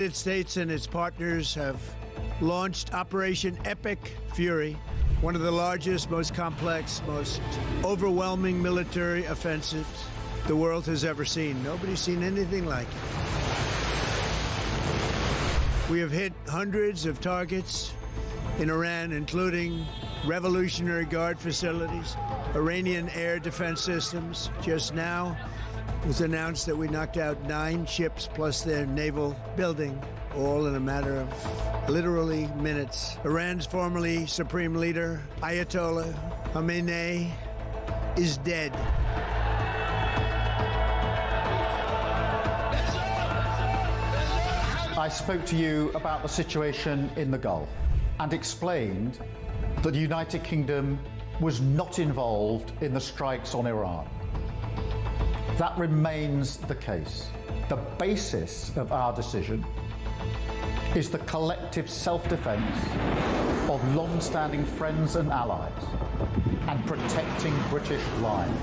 The United States and its partners have launched Operation Epic Fury, one of the largest, most complex, most overwhelming military offensives the world has ever seen. Nobody's seen anything like it. We have hit hundreds of targets in Iran, including Revolutionary Guard facilities, Iranian air defense systems. Just now, it was announced that we knocked out 9 ships plus their naval building, all in a matter of literally minutes. Iran's formerly supreme leader, Ayatollah Khamenei, is dead. I spoke to you about the situation in the Gulf and explained that the United Kingdom was not involved in the strikes on Iran. That remains the case. The basis of our decision is the collective self-defense of long-standing friends and allies and protecting British lives.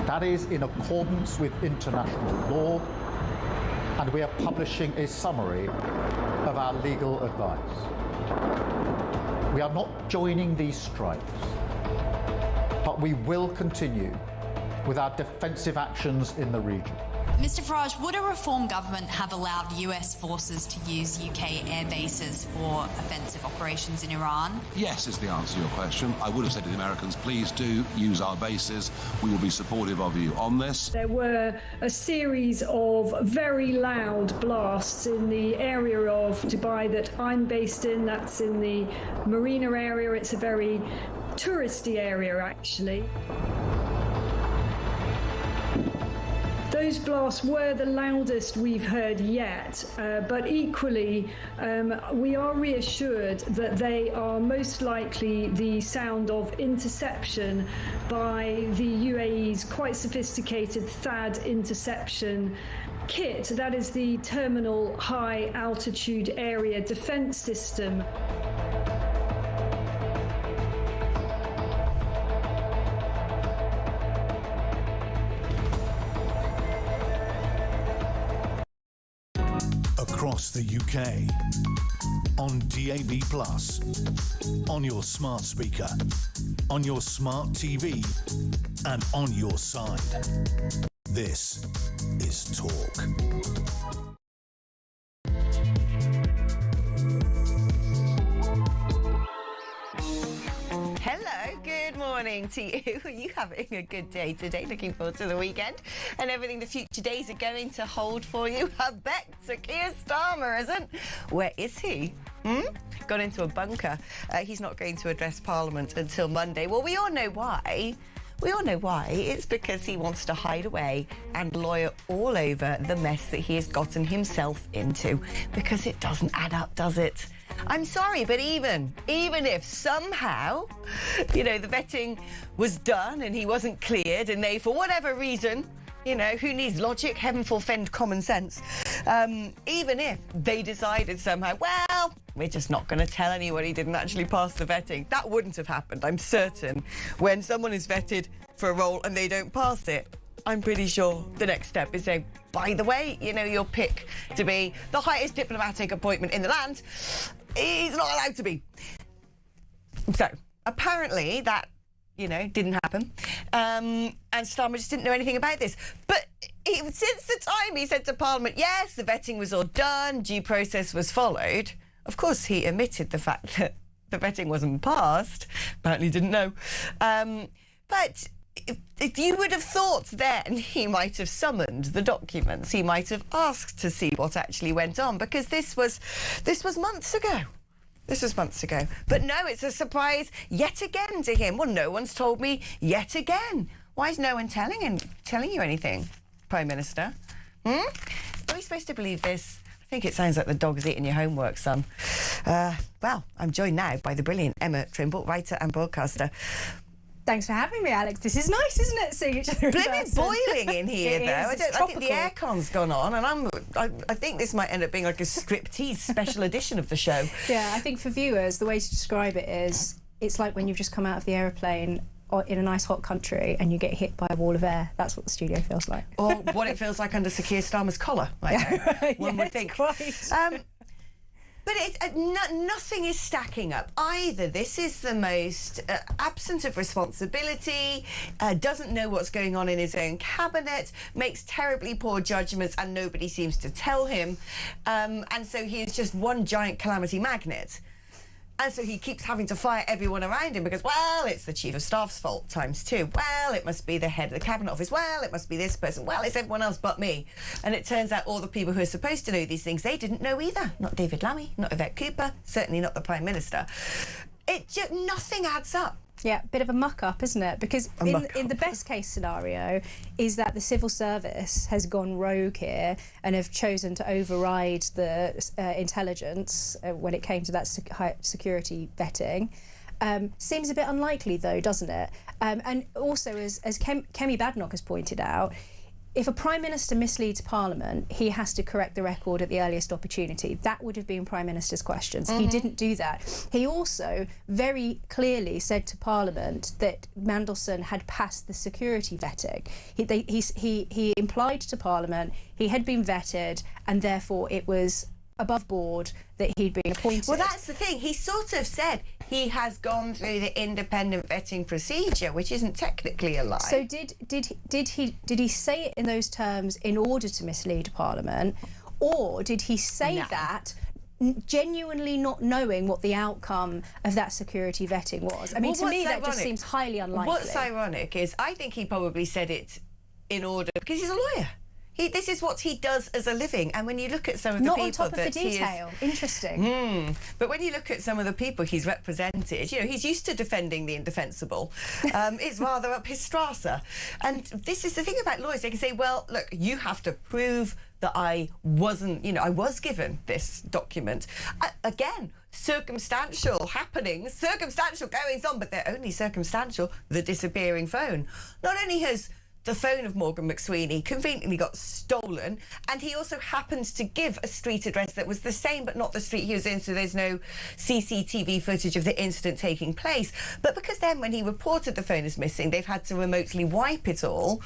That is in accordance with international law, and we are publishing a summary of our legal advice. We are not joining these strikes, but we will continue with our defensive actions in the region. Mr Farage, would a reform government have allowed US forces to use UK air bases for offensive operations in Iran? Yes is the answer to your question. I would have said to the Americans, please do use our bases. We will be supportive of you on this. There were a series of very loud blasts in the area of Dubai that I'm based in. That's in the Marina area. It's a very touristy area, actually. Those blasts were the loudest we've heard yet, but equally we are reassured that they are most likely the sound of interception by the UAE's quite sophisticated THAAD interception kit. That is the Terminal High Altitude Area Defence System. Across the UK, on DAB+, on your smart speaker, on your smart TV, and on your side. This is Talk. Hello, good morning to you. Are you having a good day today? Looking forward to the weekend and everything the future days are going to hold for you. I bet Sir Keir Starmer isn't. Where is he? Got into a bunker. He's not going to address Parliament until Monday. Well, we all know why. It's because he wants to hide away and lawyer all over the mess that he has gotten himself into. Because it doesn't add up, does it? I'm sorry, but even if somehow, the vetting was done and he wasn't cleared and they, for whatever reason, who needs logic? Heaven forfend common sense. Even if they decided somehow, well, we're just not going to tell anyone he didn't actually pass the vetting. That wouldn't have happened, I'm certain. When someone is vetted for a role and they don't pass it, I'm pretty sure the next step is saying, by the way, your pick to be the highest diplomatic appointment in the land is not allowed to be. So, apparently that, didn't happen. And Starmer just didn't know anything about this. But since the time he said to Parliament, yes, the vetting was all done, due process was followed, of course he omitted the fact that the vetting wasn't passed. Apparently didn't know. But if you would have thought then he might have summoned the documents, he might have asked to see what actually went on, because this was months ago. This was months ago. But no, it's a surprise yet again to him. Well, no one's told me yet again. Why is no one telling you anything, Prime Minister? Are we supposed to believe this? I think it sounds like the dog's eating your homework, son. Well, I'm joined now by the brilliant Emma Trimble, writer and broadcaster. Thanks for having me, Alex. This is nice, isn't it, seeing each other in person? It's boiling in here, though. I think the aircon's gone on, and I think this might end up being like a striptease special edition of the show. Yeah, I think for viewers, the way to describe it is, it's like when you've just come out of the aeroplane in a nice hot country and you get hit by a wall of air. That's what the studio feels like. Or what it feels like under Sir Keir Starmer's collar. One would think. But nothing is stacking up. Either this is the most absent of responsibility, doesn't know what's going on in his own cabinet, makes terribly poor judgments and nobody seems to tell him. And so he is just one giant calamity magnet. And so he keeps having to fire everyone around him because, well, it's the Chief of Staff's fault ×2. Well, it must be the head of the Cabinet Office. Well, it must be this person. Well, it's everyone else but me. And it turns out all the people who are supposed to know these things, they didn't know either. Not David Lammy, not Yvette Cooper, certainly not the Prime Minister. Nothing adds up. Yeah, bit of a muck-up, isn't it? Because in the best-case scenario is that the civil service has gone rogue here and have chosen to override the intelligence when it came to that security vetting. Seems a bit unlikely, though, doesn't it? And also, as Kemi Badenoch has pointed out, if a Prime Minister misleads Parliament, he has to correct the record at the earliest opportunity. That would have been Prime Minister's questions. He didn't do that. He also very clearly said to Parliament that Mandelson had passed the security vetting. He implied to Parliament he had been vetted and therefore it was above board that he'd been appointed. Well, that's the thing. He sort of said he has gone through the independent vetting procedure, which isn't technically a lie. So did he say it in those terms in order to mislead Parliament, or did he say that genuinely not knowing what the outcome of that security vetting was? I mean, to me, that just seems highly unlikely. What's ironic is I think he probably said it in order because he's a lawyer. This is what he does as a living, and when you look at some of the people not on top of the detail, interesting. But when you look at some of the people he's represented, you know, he's used to defending the indefensible. It's rather up his strata, and this is the thing about lawyers. They can say, "Well, look, you have to prove that I wasn't, you know, I was given this document." Again, circumstantial happenings, circumstantial goings on, but they're only circumstantial. The disappearing phone. Not only has the phone of Morgan McSweeney conveniently got stolen, and he also happens to give a street address that was the same but not the street he was in, so there's no CCTV footage of the incident taking place. But because then when he reported the phone as missing, they've had to remotely wipe it all.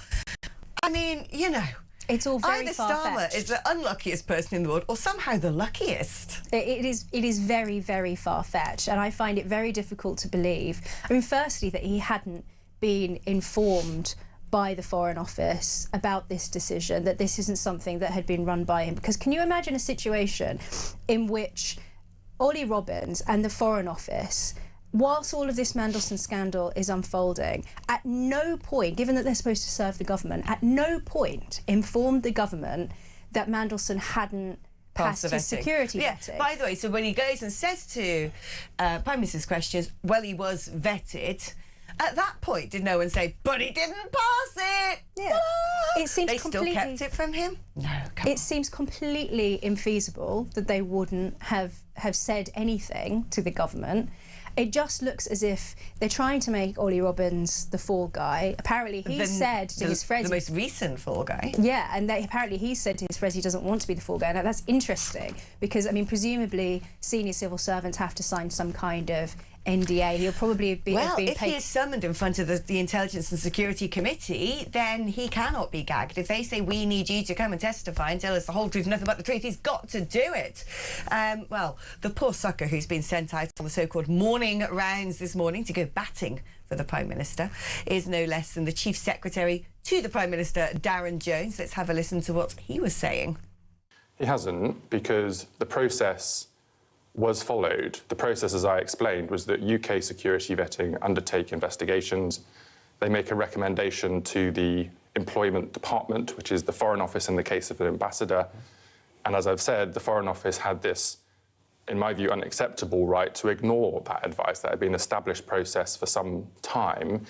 I mean, you know, it's all very either far-fetched. Starmer is the unluckiest person in the world or somehow the luckiest. It is very, very far-fetched, and I find it very difficult to believe. I mean, firstly, that he hadn't been informed by the Foreign Office about this decision, that this isn't something that had been run by him. Because can you imagine a situation in which Ollie Robbins and the Foreign Office, whilst all of this Mandelson scandal is unfolding, at no point, given that they're supposed to serve the government, at no point informed the government that Mandelson hadn't passed his security vetting. By the way, so when he goes and says to Prime Minister's questions, well, he was vetted, at that point, did no one say, but he didn't pass it? Yeah. It seems they still kept it from him? No, it seems completely infeasible that they wouldn't have said anything to the government. It just looks as if they're trying to make Ollie Robbins the fall guy. Apparently he said to his friends... The most recent fall guy. Yeah, and apparently he said to his friends he doesn't want to be the fall guy. Now, that's interesting because, I mean, presumably senior civil servants have to sign some kind of NDA. He'll probably be... Well, if he is summoned in front of the Intelligence and Security Committee, then he cannot be gagged. If they say, we need you to come and testify and tell us the whole truth, nothing but the truth, he's got to do it. Well, the poor sucker who's been sent out on the so-called morning rounds this morning to go batting for the Prime Minister is no less than the Chief Secretary to the Prime Minister, Darren Jones. Let's have a listen to what he was saying. He hasn't, because the process was followed. The process, as I explained, was that UK security vetting undertake investigations. They make a recommendation to the Employment Department, which is the Foreign Office in the case of an ambassador. And as I've said, the Foreign Office had this, in my view, unacceptable right to ignore that advice. That had been an established process for some time.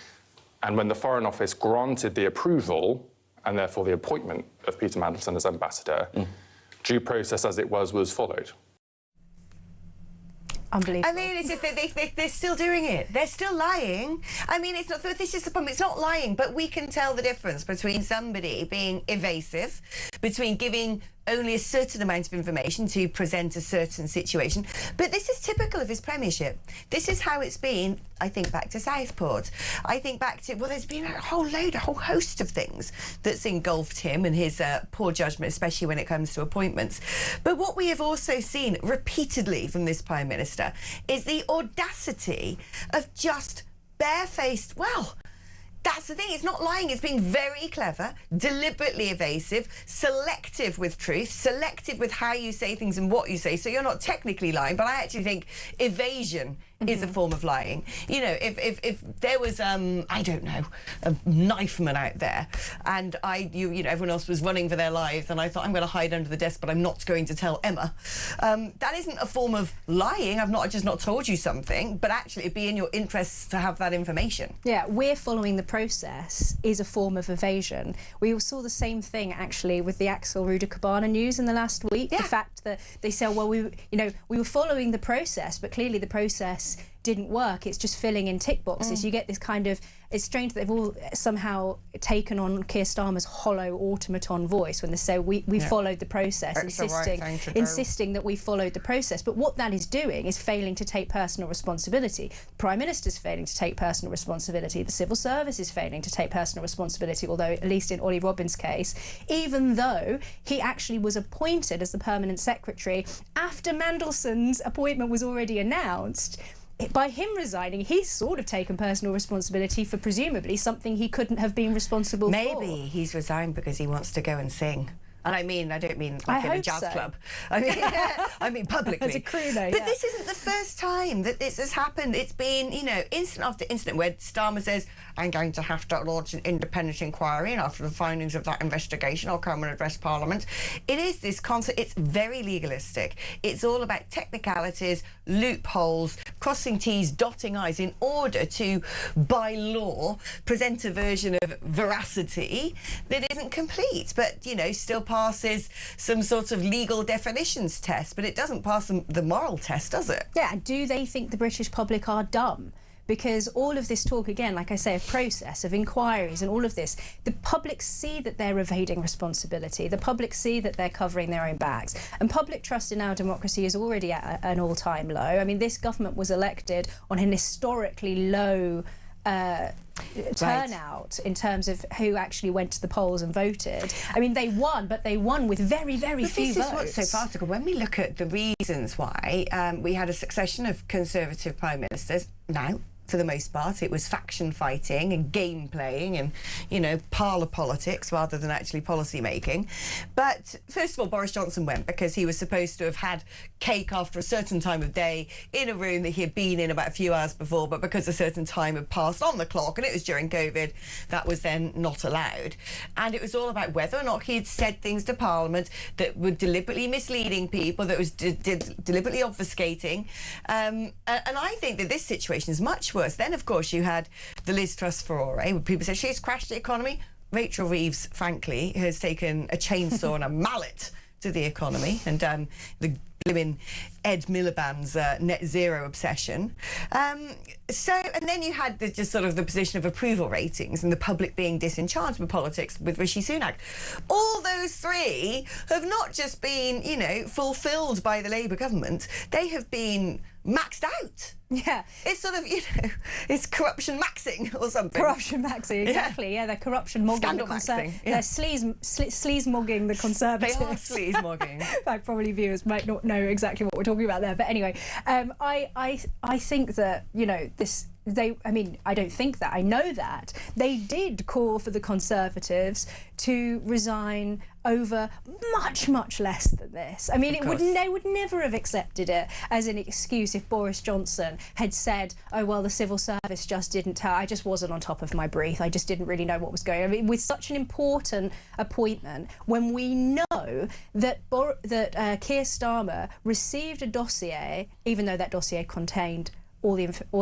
And when the Foreign Office granted the approval, and therefore the appointment of Peter Mandelson as ambassador, due process as it was followed. Unbelievable. I mean, it's just they're still doing it. They're still lying. I mean, it's not. This is the problem. It's not lying, but we can tell the difference between somebody being evasive, between giving only a certain amount of information to present a certain situation. But this is typical of his premiership. This is how it's been, I think, back to Southport. I think back to, well, there's been a whole host of things that's engulfed him and his poor judgment, especially when it comes to appointments. But what we have also seen repeatedly from this Prime Minister is the audacity of just barefaced, well, that's the thing, it's not lying, it's being very clever, deliberately evasive, selective with truth, selective with how you say things and what you say, so you're not technically lying, but I actually think evasion is a form of lying. You know, if there was, I don't know, a knifeman out there, and you know, everyone else was running for their lives, and I thought, I'm going to hide under the desk, but I'm not going to tell Emma. That isn't a form of lying. I've just not told you something, but actually it'd be in your interests to have that information. Yeah, we're following the process is a form of evasion. We saw the same thing actually with the Axel Ruder-Cabana news in the last week. Yeah. The fact that they say, well, we were following the process, but clearly the process didn't work. It's just filling in tick boxes. You get this kind of, it's strange that they've all somehow taken on Keir Starmer's hollow automaton voice when they say we followed the process, insisting that we followed the process. But what that is doing is failing to take personal responsibility. The Prime Minister's failing to take personal responsibility. The civil service is failing to take personal responsibility, although at least in Ollie Robbins' case, even though he actually was appointed as the permanent secretary after Mandelson's appointment was already announced. By him resigning, he's sort of taken personal responsibility for presumably something he couldn't have been responsible for. Maybe he's resigned because he wants to go and sing. And I don't mean like in a jazz club. I mean publicly. As a crooner, But this isn't the first time that this has happened. It's been, you know, incident after incident where Starmer says, I'm going to have to launch an independent inquiry, and after the findings of that investigation, I'll come and address Parliament. It is this concept. It's very legalistic. It's all about technicalities, loopholes, crossing T's, dotting I's in order to, by law, present a version of veracity that isn't complete, but, you know, still passes some sort of legal definitions test, but it doesn't pass the moral test, does it? Yeah, and do they think the British public are dumb? Because all of this talk, again, like I say, of process, of inquiries and all of this, the public see that they're evading responsibility. The public see that they're covering their own backs. And public trust in our democracy is already at an all-time low. I mean, this government was elected on an historically low turnout in terms of who actually went to the polls and voted. I mean, they won, but they won with very, very few votes. This is what's so farcical. When we look at the reasons why we had a succession of Conservative Prime Ministers, now, for the most part, it was faction fighting and game playing and, you know, parlour politics rather than actually policy making. But first of all, Boris Johnson went because he was supposed to have had cake after a certain time of day in a room that he had been in about a few hours before, but because a certain time had passed on the clock and it was during COVID, that was then not allowed. And it was all about whether or not he had said things to Parliament that were deliberately misleading people, that was deliberately obfuscating. And I think that this situation is much worse. Then, of course, you had the Liz Truss furore, where people said she's crashed the economy. Rachel Reeves, frankly, has taken a chainsaw and a mallet to the economy, and the blimmin' Ed Miliband's net zero obsession. And then you had just sort of the position of approval ratings and the public being disenchanted with politics with Rishi Sunak. All those three have not just been, you know, fulfilled by the Labour government, they have been maxed out. Yeah. It's sort of, you know, it's corruption maxing or something. Corruption maxing, exactly. Yeah, they're corruption mogging. Scandal maxing. Yeah. They're sleaze mogging the Conservatives. They are sleaze mogging. Like, probably viewers might not know exactly what we're talking about there. But anyway, I think that, you know, I don't think that, I know that they did call for the Conservatives to resign over much less than this. I mean, they would never have accepted it as an excuse if Boris Johnson had said, oh, well, the civil service just didn't tell, I just wasn't on top of my brief, I just didn't really know what was going on. I mean, with such an important appointment, when we know that Keir Starmer received a dossier, even though that dossier contained all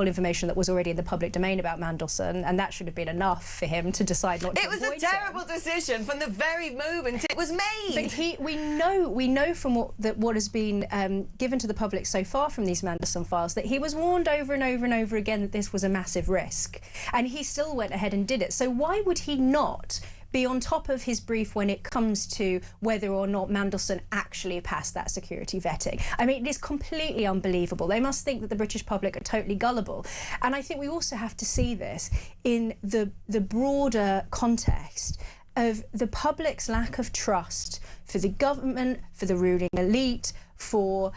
information that was already in the public domain about Mandelson, and that should have been enough for him to decide not to appoint him. It was a terrible decision from the very moment it was made. But we know from what has been given to the public so far from these Mandelson files that he was warned over and over and over again that this was a massive risk, and he still went ahead and did it. So why would he not be on top of his brief when it comes to whether or not Mandelson actually passed that security vetting. I mean, it is completely unbelievable. They must think that the British public are totally gullible. And I think we also have to see this in the broader context of the public's lack of trust for the government, for the ruling elite, for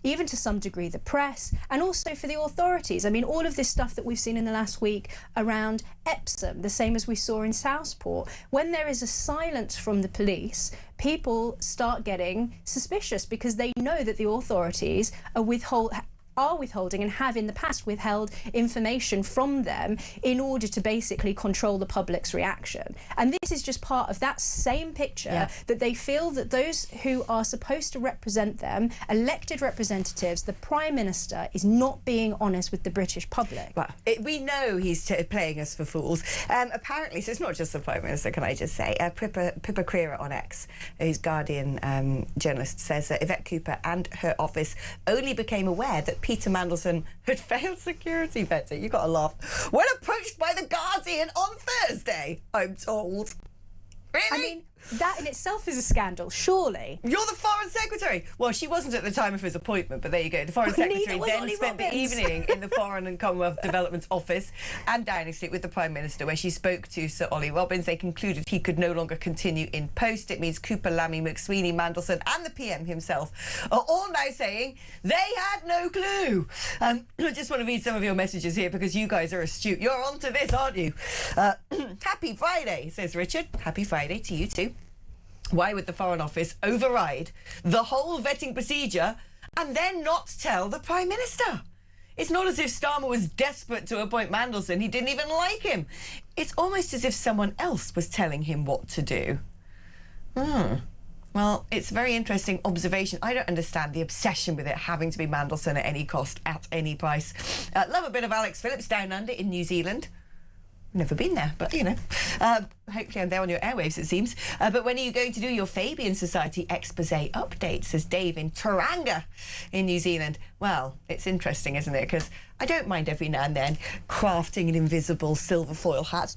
even to some degree the press, and also for the authorities. I mean, all of this stuff that we've seen in the last week around Epsom, the same as we saw in Southport. When there is a silence from the police, people start getting suspicious because they know that the authorities are withholding and have in the past withheld information from them in order to basically control the public's reaction. And this is just part of that same picture, that they feel that those who are supposed to represent them, elected representatives, the Prime Minister, is not being honest with the British public. Well, we know he's playing us for fools. Apparently, so it's not just the Prime Minister, can I just say. Pippa Crerar on X, who's Guardian journalist, says that Yvette Cooper and her office only became aware that Peter Mandelson had failed security vetting. You got to laugh. When approached by the Guardian on Thursday, I'm told. Really? I mean, that in itself is a scandal, surely. You're the Foreign Secretary. Well, she wasn't at the time of his appointment, but there you go. The Foreign Secretary then spent the evening in the Foreign and Commonwealth Development Office and Downing Street with the Prime Minister, where she spoke to Sir Ollie Robbins. They concluded he could no longer continue in post. It means Cooper, Lammy, McSweeney, Mandelson and the PM himself are all now saying they had no clue. I just want to read some of your messages here because you guys are astute. You're onto this, aren't you? Happy Friday, says Richard. Happy Friday to you too. Why would the Foreign Office override the whole vetting procedure and then not tell the Prime Minister? It's not as if Starmer was desperate to appoint Mandelson. He didn't even like him. It's almost as if someone else was telling him what to do. Well, it's a very interesting observation. I don't understand the obsession with it having to be Mandelson at any cost, at any price. Love a bit of Alex Phillips down under in New Zealand. Never been there, but you know, hopefully I'm there on your airwaves, it seems. But when are you going to do your Fabian Society expose update, says Dave in Tauranga in New Zealand? Well, it's interesting, isn't it? Because I don't mind every now and then crafting an invisible silver foil hat,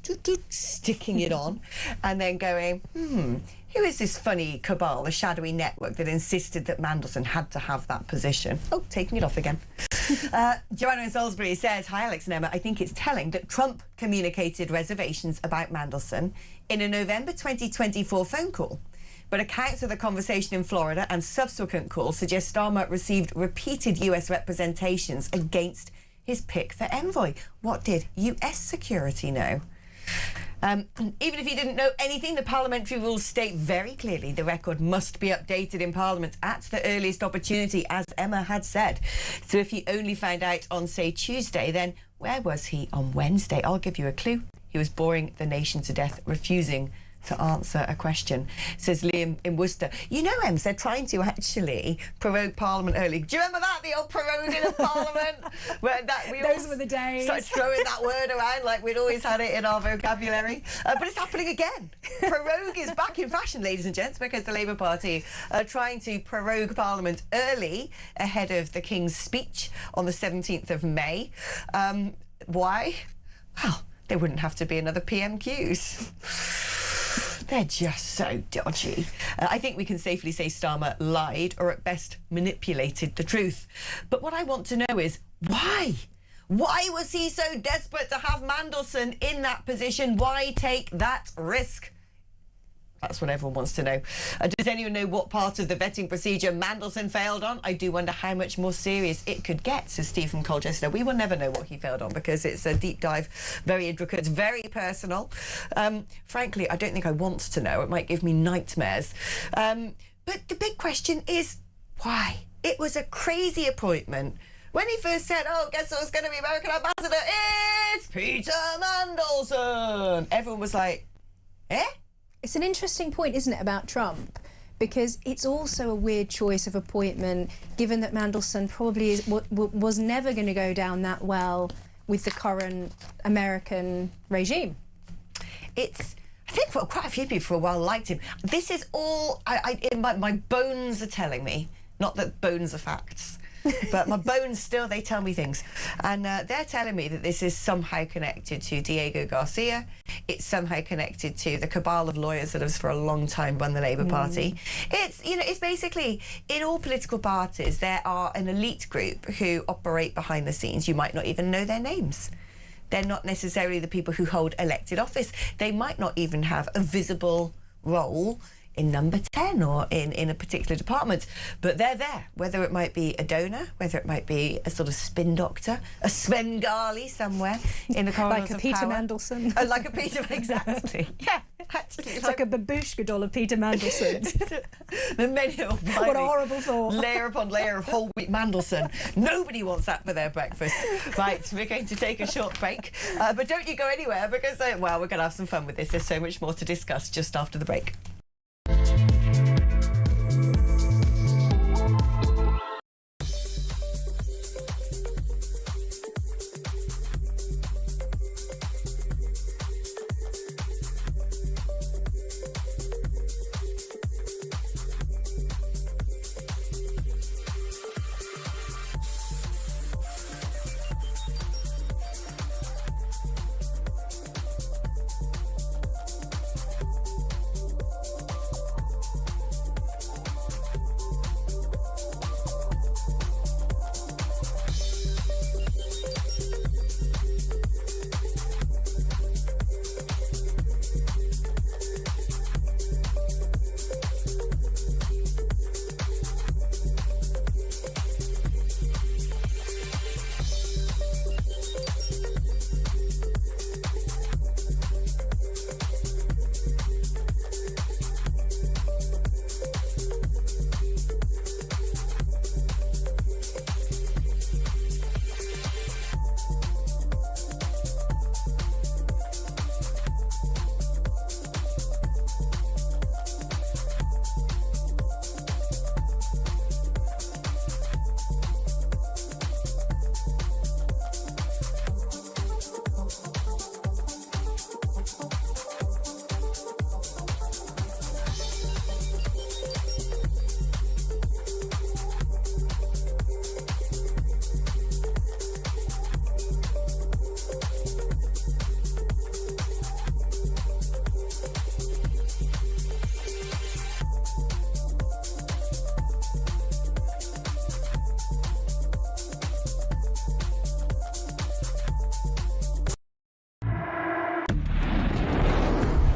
sticking it on, and then going, who is this funny cabal, the shadowy network that insisted that Mandelson had to have that position? Oh, taking it off again. Joanna in Salisbury says, hi Alex and Emma, I think it's telling that Trump communicated reservations about Mandelson in a November 2024 phone call. But accounts of the conversation in Florida and subsequent calls suggest Starmer received repeated US representations against his pick for envoy. What did US security know? Even if he didn't know anything, the parliamentary rules state very clearly the record must be updated in Parliament at the earliest opportunity, as Emma had said. So if he only found out on, say, Tuesday, then where was he on Wednesday? I'll give you a clue. He was boring the nation to death, refusing to answer a question, says Liam in Worcester. You know, Ems, they're trying to actually prorogue Parliament early. Do you remember that, the old proroguing of Parliament? Where those were the days. Started throwing that word around like we'd always had it in our vocabulary. But it's happening again. Prorogue is back in fashion, ladies and gents, because the Labour Party are trying to prorogue Parliament early ahead of the King's speech on the 17th of May. Why? Well, there wouldn't have to be another PMQs. They're just so dodgy. I think we can safely say Starmer lied, or at best manipulated the truth. But what I want to know is why? Why was he so desperate to have Mandelson in that position? Why take that risk? That's what everyone wants to know. Does anyone know what part of the vetting procedure Mandelson failed on? I do wonder how much more serious it could get, says Steve from Colchester. We will never know what he failed on because it's a deep dive, very intricate, very personal. Frankly, I don't think I want to know. It might give me nightmares. But the big question is why? It was a crazy appointment. When he first said, oh, guess who's going to be American ambassador? It's Peter Mandelson. Everyone was like, eh? It's an interesting point, isn't it, about Trump? Because it's also a weird choice of appointment, given that Mandelson probably was never going to go down that well with the current American regime. I think quite a few people for a while liked him. This is all my bones are telling me, not that bones are facts, but my bones still, they tell me things. And they're telling me that this is somehow connected to Diego Garcia. It's somehow connected to the cabal of lawyers that has for a long time run the Labour Party. It's, you know, it's basically, in all political parties, there are an elite group who operate behind the scenes. You might not even know their names. They're not necessarily the people who hold elected office. They might not even have a visible role in number 10 or in a particular department, but they're there, whether it might be a donor, whether it might be a sort of spin doctor, a Svengali somewhere in the corridors like a of Peter power. Mandelson. Like a Peter, exactly. Yeah, actually. It's like a babushka doll of Peter Mandelson. The many what a horrible thought. Layer upon layer of whole wheat Mandelson. Nobody wants that for their breakfast. Right, we're going to take a short break, but don't you go anywhere because, well, we're going to have some fun with this. There's so much more to discuss just after the break.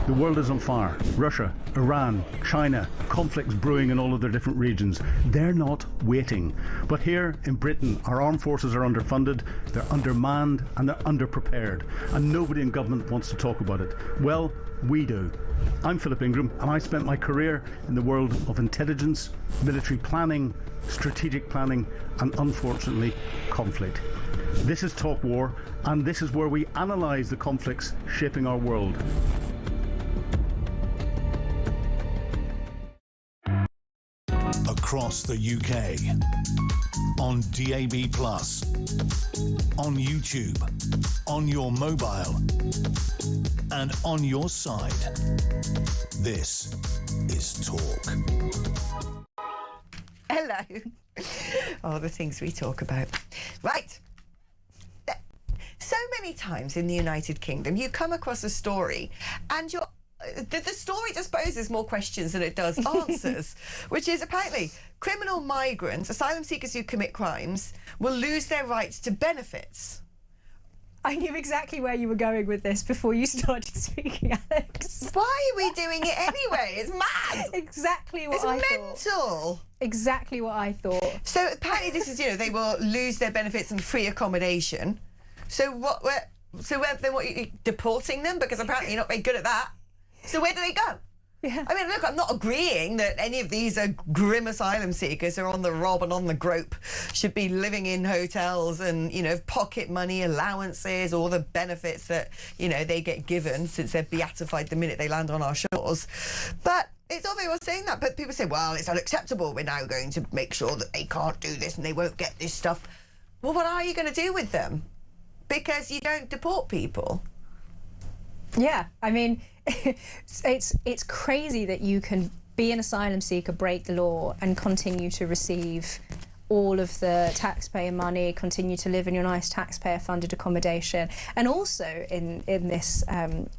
The world is on fire. Russia, Iran, China, conflicts brewing in all of their different regions. They're not waiting. But here in Britain, our armed forces are underfunded, they're undermanned, and they're underprepared. And nobody in government wants to talk about it. Well, we do. I'm Philip Ingram, and I spent my career in the world of intelligence, military planning, strategic planning, and unfortunately, conflict. This is Talk War, and this is where we analyse the conflicts shaping our world. Across the UK, on DAB+, on YouTube, on your mobile, and on your side. This is Talk. Hello. Oh, the things we talk about. Right. So many times in the United Kingdom, you come across a story and the story just poses more questions than it does answers, which is apparently criminal migrants, asylum seekers who commit crimes, will lose their rights to benefits. I knew exactly where you were going with this before you started speaking, Alex. Why are we doing it anyway? It's mad. Exactly what I thought. It's mental. Exactly what I thought. So apparently this is, they will lose their benefits and free accommodation. So what are you deporting them? Because apparently you're not very good at that. So where do they go? Yeah. I mean, look, I'm not agreeing that any of these are grim asylum seekers who are on the rob and on the grope should be living in hotels and, pocket money allowances, all the benefits that, they get given since they're beatified the minute they land on our shores. But it's all very well saying that, but people say, well, it's unacceptable. We're now going to make sure that they can't do this and they won't get this stuff. Well, what are you going to do with them? Because you don't deport people. Yeah, I mean, it's crazy that you can be an asylum seeker, break the law, and continue to receive all of the taxpayer money, continue to live in your nice taxpayer-funded accommodation. And also in this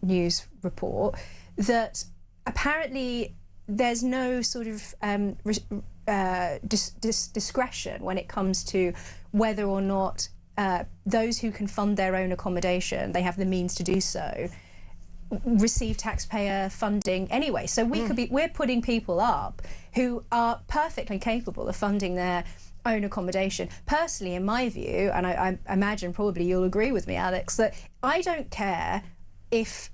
news report, that apparently there's no sort of discretion when it comes to whether or not those who can fund their own accommodation, they have the means to do so, receive taxpayer funding anyway. So we're putting people up who are perfectly capable of funding their own accommodation. Personally, in my view, and I imagine probably you'll agree with me, Alex, that I don't care if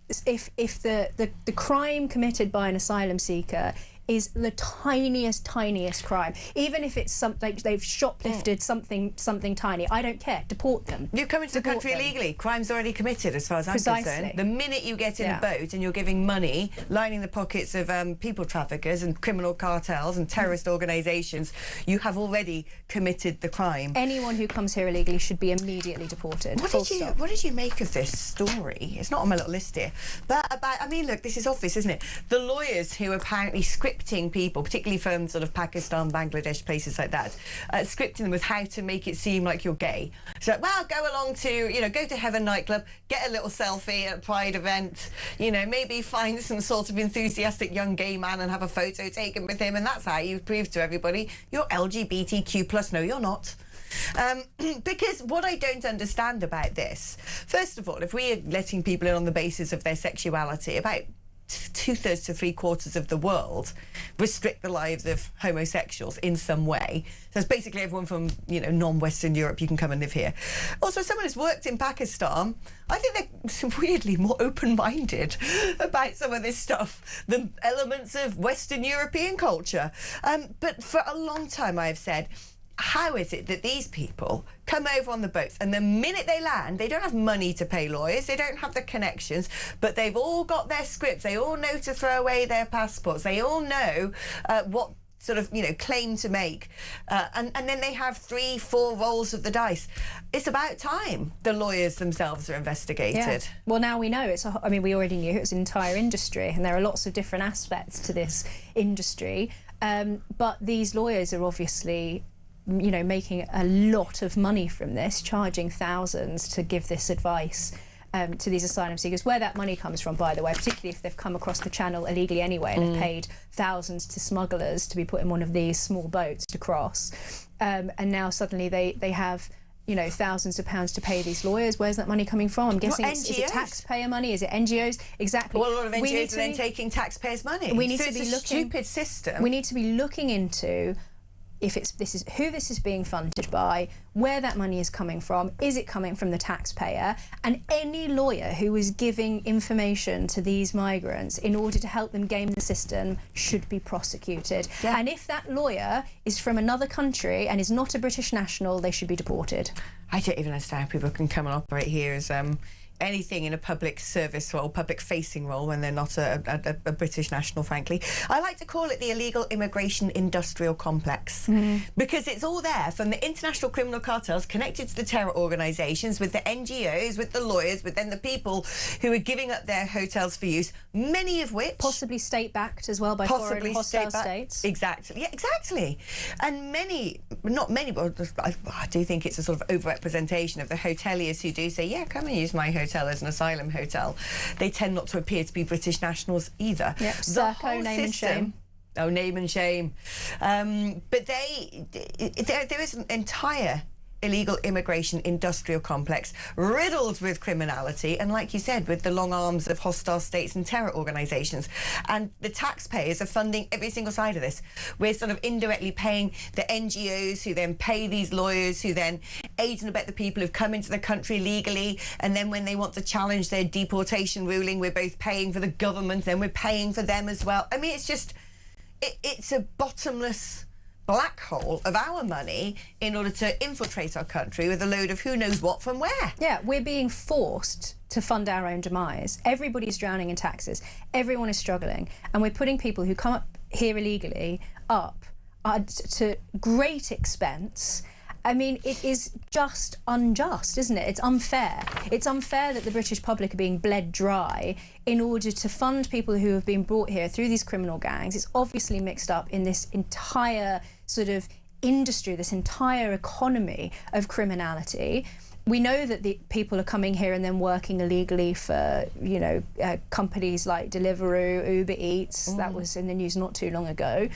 the crime committed by an asylum seeker is the tiniest crime, even if it's something they've shoplifted something tiny. I don't care. Deport them. You come into the country illegally. Crime's already committed, as far as I'm concerned. The minute you get in a boat and you're giving money, lining the pockets of people traffickers and criminal cartels and terrorist organisations, you have already committed the crime. Anyone who comes here illegally should be immediately deported. What did you make of this story? It's not on my little list here, but about, I mean, look, this is obvious, isn't it? The lawyers who apparently scripting people, particularly from sort of Pakistan, Bangladesh, places like that, scripting them with how to make it seem like you're gay. So, well, go along to, you know, go to Heaven nightclub, get a little selfie at a Pride event, you know, maybe find some sort of enthusiastic young gay man and have a photo taken with him, and that's how you prove to everybody you're LGBTQ+. No, you're not. Because what I don't understand about this, first of all, if we are letting people in on the basis of their sexuality, about 2/3 to 3/4 of the world restrict the lives of homosexuals in some way. So it's basically everyone from, you know, non-Western Europe, you can come and live here. Also, someone who's worked in Pakistan, I think they're weirdly more open-minded about some of this stuff than elements of Western European culture. But for a long time I've said, how is it that these people come over on the boats and the minute they land, they don't have money to pay lawyers, they don't have the connections, but they've all got their scripts, they all know to throw away their passports, they all know what sort of, you know, claim to make, and then they have 3-4 rolls of the dice. It's about time the lawyers themselves are investigated. Yeah. Well, now we know I mean, we already knew it was an entire industry, and there are lots of different aspects to this industry, but these lawyers are obviously, you know, making a lot of money from this, charging thousands to give this advice to these asylum seekers. Where that money comes from, by the way, particularly if they've come across the channel illegally anyway and have paid thousands to smugglers to be put in one of these small boats to cross, and now suddenly they have, you know, thousands of pounds to pay these lawyers. Where's that money coming from? I'm guessing is it taxpayer money? Is it NGOs? Exactly. Well, a lot of NGOs are then taking taxpayers' money. We need to be looking. Stupid system. We need to be looking into if who this is being funded by, where that money is coming from, is it coming from the taxpayer, and any lawyer who is giving information to these migrants in order to help them game the system should be prosecuted. Yeah. And if that lawyer is from another country and is not a British national, they should be deported. I don't even understand how people can come and operate here as anything in a public service role, public facing role, when they're not a British national, frankly. I like to call it the illegal immigration industrial complex, because it's all there, from the international criminal cartels connected to the terror organisations, with the NGOs, with the lawyers, with then the people who are giving up their hotels for use, many of which possibly state-backed as well by foreign hostile states. Exactly, yeah, exactly. And many, not many, but I do think it's a sort of over-representation of the hoteliers who do say, yeah, come and use my hotel as an asylum hotel. They tend not to appear to be British nationals either. Yep. Serco, name and shame. Oh, name and shame. But there is an entire illegal immigration industrial complex riddled with criminality, and like you said, with the long arms of hostile states and terror organisations. And the taxpayers are funding every single side of this. We're sort of indirectly paying the NGOs, who then pay these lawyers, who then aid and abet the people who've come into the country legally, and then when they want to challenge their deportation ruling, we're both paying for the government, then we're paying for them as well. I mean, it's just, it's a bottomless black hole of our money in order to infiltrate our country with a load of who knows what from where. Yeah, we're being forced to fund our own demise. Everybody's drowning in taxes. Everyone is struggling. And we're putting people who come up here illegally up to great expense. I mean, it is just unjust, isn't it? It's unfair. It's unfair that the British public are being bled dry in order to fund people who have been brought here through these criminal gangs. It's obviously mixed up in this entire sort of industry, this entire economy of criminality. We know that the people are coming here and then working illegally for, you know, companies like Deliveroo, Uber Eats. That was in the news not too long ago.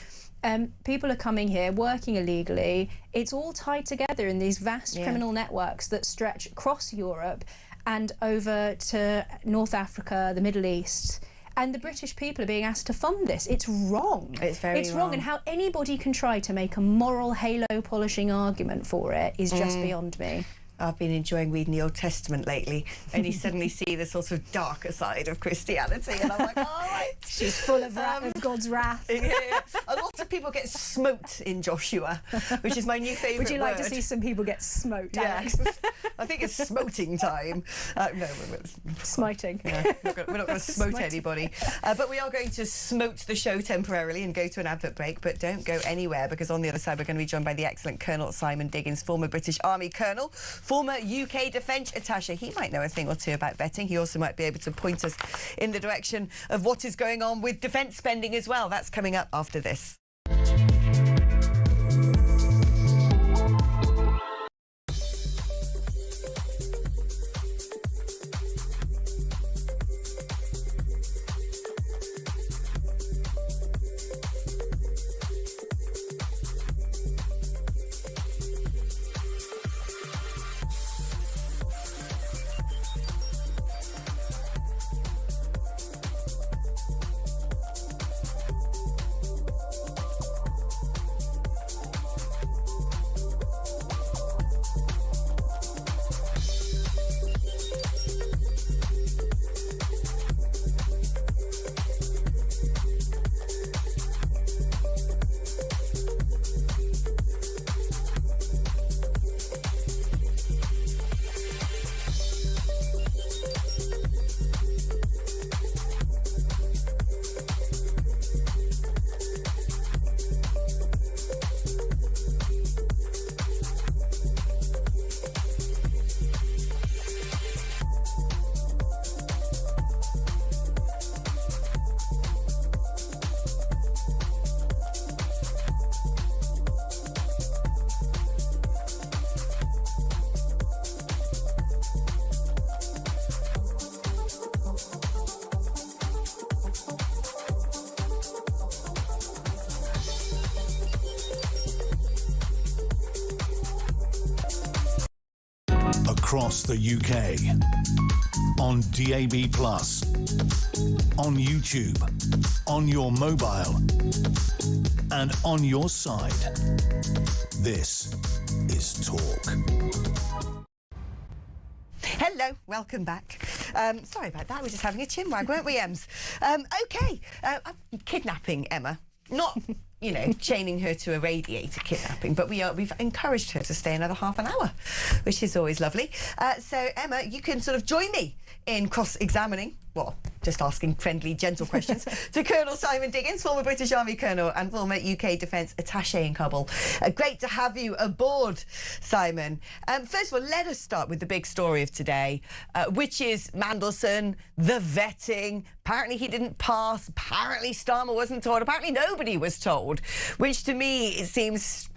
People are coming here, working illegally. It's all tied together in these vast criminal networks that stretch across Europe and over to North Africa, the Middle East. And the British people are being asked to fund this. It's wrong. It's very wrong. And how anybody can try to make a moral halo polishing argument for it is just beyond me. I've been enjoying reading the Old Testament lately, and you suddenly see the sort of darker side of Christianity, and I'm like, all right. She's full of, of God's wrath. Yeah. A lot of people get smote in Joshua, which is my new favourite word. Would you like to see some people get smoked, Alex? I think it's smoting time. No, smiting. Yeah, we're not going to smote anybody. But we are going to smote the show temporarily and go to an advert break, but don't go anywhere, because on the other side we're going to be joined by the excellent Colonel Simon Diggins, former British Army Colonel, former UK Defence Attaché. He might know a thing or two about vetting. He also might be able to point us in the direction of what is going on with defence spending as well. That's coming up after this. Across the UK, on DAB+, on YouTube, on your mobile, and on your side. This is Talk. Hello, welcome back. Sorry about that, we're just having a chinwag, weren't we, Ems? OK, kidnapping Emma. Not, you know, chaining her to a radiator kidnapping, but we've encouraged her to stay another half an hour, which is always lovely. So, Emma, you can sort of join me in cross-examining, well, just asking friendly, gentle questions to Colonel Simon Diggins, former British Army Colonel and former UK Defence Attaché in Kabul. Great to have you aboard, Simon. First of all, let us start with the big story of today, which is Mandelson, the vetting. Apparently he didn't pass. Apparently Starmer wasn't told. Apparently nobody was told, which to me it seems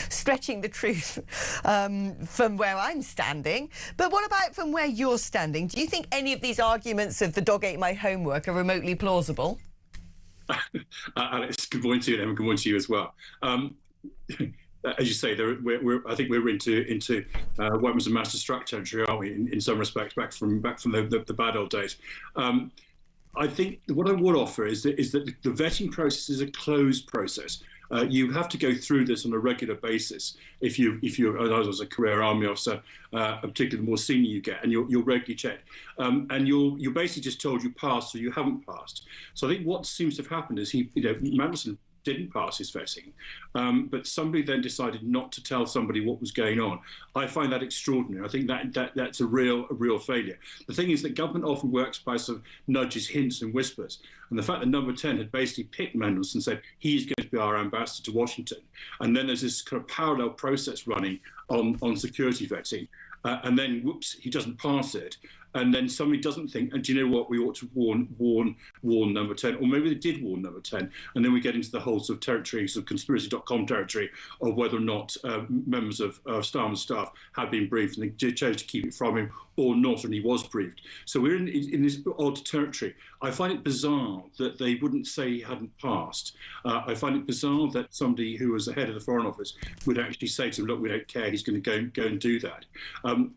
stretching the truth from where I'm standing. But what about from where you're standing? Do you think any of these arguments of the dog ate my homework are remotely plausible? Alex, good morning to you, and Emma, good morning to you as well. As you say, I think we're into weapons of mass destruction territory, aren't we? In some respects, back from the bad old days. I think what I would offer is that the vetting process is a closed process. You have to go through this on a regular basis. If you're as a career army officer, particularly the more senior you get, and you're regularly checked, and you're basically just told you passed or you haven't passed. So I think what seems to have happened is Mandelson didn't pass his vetting, but somebody then decided not to tell somebody what was going on. I find that extraordinary. I think that's a real failure. The thing is that government often works by sort of nudges, hints and whispers. And the fact that Number 10 had basically picked Mandelson and said he's going to be our ambassador to Washington. And then there's this kind of parallel process running on security vetting. And then, whoops, he doesn't pass it. and then somebody doesn't think, and do you know what, we ought to warn number 10, or maybe they did warn number 10, and then we get into the whole sort of territory, sort of conspiracy.com territory, of whether or not members of Starmer's staff had been briefed, and they chose to keep it from him or not, and he was briefed. So we're in this odd territory. I find it bizarre that they wouldn't say he hadn't passed. I find it bizarre that somebody who was the head of the Foreign Office would actually say to him, look, we don't care, he's going to go and do that.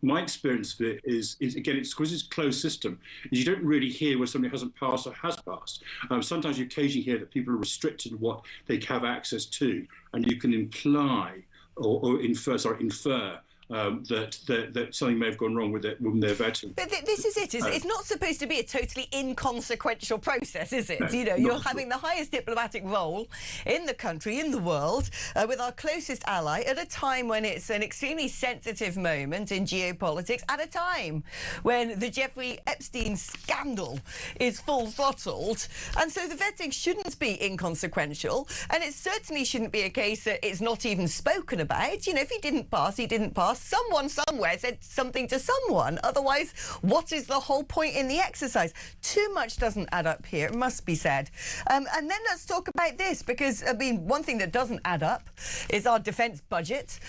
My experience of it is again, it's because it's a closed system, is you don't really hear where somebody hasn't passed or has passed. Sometimes you occasionally hear that people are restricted in what they have access to, and you can imply or infer that something may have gone wrong with it when they're vetting. But this is it. It's not supposed to be a totally inconsequential process, is it? You know, you're having the highest diplomatic role in the country, in the world, with our closest ally at a time when it's an extremely sensitive moment in geopolitics, at a time when the Jeffrey Epstein scandal is full throttled. And so the vetting shouldn't be inconsequential, and it certainly shouldn't be a case that it's not even spoken about. You know, if he didn't pass, he didn't pass. Someone somewhere said something to someone. Otherwise, what is the whole point in the exercise? Too much doesn't add up here, it must be said. And then let's talk about this, because, I mean, one thing that doesn't add up is our defence budget.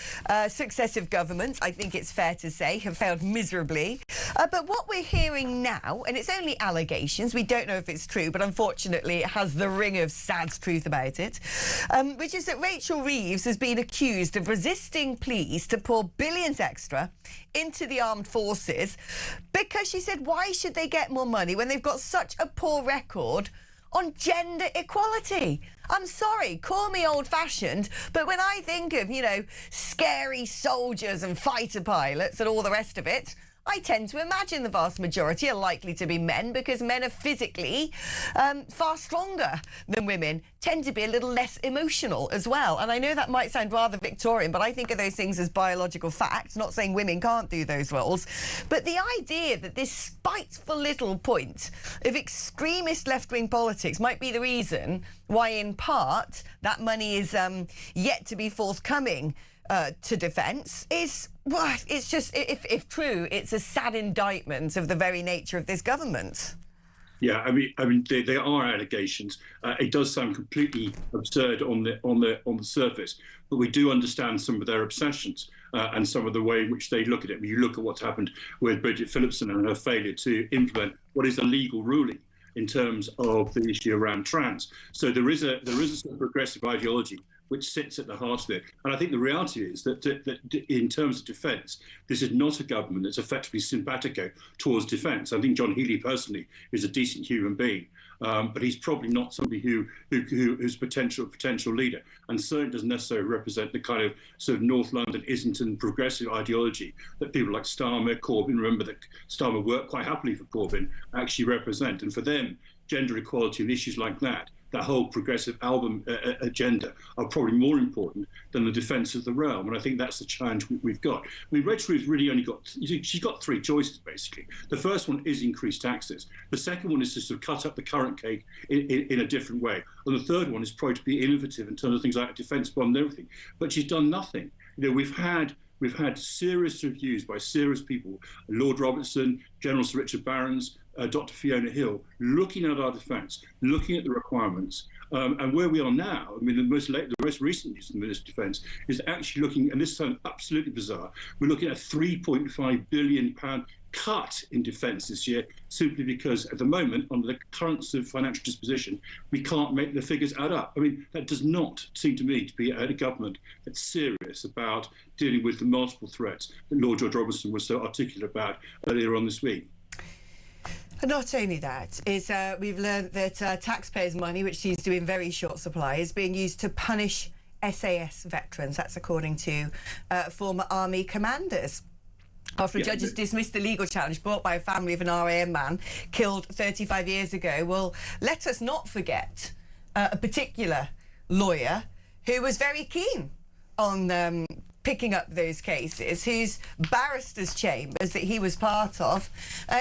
Successive governments, I think it's fair to say, have failed miserably. But what we're hearing now, and it's only allegations, we don't know if it's true, but unfortunately it has the ring of sad truth about it, which is that Rachel Reeves has been accused of resisting pleas to pour billions extra into the armed forces because she said, why should they get more money when they've got such a poor record on gender equality? I'm sorry, call me old-fashioned, but when I think of, you know, scary soldiers and fighter pilots and all the rest of it, I tend to imagine the vast majority are likely to be men, because men are physically far stronger than women, tend to be a little less emotional as well. And I know that might sound rather Victorian, but I think of those things as biological facts, not saying women can't do those roles. But the idea that this spiteful little point of extremist left-wing politics might be the reason why, in part, that money is yet to be forthcoming to defence is, well, it's just, if true, it's a sad indictment of the very nature of this government. Yeah, I mean, there are allegations. It does sound completely absurd on the surface, but we do understand some of their obsessions and some of the way in which they look at it. When you look at what's happened with Bridget Phillipson and her failure to implement what is a legal ruling in terms of the issue around trans, so there is a sort of progressive ideology which sits at the heart of it. And I think the reality is that in terms of defence, this is not a government that's effectively simpatico towards defence. I think John Healey personally is a decent human being, but he's probably not somebody who's potential leader, and certainly doesn't necessarily represent the kind of sort of North London, Islington progressive ideology that people like Starmer, Corbyn, remember that Starmer worked quite happily for Corbyn, actually represent. And for them, gender equality and issues like that whole progressive agenda are probably more important than the defence of the realm. And I think that's the challenge we've got. I mean, Rachel has really only she's got three choices, basically. The first one is increased taxes. The second one is to sort of cut up the current cake in a different way. And the third one is probably to be innovative in terms of things like a defence bond and everything. But she's done nothing. You know, we've had serious reviews by serious people, Lord Robertson, General Sir Richard Barrons, Dr. Fiona Hill, looking at our defence, looking at the requirements, and where we are now. I mean, the most recent news from the Ministry of Defence is actually looking, and this sounds absolutely bizarre, we're looking at a £3.5 billion cut in defence this year, simply because at the moment, under the current sort of financial disposition, we can't make the figures add up. I mean, that does not seem to me to be a government that's serious about dealing with the multiple threats that Lord George Robertson was so articulate about earlier on this week. Not only that, is we've learned that taxpayers' money, which seems to be in very short supply, is being used to punish SAS veterans. That's according to former army commanders. After a judge has dismissed the legal challenge brought by a family of an RAF man killed 35 years ago, well, let us not forget a particular lawyer who was very keen on picking up those cases, whose barristers' chambers that he was part of,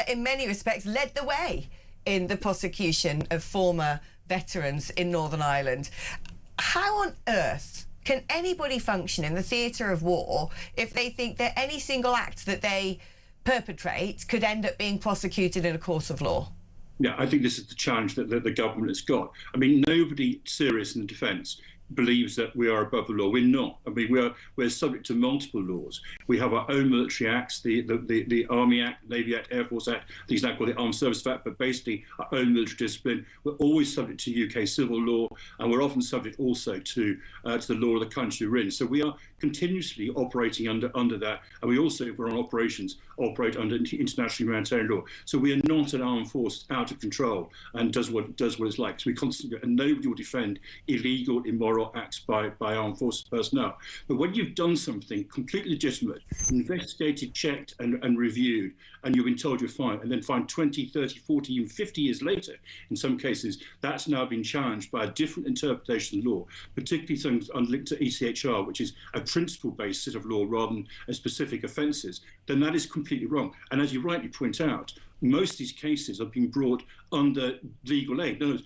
in many respects, led the way in the prosecution of former veterans in Northern Ireland. How on earth can anybody function in the theatre of war if they think that any single act that they perpetrate could end up being prosecuted in a court of law. Yeah, I think this is the challenge that the government has got. I mean, nobody serious in the defence believes that we are above the law. We're not. I mean, we're subject to multiple laws. We have our own military acts, the Army Act, Navy Act, Air Force Act. I think it's now called the Armed Services Act, but basically our own military discipline. We're always subject to UK civil law, and we're often subject also to the law of the country we're in. So we are continuously operating under that, and we also, if we're on operations, operate under international humanitarian law. So we are not an armed force out of control and does what it's like. So we constantly, and nobody will defend illegal, immoral acts by armed forces personnel. But when you've done something completely legitimate, investigated, checked and reviewed, and you've been told you're fine, and then fined 20, 30, 40, even 50 years later, in some cases, that's now been challenged by a different interpretation of the law, particularly things linked to ECHR, which is a principle-based set of law rather than a specific offences, then that is completely wrong. And as you rightly point out, most of these cases are being brought under legal aid. In other words,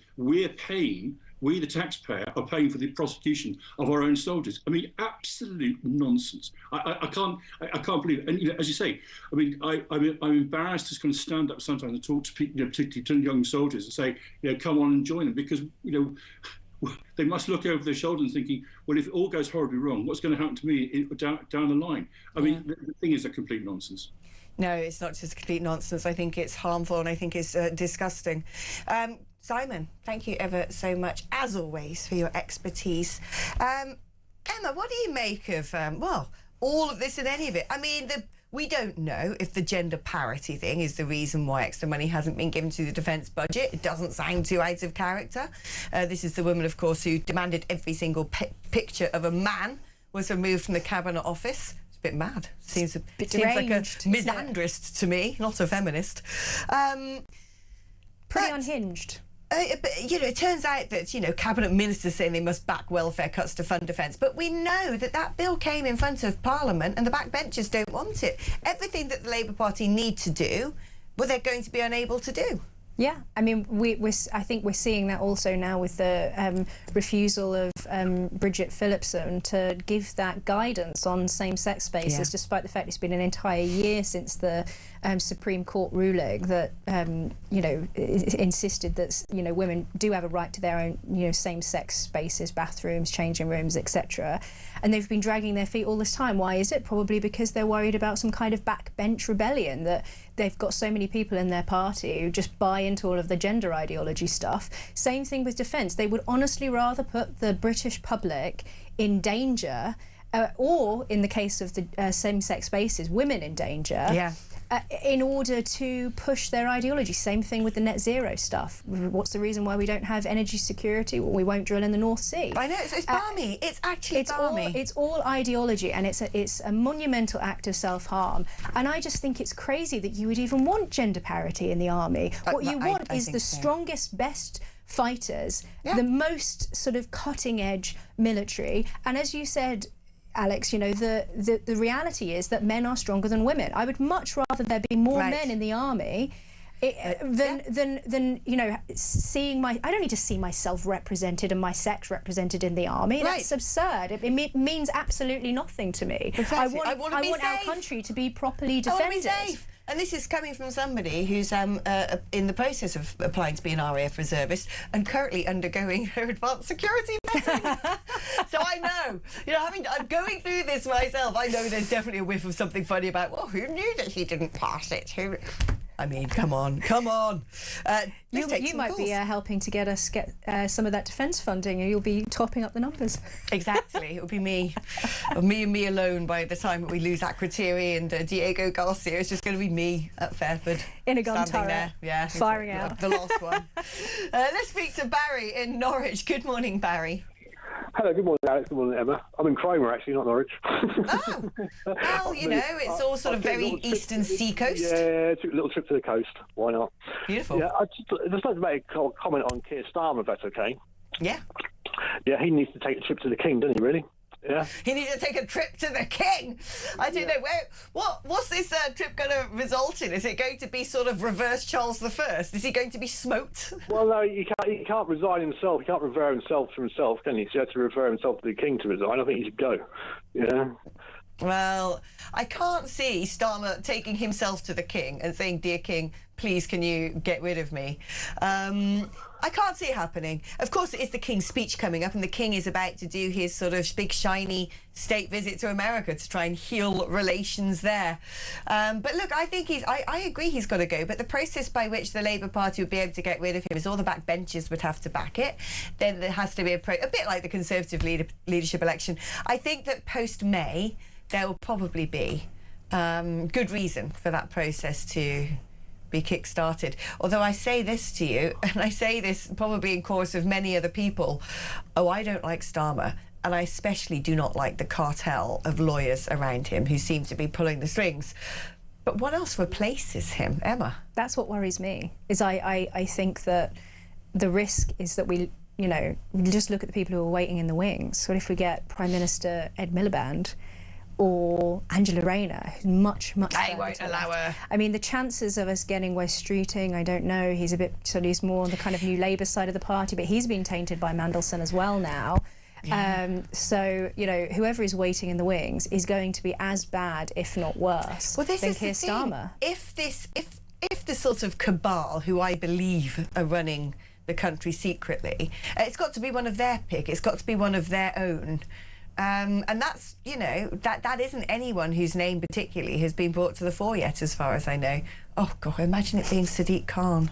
we, the taxpayer, are paying for the prosecution of our own soldiers. I mean, absolute nonsense. I can't believe it. And as you say, I mean, I'm embarrassed to kind of stand up sometimes and talk to people, particularly to young soldiers, and say, come on and join them, because they must look over their shoulder and thinking, well, if it all goes horribly wrong, what's going to happen to me down the line? I mean, the thing is a complete nonsense. No, it's not just complete nonsense. I think it's harmful, and I think it's disgusting. Simon, thank you ever so much, as always, for your expertise. Emma, what do you make of, all of this and any of it? I mean, we don't know if the gender parity thing is the reason why extra money hasn't been given to the defence budget. It doesn't sound too out of character. This is the woman, of course, who demanded every single picture of a man was removed from the Cabinet Office. It's a bit mad. Seems like a misandrist to me, not a feminist. Pretty unhinged. But, it turns out that, Cabinet Ministers saying they must back welfare cuts to fund defence. But we know that bill came in front of Parliament and the backbenchers don't want it. Everything that the Labour Party need to do, well, they're going to be unable to do. Yeah, I mean, I think we're seeing that also now with the refusal of Bridget Phillipson to give that guidance on same-sex spaces, despite the fact it's been an entire year since the Supreme Court ruling that, insisted that, women do have a right to their own, same-sex spaces, bathrooms, changing rooms, etc. And they've been dragging their feet all this time. Why is it? Probably because they're worried about some kind of backbench rebellion, that they've got so many people in their party who just buy into all of the gender ideology stuff. Same thing with defence. They would honestly rather put the British public in danger, or in the case of the same-sex spaces, women in danger, in order to push their ideology. Same thing with the net zero stuff. What's the reason why we don't have energy security? Well, we won't drill in the North Sea. I know, it's balmy. It's actually balmy. It's all ideology, and it's a monumental act of self-harm. And I just think it's crazy that you would even want gender parity in the army. What you want is the strongest, best fighters, the most sort of cutting-edge military. And as you said, Alex, the reality is that men are stronger than women. I would much rather there be more men in the army than seeing I don't need to see myself represented and my sex represented in the army. That's absurd. It means absolutely nothing to me. Exactly. I want our country to be properly defended. I want to be safe. And this is coming from somebody who's in the process of applying to be an RAF reservist and currently undergoing her advanced security vetting. So I know, I'm going through this myself, I know there's definitely a whiff of something funny about, well, who knew that he didn't pass it? I mean, come on. You might be helping to get some of that defence funding, and you'll be topping up the numbers. Exactly. It'll be me and me alone by the time we lose Akrotiri and Diego Garcia. It's just going to be me at Fairford. In a gun turret. Yeah. Firing out. The last one. Let's speak to Barry in Norwich. Good morning, Barry. Hello, good morning, Alex. Good morning, Emma. I'm in Cromer, actually, not Norwich. Oh, well, it's all sort of very eastern seacoast. Yeah, took a little trip to the coast. Why not? Beautiful. Yeah, I'd just like to make a comment on Keir Starmer, if that's okay. Yeah. Yeah, he needs to take a trip to the King, doesn't he, really? Yeah. He needs to take a trip to the King. I don't know. What's this trip going to result in? Is it going to be sort of reverse Charles I? Is he going to be smoked? Well, no, he can't resign himself. He can't revere himself to himself, can he? So he has to refer himself to the King to resign. I think he should go. Yeah. Well, I can't see Starmer taking himself to the king and saying, "Dear King, please can you get rid of me?" I can't see it happening. Of course, it is the King's speech coming up, and the King is about to do his sort of big, shiny state visit to America to try and heal relations there. But look, I think I agree he's got to go, but the process by which the Labour Party would be able to get rid of him is all the backbenchers would have to back it. Then there has to be a bit like the Conservative leadership election. I think that post-May, there will probably be good reason for that process to be kick-started. Although I say this to you, and I say this probably in chorus of many other people, I don't like Starmer, and I especially do not like the cartel of lawyers around him who seem to be pulling the strings. But what else replaces him, Emma? That's what worries me, is I think that the risk is that we just look at the people who are waiting in the wings. What if we get Prime Minister Ed Miliband or Angela Rayner, who's much I won't allow her. I mean, the chances of us getting Wes Streeting, I don't know. He's more on the kind of New Labour side of the party, but he's been tainted by Mandelson as well now. Yeah. So, whoever is waiting in the wings is going to be as bad, if not worse, than Keir Starmer. If the sort of cabal, who I believe are running the country secretly, it's got to be one of their pick. It's got to be one of their own. And that's, that isn't anyone whose name particularly has been brought to the fore yet, as far as I know. Oh, God, imagine it being Sadiq Khan.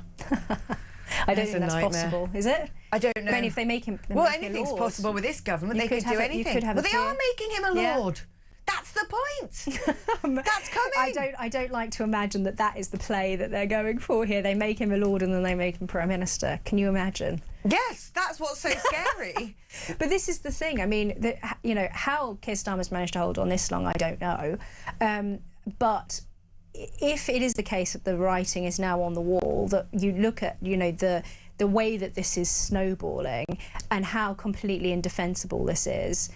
I don't think that's possible, is it? I don't know. I mean, if they make him... anything's possible with this government. They could do anything. Well, they are making him a lord. That's the point. That's coming. I don't like to imagine that is the play that they're going for here. They make him a lord and then they make him Prime Minister. Can you imagine? Yes, that's what's so scary. But this is the thing. I mean, how Keir Starmer's managed to hold on this long, I don't know. But if it is the case that the writing is now on the wall, that you look at, the way that this is snowballing and how completely indefensible this is,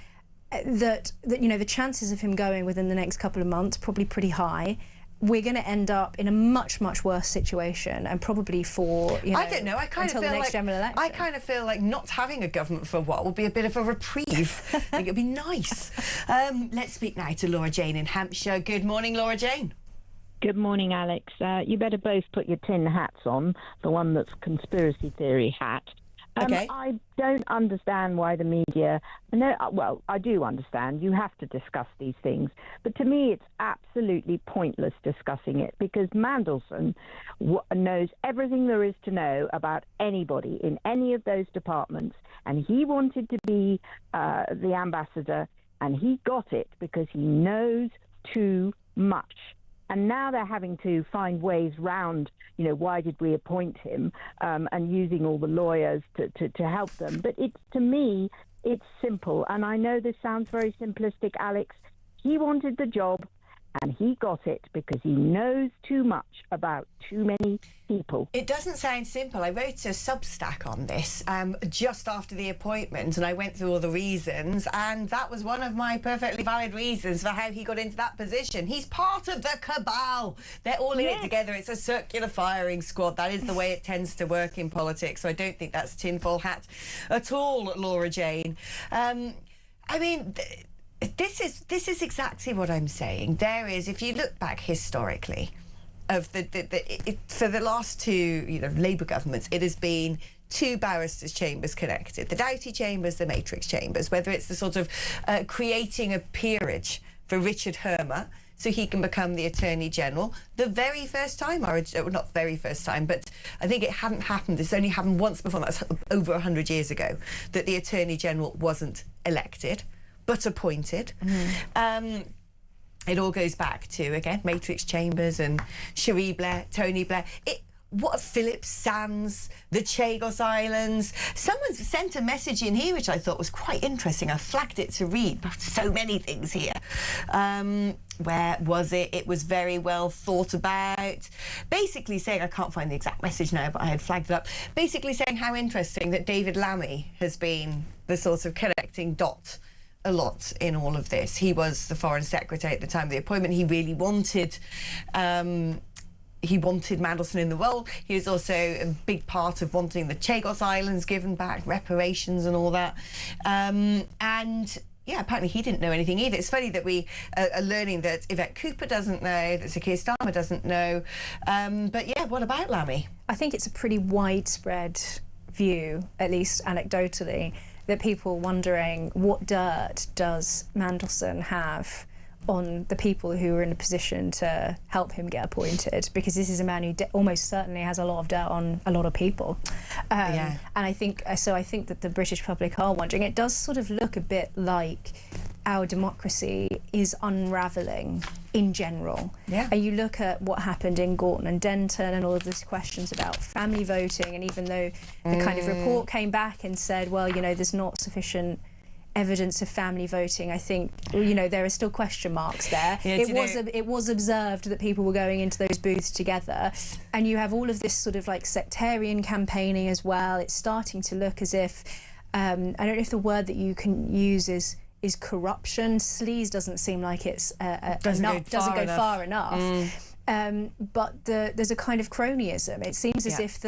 that the chances of him going within the next couple of months probably pretty high. We're going to end up in a much worse situation, and probably for I don't know. Until the next general election. I kind of feel like not having a government for a while will be a bit of a reprieve. I think it'll be nice. Let's speak now to Laura Jane in Hampshire. Good morning, Laura Jane. Good morning, Alex. You better both put your tin hats on. The one that's conspiracy theory hat. Okay. I don't understand why the media... well, I do understand. You have to discuss these things. But to me, it's absolutely pointless discussing it, because Mandelson knows everything there is to know about anybody in any of those departments. And he wanted to be the ambassador, and he got it because he knows too much. And now they're having to find ways round, why did we appoint him, and using all the lawyers to help them. But to me, it's simple. And I know this sounds very simplistic, Alex. He wanted the job, and he got it because he knows too much about too many people. It doesn't sound simple. I wrote a Substack on this just after the appointment, and I went through all the reasons, and that was one of my perfectly valid reasons for how he got into that position. He's part of the cabal. They're all in it together. It's a circular firing squad. That is the way it tends to work in politics, so I don't think that's tinfoil hat at all, Laura Jane. I mean... This is exactly what I'm saying. There is, if you look back historically, of for the last two Labour governments, it has been two barristers' chambers connected, the Doughty chambers, the Matrix chambers, whether it's the sort of creating a peerage for Richard Hermer so he can become the Attorney General. The very first time, not very first time, but I think it hadn't happened. It's only happened once before, that's over 100 years ago, that the Attorney General wasn't elected, but appointed. It all goes back to, again, Matrix Chambers and Cherie Blair, Tony Blair. What Phillips Sands, the Chagos Islands. Someone sent a message in here which I thought was quite interesting. I flagged it to read. So many things here. Where was it? It was very well thought about. Basically saying, I can't find the exact message now, but I had flagged it up. Basically saying how interesting that David Lammy has been the sort of connecting dot a lot in all of this. He was the Foreign Secretary at the time of the appointment. He really wanted Mandelson in the role. He was also a big part of wanting the Chagos Islands given back, reparations and all that. And apparently he didn't know anything either. It's funny that we are learning that Yvette Cooper doesn't know, that Sir Keir Starmer doesn't know. But yeah, what about Lammy? I think it's a pretty widespread view, at least anecdotally, that people are wondering what dirt does Mandelson have on the people who are in a position to help him get appointed, because this is a man who almost certainly has a lot of dirt on a lot of people. And I think that the British public are wondering. It does sort of look a bit like our democracy is unravelling in general. And you look at what happened in Gorton and Denton and all of these questions about family voting, and even though the kind of report came back and said, well, you know, there's not sufficient evidence of family voting, I think, you know, there are still question marks there. It was observed that people were going into those booths together, and you have all of this sort of like sectarian campaigning as well. It's starting to look as if I don't know if the word that you can use is corruption. Sleaze doesn't seem like it's doesn't go far enough. But there's a kind of cronyism. It seems as if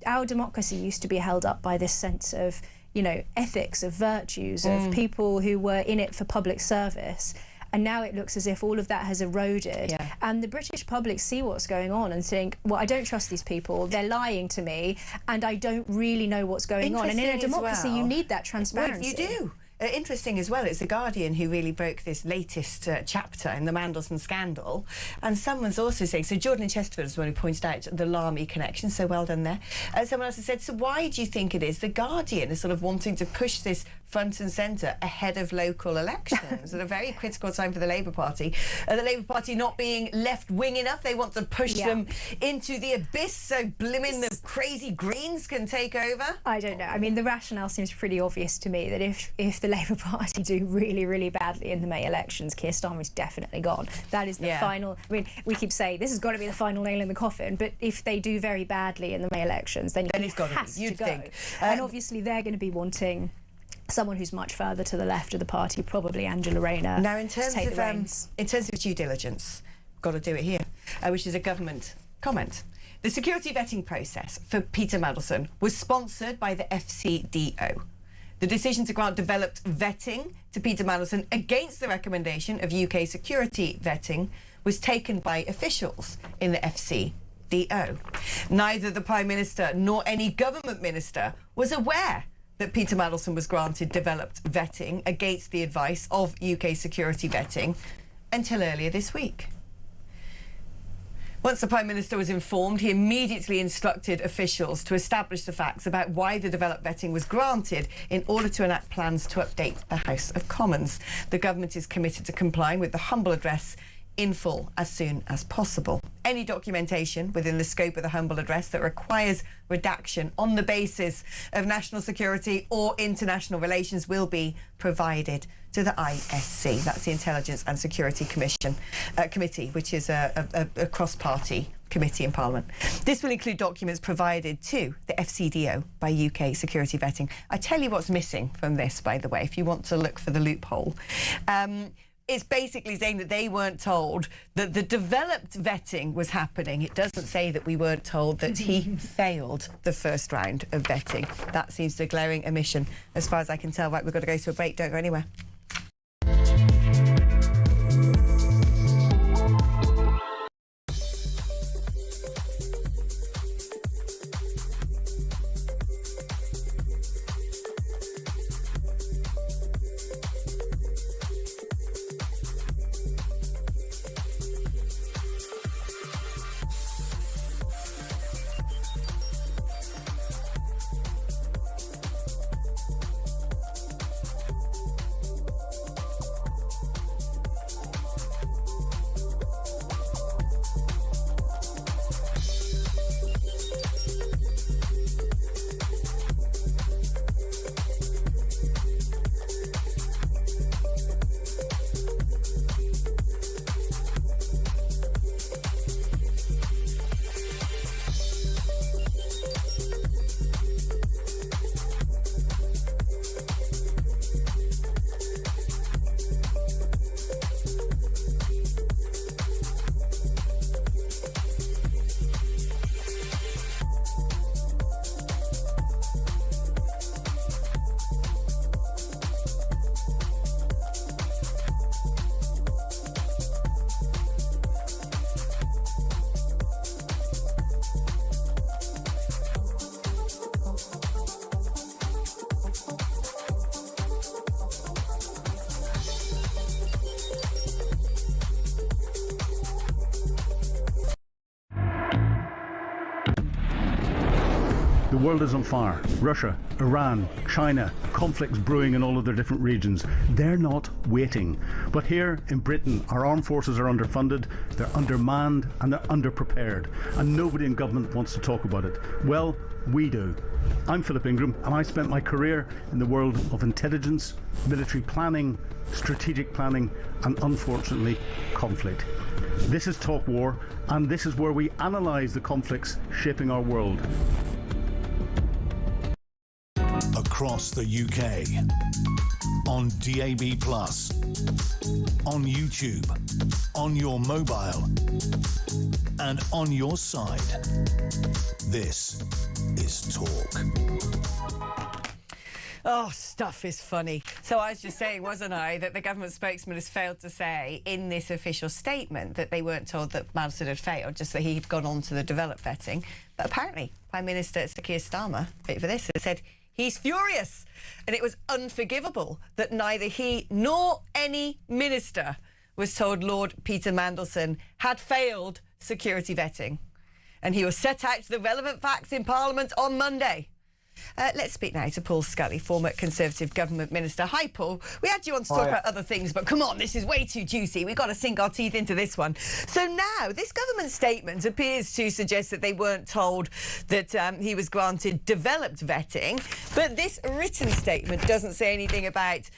our democracy used to be held up by this sense of, you know, ethics, of virtues, of people who were in it for public service. And now it looks as if all of that has eroded. And the British public see what's going on and think, well, I don't trust these people. They're lying to me, and I don't really know what's going on. And in a democracy, you need that transparency. Well, you do. Interesting as well, it's The Guardian who really broke this latest chapter in the Mandelson scandal. And someone's also saying, so Jordan Chesterford is the one who pointed out the Lamy connection, so well done there. Someone else has said, so why do you think it is The Guardian is sort of wanting to push this front and centre ahead of local elections at a very critical time for the Labour Party? The Labour Party not being left-wing enough, they want to push them into the abyss so blimmin' the crazy Greens can take over? I don't know. I mean, the rationale seems pretty obvious to me, that if the Labour Party do really, really badly in the May elections, Keir Starmer is definitely gone. That is the final... I mean, we keep saying this has got to be the final nail in the coffin, but if they do very badly in the May elections, then he has to go. And obviously they're going to be wanting someone who's much further to the left of the party, probably Angela Rayner. Now, in terms of due diligence, got to do it here, which is a government comment. The security vetting process for Peter Mandelson was sponsored by the FCDO. The decision to grant developed vetting to Peter Mandelson against the recommendation of UK security vetting was taken by officials in the FCDO. Neither the Prime Minister nor any government minister was aware that Peter Mandelson was granted developed vetting against the advice of UK security vetting until earlier this week. Once the Prime Minister was informed, he immediately instructed officials to establish the facts about why the developed vetting was granted in order to enact plans to update the House of Commons. The government is committed to complying with the humble address in full as soon as possible. Any documentation within the scope of the humble address that requires redaction on the basis of national security or international relations will be provided to the ISC. That's the Intelligence and Security Committee, which is a cross-party committee in Parliament. This will include documents provided to the FCDO by UK security vetting. I tell you what's missing from this, by the way, if you want to look for the loophole. It's basically saying that they weren't told that the developed vetting was happening. It doesn't say that we weren't told that he failed the first round of vetting. That seems the glaring omission, as far as I can tell. Right, we've got to go to a break. Don't go anywhere. world is on fire. Russia, Iran, China, conflicts brewing in all of their different regions. They're not waiting. But here in Britain, our armed forces are underfunded, they're undermanned and they're underprepared. And nobody in government wants to talk about it. Well, we do. I'm Philip Ingram, and I spent my career in the world of intelligence, military planning, strategic planning, and unfortunately, conflict. This is Talk War, and this is where we analyse the conflicts shaping our world. Across the UK, on DAB+, on YouTube, on your mobile, and on your side. This is Talk. Oh, stuff is funny. So I was just saying, wasn't I, that the government spokesman has failed to say in this official statement that they weren't told that Mandelson had failed, just that he'd gone on to the developed vetting. But apparently, Prime Minister Sir Keir Starmer, wait for this, has said he's furious, and it was unforgivable that neither he nor any minister was told Lord Peter Mandelson had failed security vetting. And he was set out the relevant facts in Parliament on Monday. Let's speak now to Paul Scully, former Conservative Government Minister. Hi, Paul. We had you on to talk about other things, but come on, this is way too juicy. We've got to sink our teeth into this one. So now, this government statement appears to suggest that they weren't told that he was granted developed vetting, but this written statement doesn't say anything about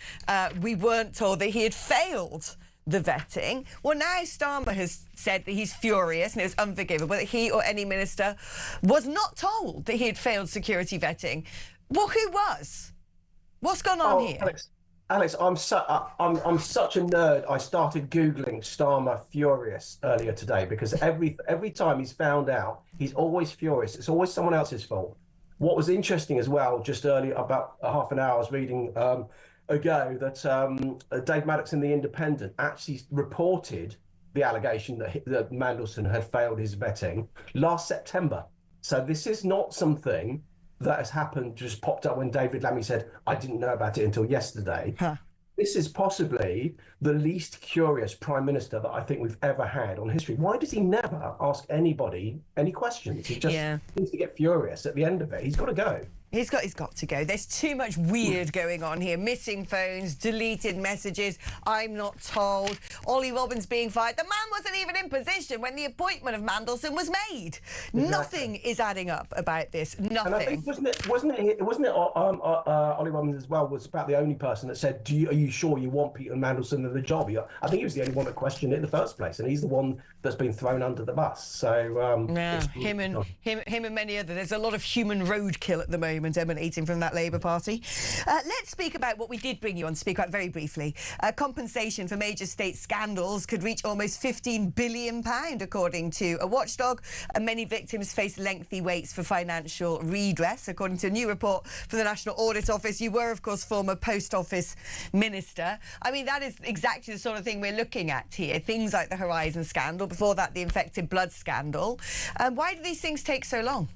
we weren't told that he had failed the vetting. Well, now Starmer has said that he's furious and it was unforgivable that he or any minister was not told that he had failed security vetting. Well, who was? What's gone on here? Alex, I'm such a nerd. I started Googling Starmer furious earlier today because every time he's found out, he's always furious. It's always someone else's fault. What was interesting as well, just earlier, about half an hour, I was reading ago that Dave Maddox in The Independent actually reported the allegation that Mandelson had failed his vetting last September. So this is not something that has happened, just popped up when David Lammy said, I didn't know about it until yesterday. Huh. This is possibly the least curious Prime Minister that I think we've ever had on history. Why does he never ask anybody any questions? He just seems to get furious at the end of it. He's got to go. He's got to go. There's too much weird going on here. Missing phones, deleted messages, I'm not told. Ollie Robbins being fired. The man wasn't even in position when the appointment of Mandelson was made. Exactly. Nothing is adding up about this. Nothing. And I think, wasn't it Ollie Robbins as well was about the only person that said, are you sure you want Peter Mandelson in the job? I think he was the only one that questioned it in the first place, and he's the one that's been thrown under the bus. So him and many others. There's a lot of human roadkill at the moment emanating from that Labour Party. Let's speak about what we did bring you on to speak about very briefly. Compensation for major state scandals could reach almost £15 billion, according to a watchdog. And many victims face lengthy waits for financial redress, according to a new report from the National Audit Office. You were, of course, former Post Office Minister. I mean, that is exactly the sort of thing we're looking at here. Things like the Horizon scandal, before that, the infected blood scandal. Why do these things take so long?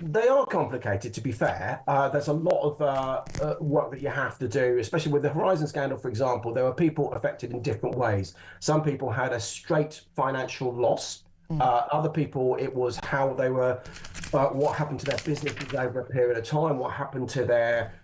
They are complicated, to be fair. There's a lot of work that you have to do, especially with the Horizon scandal, for example. There were people affected in different ways. Some people had a straight financial loss. Other people, it was how they were, what happened to their businesses over a period of time, what happened to their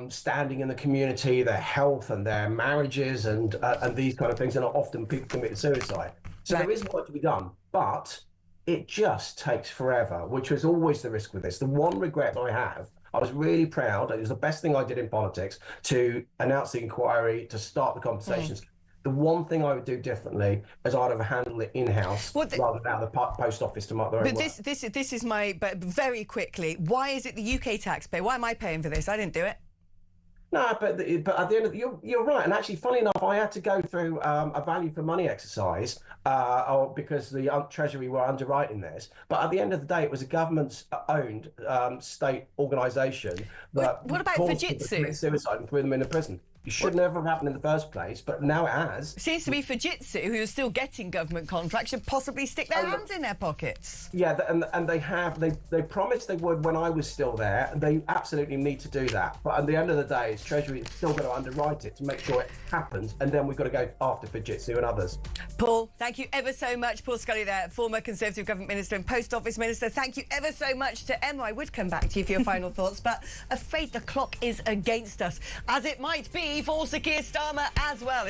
standing in the community, their health and their marriages and these kind of things. And often people commit suicide. So there is work to be done, but it just takes forever, which was always the risk with this. The one regret I have, I was really proud, it was the best thing I did in politics, to announce the inquiry, to start the conversations. The one thing I would do differently is I'd have handled it in-house rather than out of the post office to mark their own work. This is my, but very quickly, why is it the UK taxpayer? Why am I paying for this? I didn't do it. No, but at the end of you're right. And actually, funny enough, I had to go through a value for money exercise because the Treasury were underwriting this. But at the end of the day, it was a government-owned state organisation that what about Fujitsu? Suicide and threw them in a prison. It should never have happened in the first place, but now it has. Seems to be Fujitsu, who are still getting government contracts, should possibly stick their hands in their pockets. Yeah, and they have. They promised they would when I was still there. They absolutely need to do that. But at the end of the day, it's Treasury is still going to underwrite it to make sure it happens, and then we've got to go after Fujitsu and others. Paul, thank you ever so much. Paul Scully there, former Conservative Government Minister and Post Office Minister. Thank you ever so much to Emma. I would come back to you for your final thoughts, but afraid the clock is against us, as it might be for Sir Keir Starmer as well.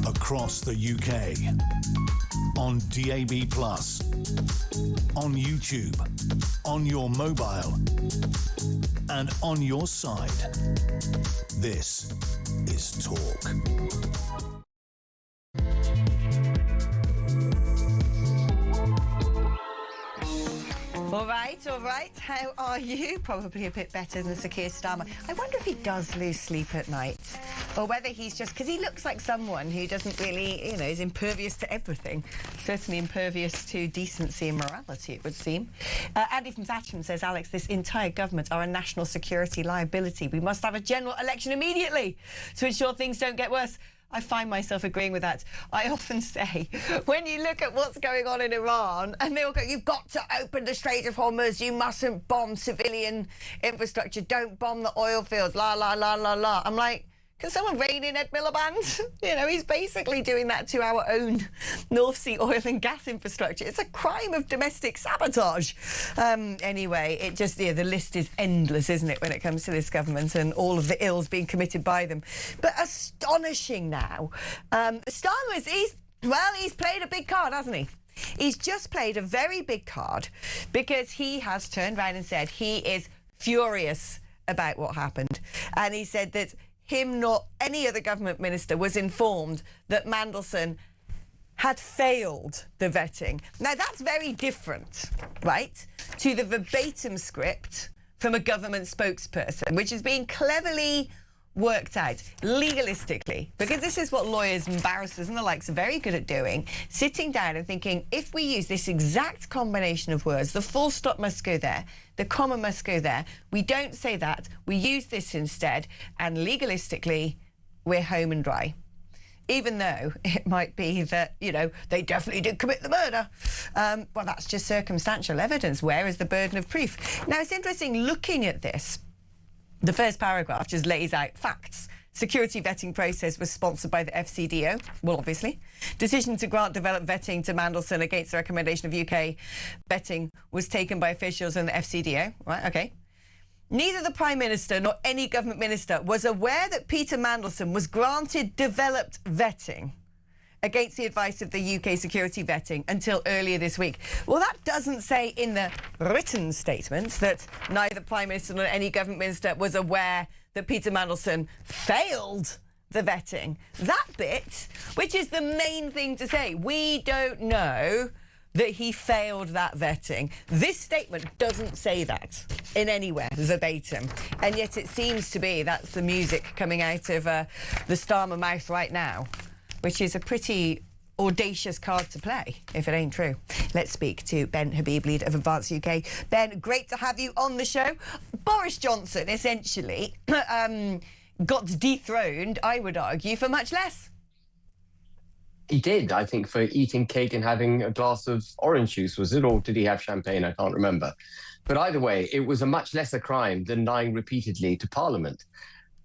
Across the UK, on DAB+, on YouTube, on your mobile, and on your side. This is Talk. All right. How are you? Probably a bit better than Sir Keir Starmer. I wonder if he does lose sleep at night, or whether he's just, because he looks like someone who doesn't really, is impervious to everything. Certainly impervious to decency and morality, it would seem. Andy from Thatcham says, Alex, this entire government are a national security liability. We must have a general election immediately to ensure things don't get worse. I find myself agreeing with that. I often say, when you look at what's going on in Iran, and they all go, you've got to open the Strait of Hormuz, you mustn't bomb civilian infrastructure, don't bomb the oil fields, la, la, la, la, la. I'm like, can someone rein in Ed Miliband? He's basically doing that to our own North Sea oil and gas infrastructure. It's a crime of domestic sabotage. Anyway, it just, the list is endless, isn't it, when it comes to this government and all of the ills being committed by them. But astonishing now. Starmer, he's played a big card, hasn't he? He's just played a very big card because he has turned around and said he is furious about what happened. And he said that him nor any other government minister was informed that Mandelson had failed the vetting. Now, that's very different, right, to the verbatim script from a government spokesperson, which is being cleverly worked out legalistically, because this is what lawyers and barristers and the likes are very good at doing, sitting down and thinking, if we use this exact combination of words, the full stop must go there, the comma must go there, we don't say that, we use this instead, and legalistically, we're home and dry. Even though it might be that, you know, they definitely did commit the murder. Well, that's just circumstantial evidence. Where is the burden of proof? Now, it's interesting looking at this. The first paragraph just lays out facts. Security vetting process was sponsored by the FCDO. Well, obviously. Decision to grant developed vetting to Mandelson against the recommendation of UK vetting was taken by officials in the FCDO. Right, OK. Neither the Prime Minister nor any government minister was aware that Peter Mandelson was granted developed vetting against the advice of the UK security vetting until earlier this week. Well, that doesn't say in the written statement that neither Prime Minister nor any government minister was aware that Peter Mandelson failed the vetting. That bit, which is the main thing to say, we don't know that he failed that vetting. This statement doesn't say that in anywhere, verbatim. And yet it seems to be that's the music coming out of the Starmer mouth right now, which is a pretty audacious card to play, if it ain't true. Let's speak to Ben Habib, leader of Advance UK. Ben, great to have you on the show. Boris Johnson, essentially, got dethroned, I would argue, for much less. He did, I think, for eating cake and having a glass of orange juice, was it? Or did he have champagne? I can't remember. But either way, it was a much lesser crime than lying repeatedly to Parliament.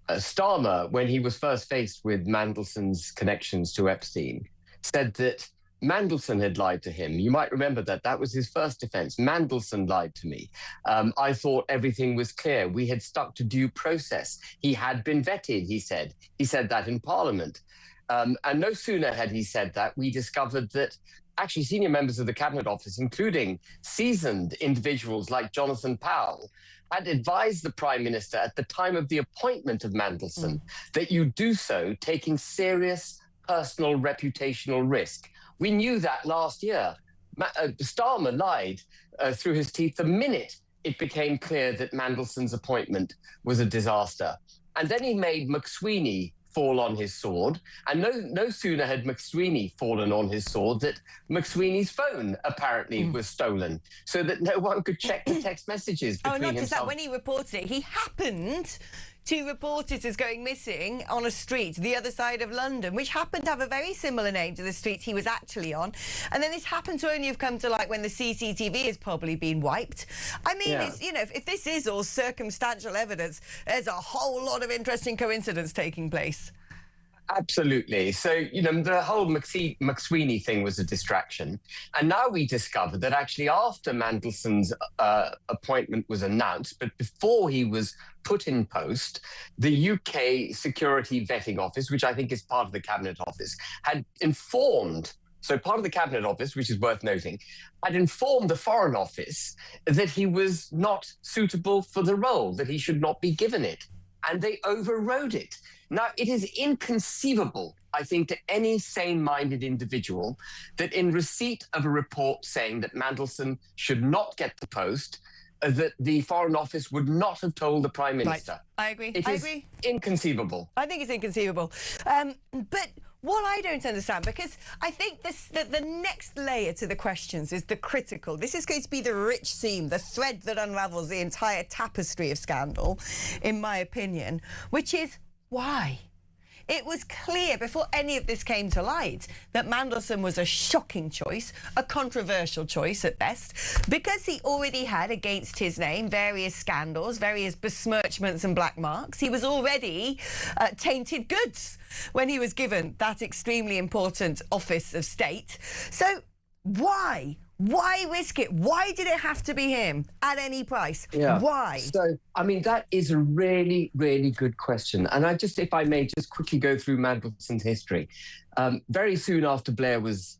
Starmer, when he was first faced with Mandelson's connections to Epstein, said that Mandelson had lied to him. You might remember that. That was his first defense. Mandelson lied to me. I thought everything was clear. We had stuck to due process. He had been vetted, he said. He said that in Parliament. And no sooner had he said that, we discovered that actually senior members of the Cabinet Office, including seasoned individuals like Jonathan Powell, had advised the Prime Minister at the time of the appointment of Mandelson that you do so taking serious personal reputational risk. We knew that last year. Starmer lied through his teeth the minute it became clear that Mandelson's appointment was a disaster. And then he made McSweeney fall on his sword, and no sooner had McSweeney fallen on his sword that McSweeney's phone apparently was stolen, so that no one could check the text messages between not just himself. that, when he reported it, he happened to report it as going missing on a street the other side of London, which happened to have a very similar name to the street he was actually on. And then this happened to only have come to light when the CCTV has probably been wiped. I mean, it's, you know, if this is all circumstantial evidence, there's a whole lot of interesting coincidence taking place. Absolutely. So, you know, the whole McSweeney thing was a distraction. And now we discovered that actually after Mandelson's appointment was announced, but before he was put in post, the UK Security Vetting Office, which I think is part of the Cabinet Office, had informed, so part of the Cabinet Office, which is worth noting, had informed the Foreign Office that he was not suitable for the role, that he should not be given it. And they overrode it. Now, it is inconceivable, I think, to any sane-minded individual that in receipt of a report saying that Mandelson should not get the post, that the Foreign Office would not have told the Prime Minister. Right. I agree. It is inconceivable. I think it's inconceivable. But what I don't understand, because I think the next layer to the questions is the critical. This is going to be the rich seam, the thread that unravels the entire tapestry of scandal, in my opinion, which is why? It was clear before any of this came to light that Mandelson was a shocking choice, a controversial choice at best, because he already had against his name various scandals, various besmirchments and black marks. He was already tainted goods when he was given that extremely important office of state. So why? Why risk it? Why did it have to be him at any price? Yeah. Why? So, I mean, that is a really, really good question. And I just, if I may, just quickly go through Mandelson's history. Very soon after Blair was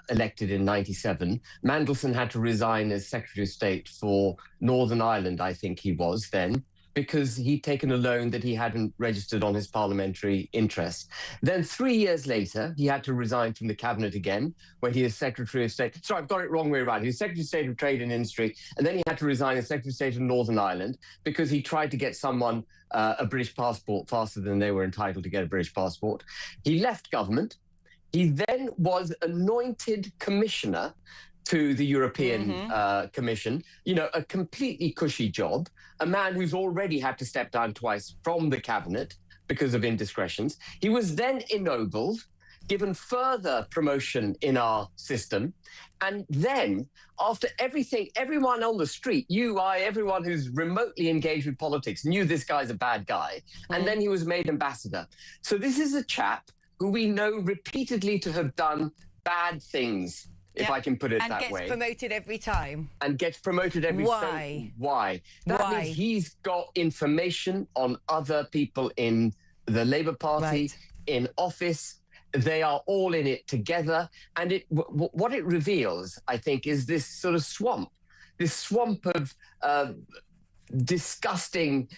elected in 97, Mandelson had to resign as Secretary of State for Northern Ireland, I think he was then. because he'd taken a loan that he hadn't registered on his parliamentary interest. Then 3 years later, he had to resign from the cabinet again when he was Secretary of State. Sorry, I've got it wrong way around. He was Secretary of State of Trade and Industry, and then he had to resign as Secretary of State of Northern Ireland because he tried to get someone a British passport faster than they were entitled to get a British passport. He left government. He then was anointed commissioner to the European Commission, you know, a completely cushy job, a man who's already had to step down twice from the cabinet because of indiscretions. He was then ennobled, given further promotion in our system, and then after everything, everyone on the street, you, I, everyone who's remotely engaged with politics knew this guy's a bad guy, and then he was made ambassador. So this is a chap who we know repeatedly to have done bad things, if I can put it that way. And gets promoted every time. And gets promoted every time. Why? Why? That means he's got information on other people in the Labour Party, in office. They are all in it together. And what it reveals, I think, is this sort of swamp, of disgusting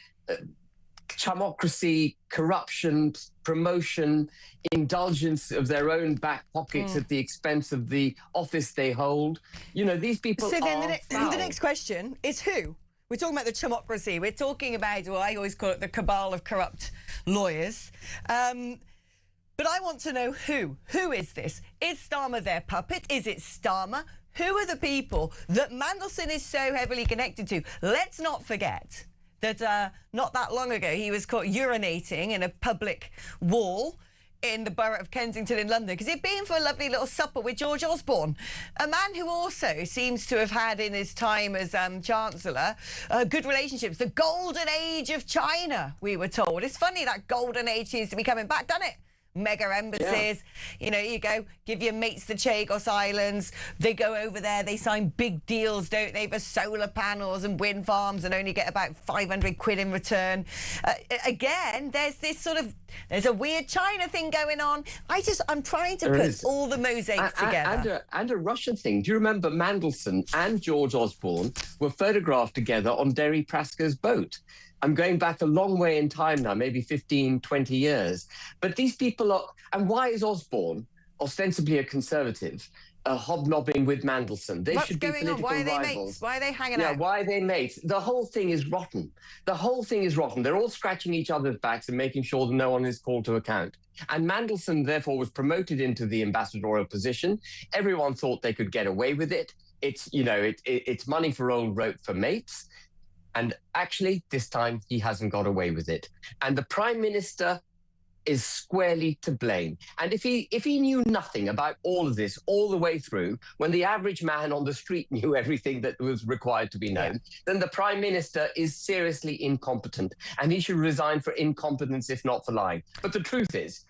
chamocracy, corruption, promotion, indulgence of their own back pockets at the expense of the office they hold. You know, these people So then foul. the next question is who? We're talking about the chamocracy. We're talking about, well, I always call it the cabal of corrupt lawyers. But I want to know who. Who is this? Is Starmer their puppet? Is it Starmer? Who are the people that Mandelson is so heavily connected to? Let's not forget that not that long ago he was caught urinating in a public wall in the borough of Kensington in London because he'd been for a lovely little supper with George Osborne, a man who also seems to have had in his time as Chancellor good relationships. The golden age of China, we were told. It's funny that golden age seems to be coming back, doesn't it? Mega embassies, you know, you go give your mates the Chagos Islands, they go over there, they sign big deals, don't they, for solar panels and wind farms and only get about 500 quid in return. Again, there's this sort of, there's a weird China thing going on. I'm trying to put all the mosaics together. And a Russian thing. Do you remember Mandelson and George Osborne were photographed together on Derry Praska's boat? I'm going back a long way in time now, maybe 15, 20 years. But these people are... And why is Osborne, ostensibly a Conservative, hobnobbing with Mandelson? They should be political rivals. Why are they mates? Why are they hanging out? Why are they mates? The whole thing is rotten. The whole thing is rotten. They're all scratching each other's backs and making sure that no one is called to account. And Mandelson, therefore, was promoted into the ambassadorial position. Everyone thought they could get away with it. It's, you know, it's money for old rope for mates. And actually, this time, he hasn't got away with it. And the Prime Minister is squarely to blame. And if he knew nothing about all of this all the way through, when the average man on the street knew everything that was required to be known, then the Prime Minister is seriously incompetent. And he should resign for incompetence, if not for lying. But the truth is,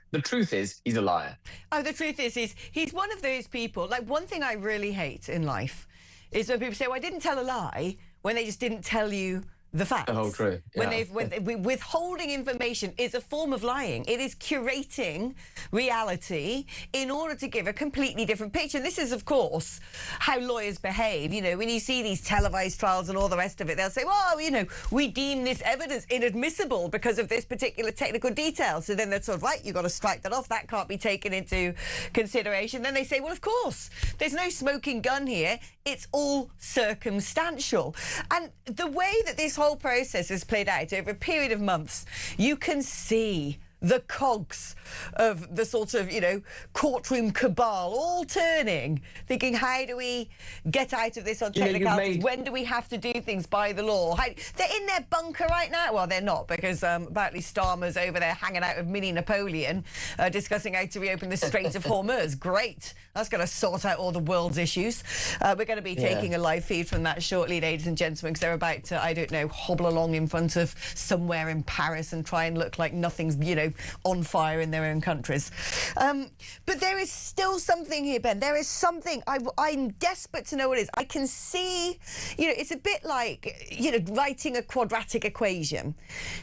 he's a liar. Oh, the truth is he's one of those people. Like, one thing I really hate in life is when people say, well, I didn't tell a lie, when they just didn't tell you the facts. Oh, true. Yeah. When withholding information is a form of lying. It is curating reality in order to give a completely different picture. And this is, of course, how lawyers behave. You know, when you see these televised trials and all the rest of it, they'll say, well, you know, we deem this evidence inadmissible because of this particular technical detail. So then they're sort of, right, you've got to strike that off. That can't be taken into consideration. Then they say, well, of course, there's no smoking gun here. It's all circumstantial. And the way that this whole process has played out over a period of months, you can see the cogs of the sort of, you know, courtroom cabal all turning, thinking, how do we get out of this on technicalities? When do we have to do things by the law? They're in their bunker right now. Well, they're not, because apparently Starmer's over there hanging out with Mini Napoleon, discussing how to reopen the Strait of Hormuz. Great. That's going to sort out all the world's issues. We're going to be taking a live feed from that shortly, ladies and gentlemen, because they're about to, I don't know, hobble along in front of somewhere in Paris and try and look like nothing's, you know, on fire in their own countries. But there is still something here, Ben. There is something. I'm desperate to know what it is. I can see, it's a bit like, writing a quadratic equation.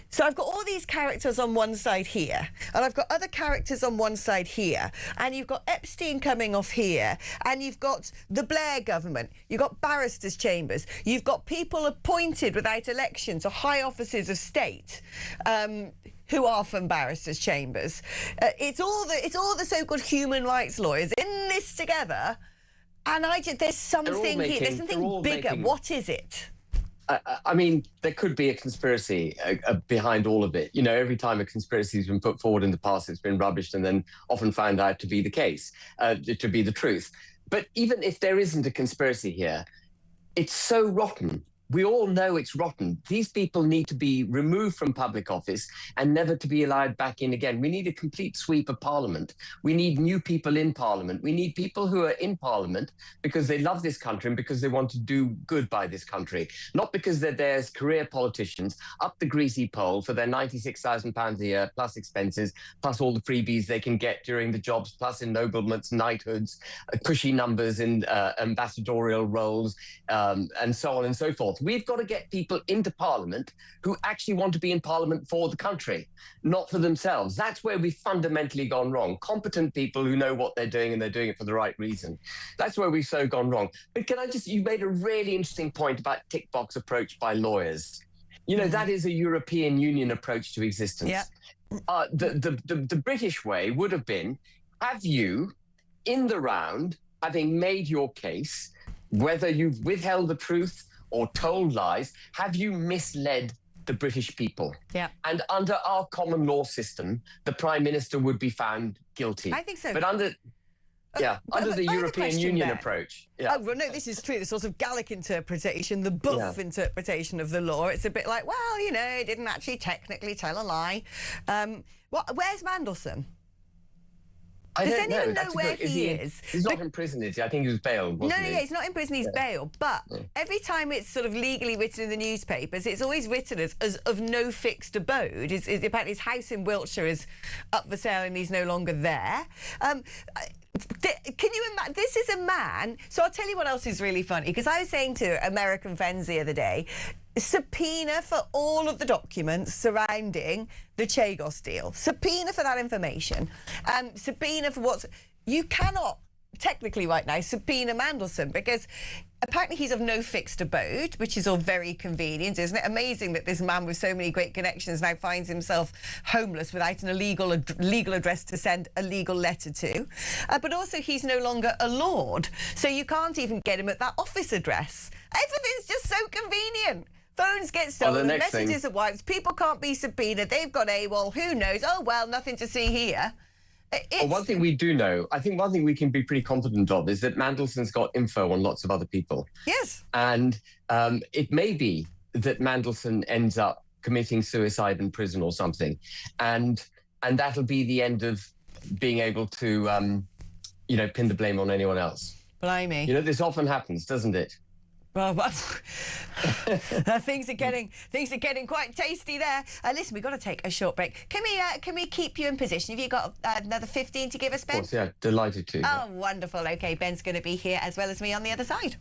So I've got all these characters on one side here, and I've got other characters on one side here, and you've got Epstein coming off here, and you've got the Blair government, you've got barristers' chambers, you've got people appointed without election to high offices of state, who are from barristers' chambers. It's all the so-called human rights lawyers in this together, and there's something here. There's something bigger. What is it? I mean, there could be a conspiracy behind all of it. Every time a conspiracy has been put forward in the past, it's been rubbished and then often found out to be the case, to be the truth. But even if there isn't a conspiracy here, it's so rotten. We all know it's rotten. These people need to be removed from public office and never to be allowed back in again. We need a complete sweep of Parliament. We need new people in Parliament. We need people who are in Parliament because they love this country and because they want to do good by this country, not because they're there as career politicians up the greasy pole for their £96,000 a year, plus expenses, plus all the freebies they can get during the jobs, plus ennoblements, knighthoods, cushy numbers in ambassadorial roles, and so on and so forth. We've got to get people into Parliament who actually want to be in Parliament for the country, not for themselves. That's where we've fundamentally gone wrong. Competent people who know what they're doing and they're doing it for the right reason. That's where we've so gone wrong. But you made a really interesting point about tick box approach by lawyers. That is a European Union approach to existence. Yeah. The British way would have been, have you, in the round, having made your case, whether you've withheld the truth or told lies, have you misled the British people? Yeah. And under our common law system, the Prime Minister would be found guilty. I think so. But under the European Union approach. Yeah. Oh, well, no, this is true. The sort of Gallic interpretation, the buff interpretation of the law. It's a bit like, well, it didn't actually technically tell a lie. Where's Mandelson? Does anyone know where he is? He's not in prison, is he? I think he was bailed, wasn't he? No, he's not in prison, he's bailed. But every time it's sort of legally written in the newspapers, it's always written as of no fixed abode. Apparently his house in Wiltshire is up for sale and he's no longer there. Can you imagine? This is a man. So I'll tell you what else is really funny, because I was saying to American friends the other day, subpoena for all of the documents surrounding the Chagos deal. Subpoena for that information. Subpoena for you cannot technically right now subpoena Mandelson because apparently he's of no fixed abode, which is all very convenient, isn't it? Amazing that this man with so many great connections now finds himself homeless without an legal address to send a legal letter to. But also he's no longer a lord, so you can't even get him at that office address. Everything's just so convenient. Phones get stolen, messages are wiped, people can't be subpoenaed, they've got AWOL, who knows? Oh, well, nothing to see here. Well, one thing we do know, I think one thing we can be pretty confident of is that Mandelson's got info on lots of other people. Yes. And it may be that Mandelson ends up committing suicide in prison or something. And that'll be the end of being able to, pin the blame on anyone else. Blimey. This often happens, doesn't it? Well, things are getting quite tasty there. Listen, we've got to take a short break. Can we keep you in position? Have you got another 15 to give us, Ben? Of course, yeah, delighted to. Oh, wonderful. Okay, Ben's going to be here as well as me on the other side.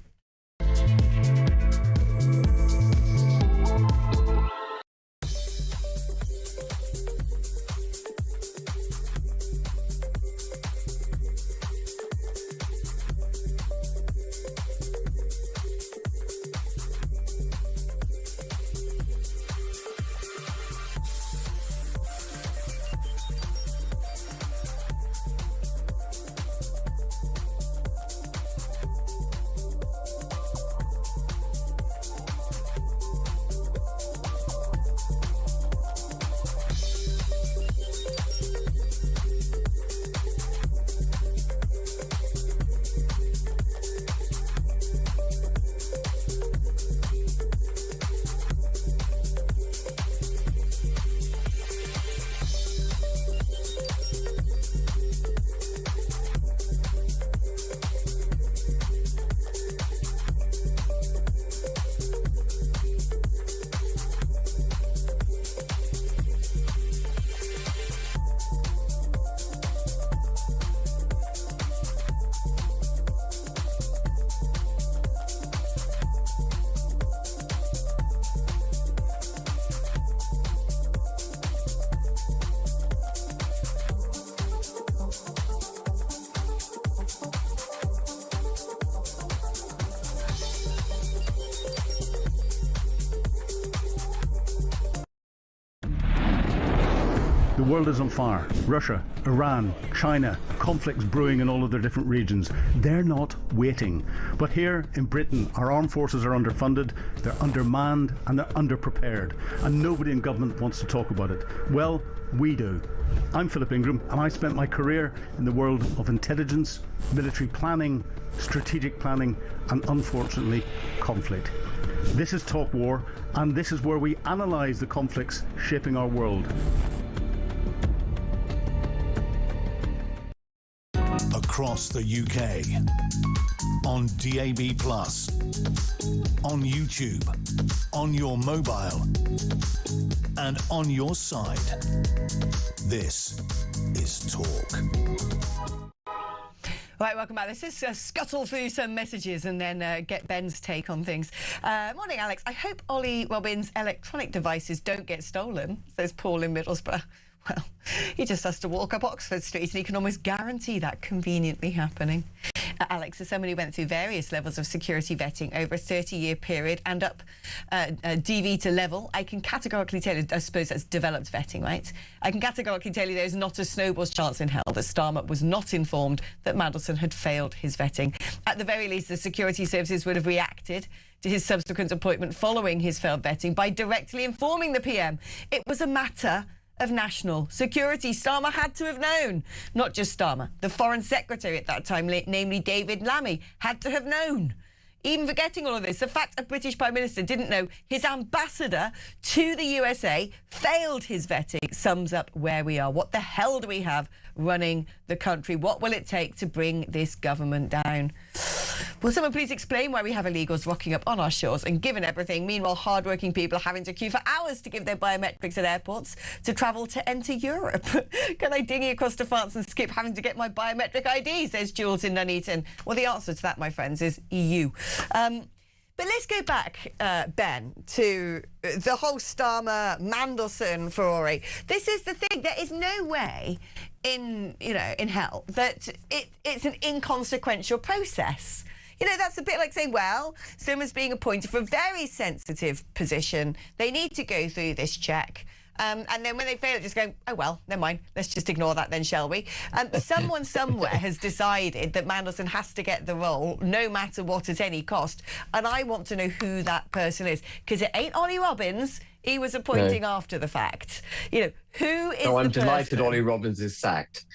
The world is on fire. Russia, Iran, China, conflicts brewing in all of their different regions. They're not waiting. But here in Britain, our armed forces are underfunded, they're undermanned, and they're underprepared. And nobody in government wants to talk about it. Well, we do. I'm Philip Ingram, and I spent my career in the world of intelligence, military planning, strategic planning, and unfortunately, conflict. This is Talk War, and this is where we analyse the conflicts shaping our world. Across the UK, on DAB+, on YouTube, on your mobile, and on your side. This is Talk. Right, welcome back. Let's just scuttle through some messages and then get Ben's take on things. Morning, Alex. I hope Ollie Robbins' electronic devices don't get stolen, says Paul in Middlesbrough. Well, he just has to walk up Oxford Street and he can almost guarantee that conveniently happening. Alex, as somebody who went through various levels of security vetting over a 30-year period and up DV to level, I can categorically tell you, I suppose that's developed vetting, right? I can categorically tell you there's not a snowball's chance in hell that Starmer was not informed that Mandelson had failed his vetting. At the very least, the security services would have reacted to his subsequent appointment following his failed vetting by directly informing the PM. It was a matter of national security. Starmer had to have known. Not just Starmer. The Foreign Secretary at that time, namely David Lammy, had to have known. Even forgetting all of this, the fact a British Prime Minister didn't know his ambassador to the USA failed his vetting sums up where we are. What the hell do we have running the country? What will it take to bring this government down? Will someone please explain why we have illegals rocking up on our shores and given everything? Meanwhile, hardworking people are having to queue for hours to give their biometrics at airports to travel to enter Europe. Can I dinghy across to France and skip having to get my biometric ID, says Jules in Nuneaton. Well, the answer to that, my friends, is EU. But let's go back, Ben, to the whole Starmer Mandelson furore. This is the thing. There is no way in hell that it's an inconsequential process. You know, that's a bit like saying, well, someone's being appointed for a very sensitive position. They need to go through this check. And then when they fail, just go, oh, well, never mind. Let's just ignore that then, shall we? Someone somewhere has decided that Mandelson has to get the role, no matter what, at any cost. And I want to know who that person is, because it ain't Ollie Robbins. He was appointing after the fact. You know, who is I'm the delighted person? Ollie Robbins is sacked.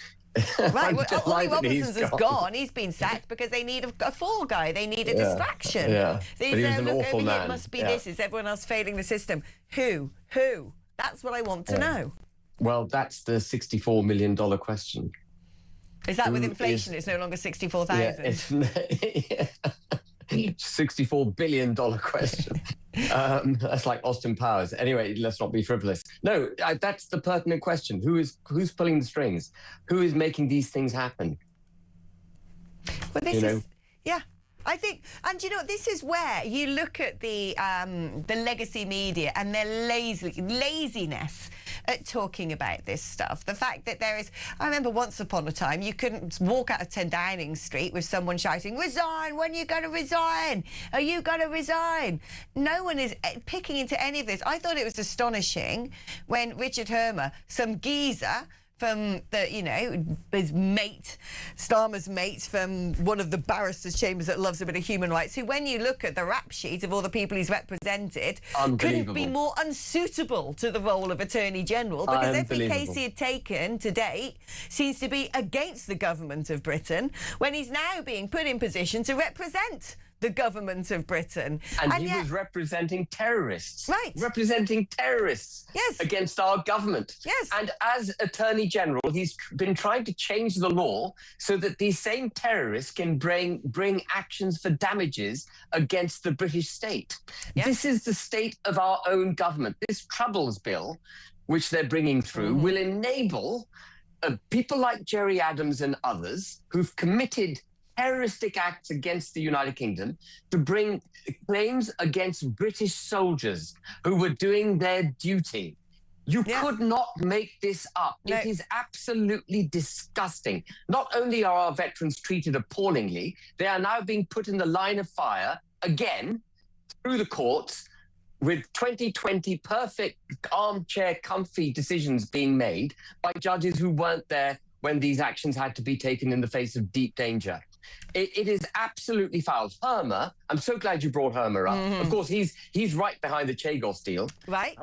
Right, well, Ollie Robinson's has gone. He's been sacked because they need a fall guy. They need a distraction. Yeah, They but he was say, an look, awful over here, man. it must be this. Is everyone else failing the system? Who? That's what I want to know. Well, that's the $64 million question. Is that with inflation? It's no longer 64,000. Yeah, it's $64 billion question. That's like Austin Powers. Anyway, let's not be frivolous. No, that's the pertinent question. Who's pulling the strings? Who is making these things happen? Well, this is... Yeah. I think, and you know, this is where you look at the legacy media and their laziness at talking about this stuff. The fact that there is, I remember once upon a time, you couldn't walk out of 10 Downing Street with someone shouting, resign, when are you going to resign? Are you going to resign? No one is picking into any of this. I thought it was astonishing when Richard Hermer, some geezer, from his mate, Starmer's mate from one of the barristers' chambers that loves a bit of human rights, who, when you look at the rap sheet of all the people he's represented, couldn't be more unsuitable to the role of Attorney General, because every case he had taken to date seems to be against the government of Britain, when he's now being put in position to represent the government of Britain. And he was representing terrorists. Right. Representing terrorists against our government. Yes. And as Attorney General, he's been trying to change the law so that these same terrorists can bring actions for damages against the British state. Yeah. This is the state of our own government. This Troubles Bill, which they're bringing through, will enable people like Jerry Adams and others who've committed terroristic acts against the United Kingdom to bring claims against British soldiers who were doing their duty. You could not make this up. No. It is absolutely disgusting. Not only are our veterans treated appallingly, they are now being put in the line of fire again through the courts with 2020 perfect armchair comfy decisions being made by judges who weren't there when these actions had to be taken in the face of deep danger. It is absolutely foul. Hermer, I'm so glad you brought Hermer up. Of course, he's right behind the Chagos deal. Right.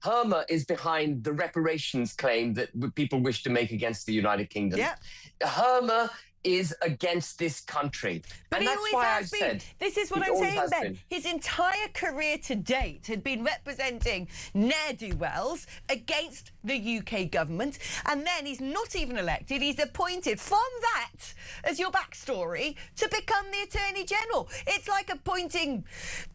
Hermer is behind the reparations claim that people wish to make against the United Kingdom. Yeah. Hermer is against this country. But and he that's always why has I've been. said This is what he I'm always saying, has Ben. been. His entire career to date had been representing ne'er-do-wells against the UK government, and then he's not even elected. He's appointed from that as your backstory to become the Attorney General. It's like appointing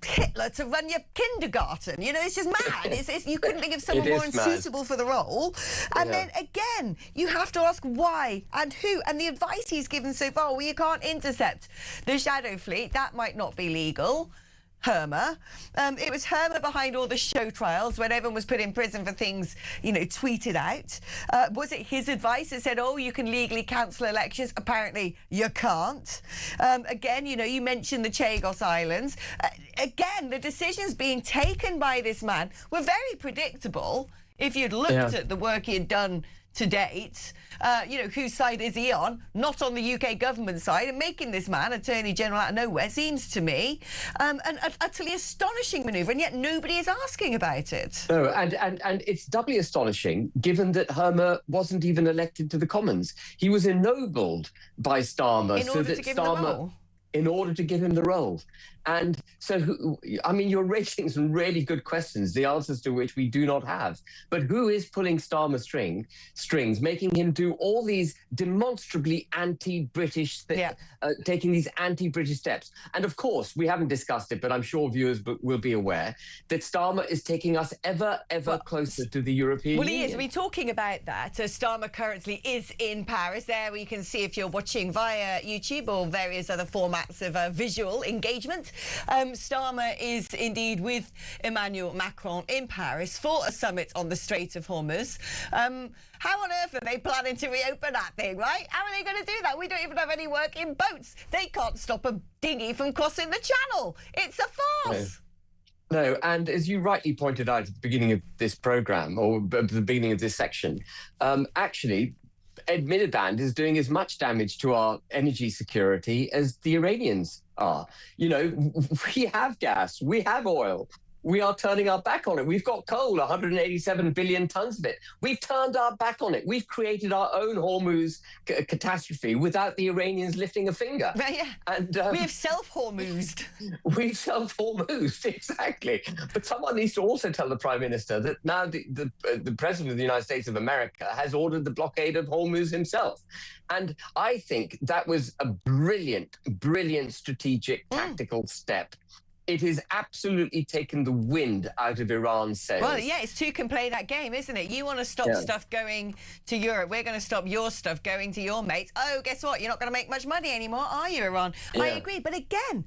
Hitler to run your kindergarten. You know, it's just mad. You couldn't think of someone more unsuitable for the role. And then again, you have to ask why and who. And the advice he's given so far, well, you can't intercept the shadow fleet. That might not be legal. Hermer. It was Hermer behind all the show trials when everyone was put in prison for things, you know, tweeted out. Was it his advice that said, oh, you can legally cancel elections? Apparently you can't. Again, you know, you mentioned the Chagos Islands. Again, the decisions being taken by this man were very predictable. If you'd looked at the work he had done to date, you know, whose side is he on? Not on the UK government side. And making this man Attorney General out of nowhere seems to me an utterly astonishing manoeuvre, and yet nobody is asking about it. No, and it's doubly astonishing given that Hermer wasn't even elected to the Commons. He was ennobled by Starmer in order to give him the role. In order to give him the role. And so, I mean, you're raising some really good questions, the answers to which we do not have. But who is pulling Starmer strings, making him do all these demonstrably anti-British taking these anti-British steps? And of course, we haven't discussed it, but I'm sure viewers will be aware that Starmer is taking us ever closer to the European Union. Well, he is. We're talking about that. Starmer currently is in Paris. There we can see if you're watching via YouTube or various other formats of visual engagement. Starmer is indeed with Emmanuel Macron in Paris for a summit on the Strait of Hormuz. How on earth are they planning to reopen that thing, right? How are they going to do that? We don't even have any working boats. They can't stop a dinghy from crossing the channel. It's a farce. No, and as you rightly pointed out at the beginning of this programme, or at the beginning of this section, actually, Ed Miliband is doing as much damage to our energy security as the Iranians are. You know, we have gas, we have oil. We are turning our back on it. We've got coal, 187 billion tons of it. We've turned our back on it. We've created our own Hormuz catastrophe without the Iranians lifting a finger. Yeah. And we have self-Hormuzed. We've self-Hormuzed, exactly. But someone needs to also tell the Prime Minister that now the President of the United States of America has ordered the blockade of Hormuz himself. And I think that was a brilliant strategic tactical step. It has absolutely taken the wind out of Iran's sails. Well, yeah, it's two can play that game, isn't it? You want to stop stuff going to Europe. We're going to stop your stuff going to your mates. Oh, guess what? You're not going to make much money anymore, are you, Iran? I agree. But again,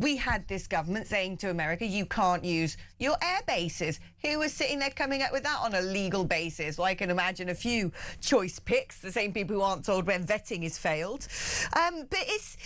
we had this government saying to America, you can't use your air bases. Who was sitting there coming up with that on a legal basis? Well, I can imagine a few choice picks, the same people who aren't told when vetting is failed. But it's...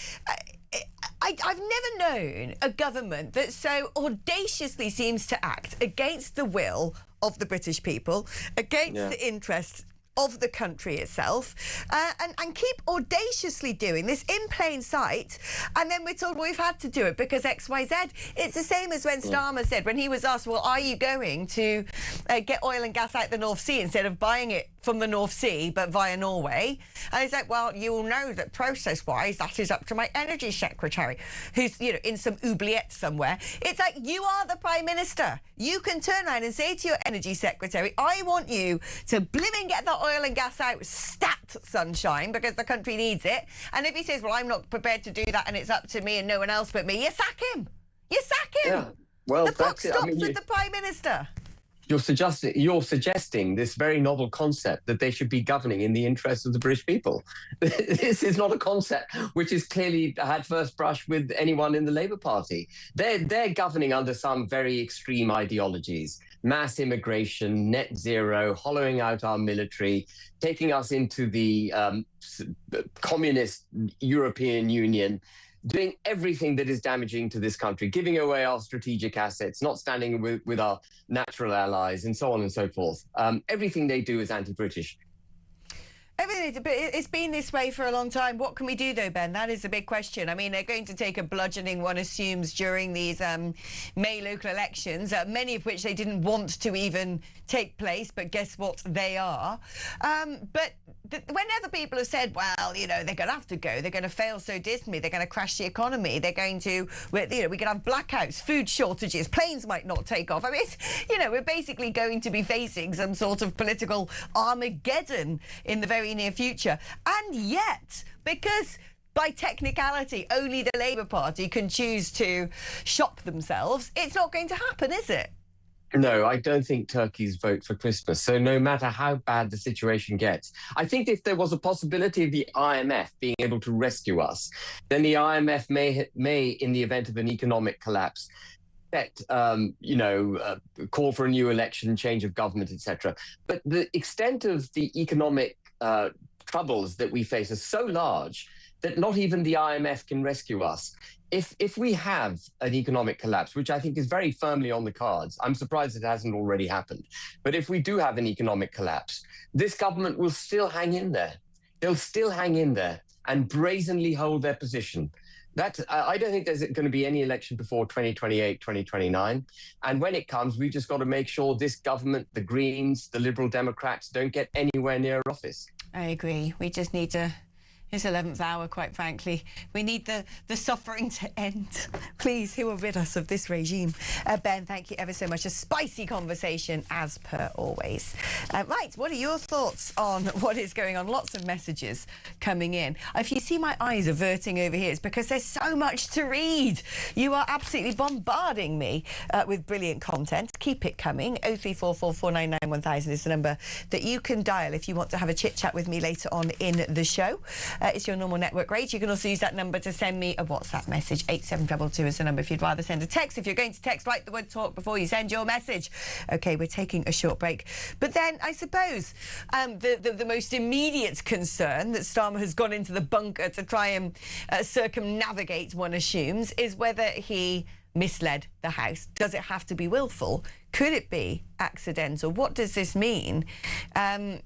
I've never known a government that so audaciously seems to act against the will of the British people, against the interests of the country itself, and keep audaciously doing this in plain sight, and then we're told, well, we've had to do it because X, Y, Z. It's the same as when Starmer said, when he was asked, well, are you going to get oil and gas out the North Sea instead of buying it from the North Sea, but via Norway? And he's like, well, you will know that process-wise, that is up to my energy secretary, who's, you know, in some oubliette somewhere. It's like, you are the Prime Minister. You can turn around and say to your energy secretary, I want you to blimmin' get that oil and gas out stat, sunshine, because the country needs it. And if he says, well, I'm not prepared to do that and it's up to me and no one else but me, you sack him. You sack him. Yeah. Well, the buck stops with the Prime Minister. You're suggesting this very novel concept that they should be governing in the interests of the British people. This is not a concept which has clearly had first brush with anyone in the Labour Party. They're governing under some very extreme ideologies: mass immigration, net zero, hollowing out our military, taking us into the communist European Union. doing everything that is damaging to this country, giving away our strategic assets, not standing with our natural allies, and so on and so forth. Everything they do is anti-British. Everything, but it's been this way for a long time. What can we do, though, Ben? That is the big question. I mean, they're going to take a bludgeoning, one assumes, during these May local elections, many of which they didn't want to even take place, but guess what? They are. But whenever people have said, well, you know, they're going to have to go, they're going to fail so dismally, they're going to crash the economy, they're going to, you know, we could have blackouts, food shortages, planes might not take off. I mean, you know, we're basically going to be facing some sort of political Armageddon in the very near future. And yet, because by technicality only the Labour Party can choose to shop themselves, it's not going to happen, is it? No, I don't think turkeys vote for Christmas. So no matter how bad the situation gets, I think if there was a possibility of the IMF being able to rescue us, then the IMF may in the event of an economic collapse, call for a new election, change of government, etc. But the extent of the economic troubles that we face are so large that not even the IMF can rescue us. If we have an economic collapse, which I think is very firmly on the cards, I'm surprised it hasn't already happened. But if we do have an economic collapse, this government will still hang in there. They'll still hang in there and brazenly hold their position. I don't think there's going to be any election before 2028, 2029. And when it comes, we've just got to make sure this government, the Greens, the Liberal Democrats, don't get anywhere near office. I agree. We just need to... It's 11th hour, quite frankly. We need the suffering to end. Please, who will rid us of this regime? Ben, thank you ever so much. A spicy conversation, as per always. Right, what are your thoughts on what is going on? Lots of messages coming in. If you see my eyes averting over here, it's because there's so much to read. You are absolutely bombarding me with brilliant content. Keep it coming. 0344 499 1000 is the number that you can dial if you want to have a chit-chat with me later on in the show. It's your normal network rate. You can also use that number to send me a WhatsApp message. 8722 is the number if you'd rather send a text. If you're going to text, write the word talk before you send your message. OK, we're taking a short break. But then I suppose the most immediate concern that Starmer has gone into the bunker to try and circumnavigate, one assumes, is whether he misled the House. Does it have to be willful? Could it be accidental? What does this mean?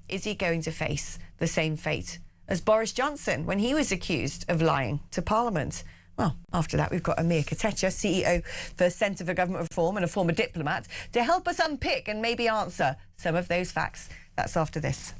Is he going to face the same fate as Boris Johnson when he was accused of lying to Parliament? Well, after that, we've got Amir Katecha, CEO for Centre for Government Reform and a former diplomat, to help us unpick and maybe answer some of those facts. That's after this.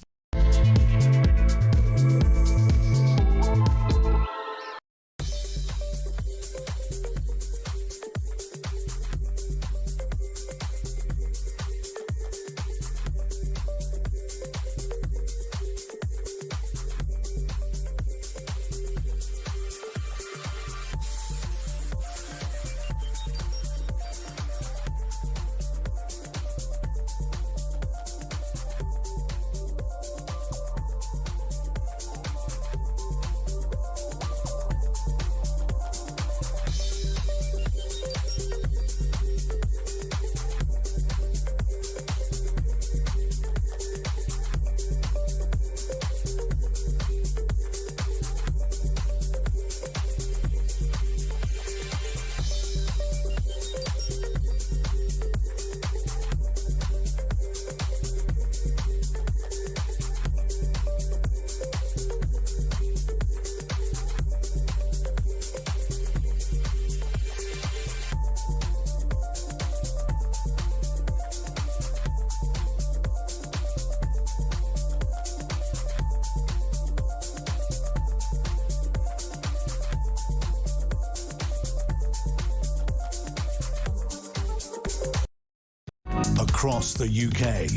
Across the UK,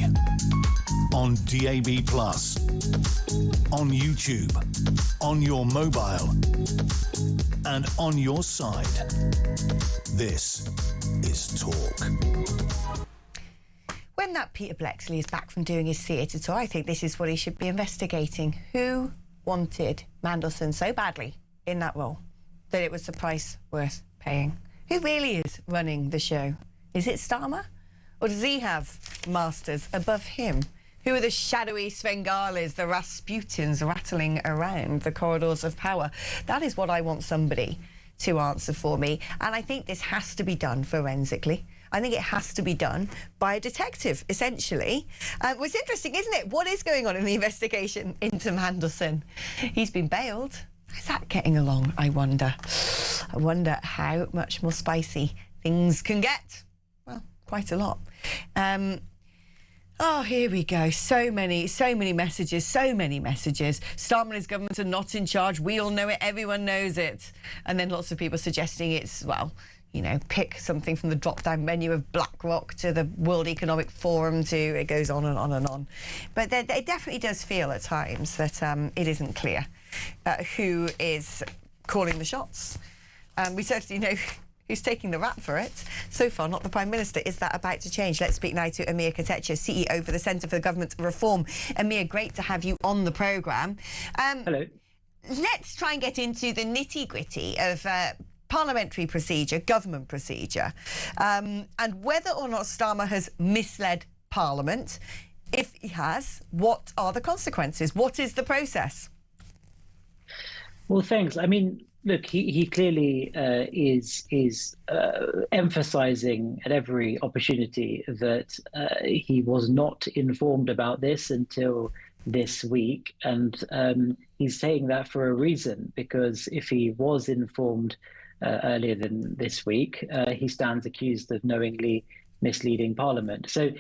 on DAB+, on YouTube, on your mobile, and on your side. This is Talk. When that Peter Bleksley is back from doing his theatre tour, I think this is what he should be investigating. Who wanted Mandelson so badly in that role that it was the price worth paying? Who really is running the show? Is it Starmer? Or does he have masters above him? Who are the shadowy Svengalis, the Rasputins rattling around the corridors of power? That is what I want somebody to answer for me. And I think this has to be done forensically. I think it has to be done by a detective, essentially. What's interesting, isn't it? What is going on in the investigation into Mandelson? He's been bailed. How's that getting along, I wonder? I wonder how much more spicy things can get. Well, quite a lot. Oh, here we go. So many messages, Starmer and his government are not in charge. We all know it. Everyone knows it. And then lots of people suggesting it's, well, you know, pick something from the drop-down menu of BlackRock to the World Economic Forum to, it goes on and on and on. But it definitely does feel at times that it isn't clear who is calling the shots. We certainly know who's taking the rap for it. So far, not the Prime Minister. Is that about to change? Let's speak now to Amir Kotecha, CEO for the Centre for Government Reform. Amir, great to have you on the programme. Hello. Let's try and get into the nitty-gritty of parliamentary procedure, government procedure, and whether or not Starmer has misled Parliament. If he has, what are the consequences? What is the process? Well, thanks. I mean, look, he clearly is emphasising at every opportunity that he was not informed about this until this week, and he's saying that for a reason, because if he was informed earlier than this week, he stands accused of knowingly misleading Parliament. So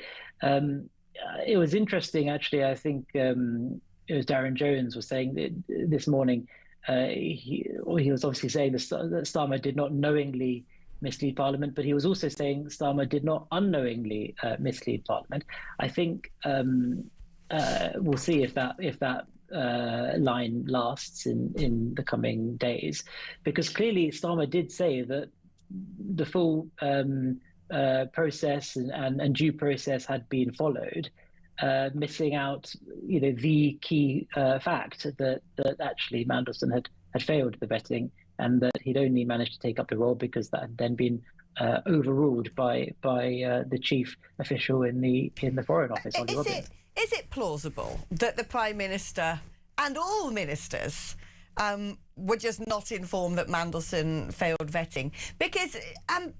it was interesting, actually. I think it was Darren Jones was saying that this morning. He was obviously saying that Starmer did not knowingly mislead Parliament, but he was also saying Starmer did not unknowingly mislead Parliament. I think we'll see if that line lasts in the coming days, because clearly Starmer did say that the full process and due process had been followed, missing out, you know, the key fact that actually Mandelson had failed the vetting, and that he'd only managed to take up the role because that had then been overruled by the chief official in the Foreign Office. Is it plausible that the Prime Minister and all ministers were just not informed that Mandelson failed vetting? Because an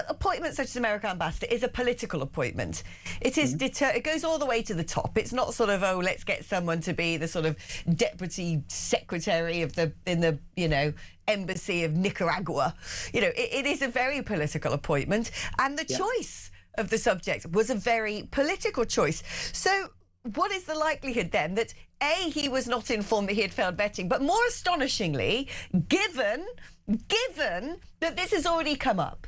appointment such as American ambassador is a political appointment. It is it goes all the way to the top. It's not sort of, oh, let's get someone to be the sort of deputy secretary of in the you know, embassy of Nicaragua. You know, it is a very political appointment, and the choice of the subject was a very political choice. So what is the likelihood then that A, he was not informed that he had failed vetting, but more astonishingly, given that this has already come up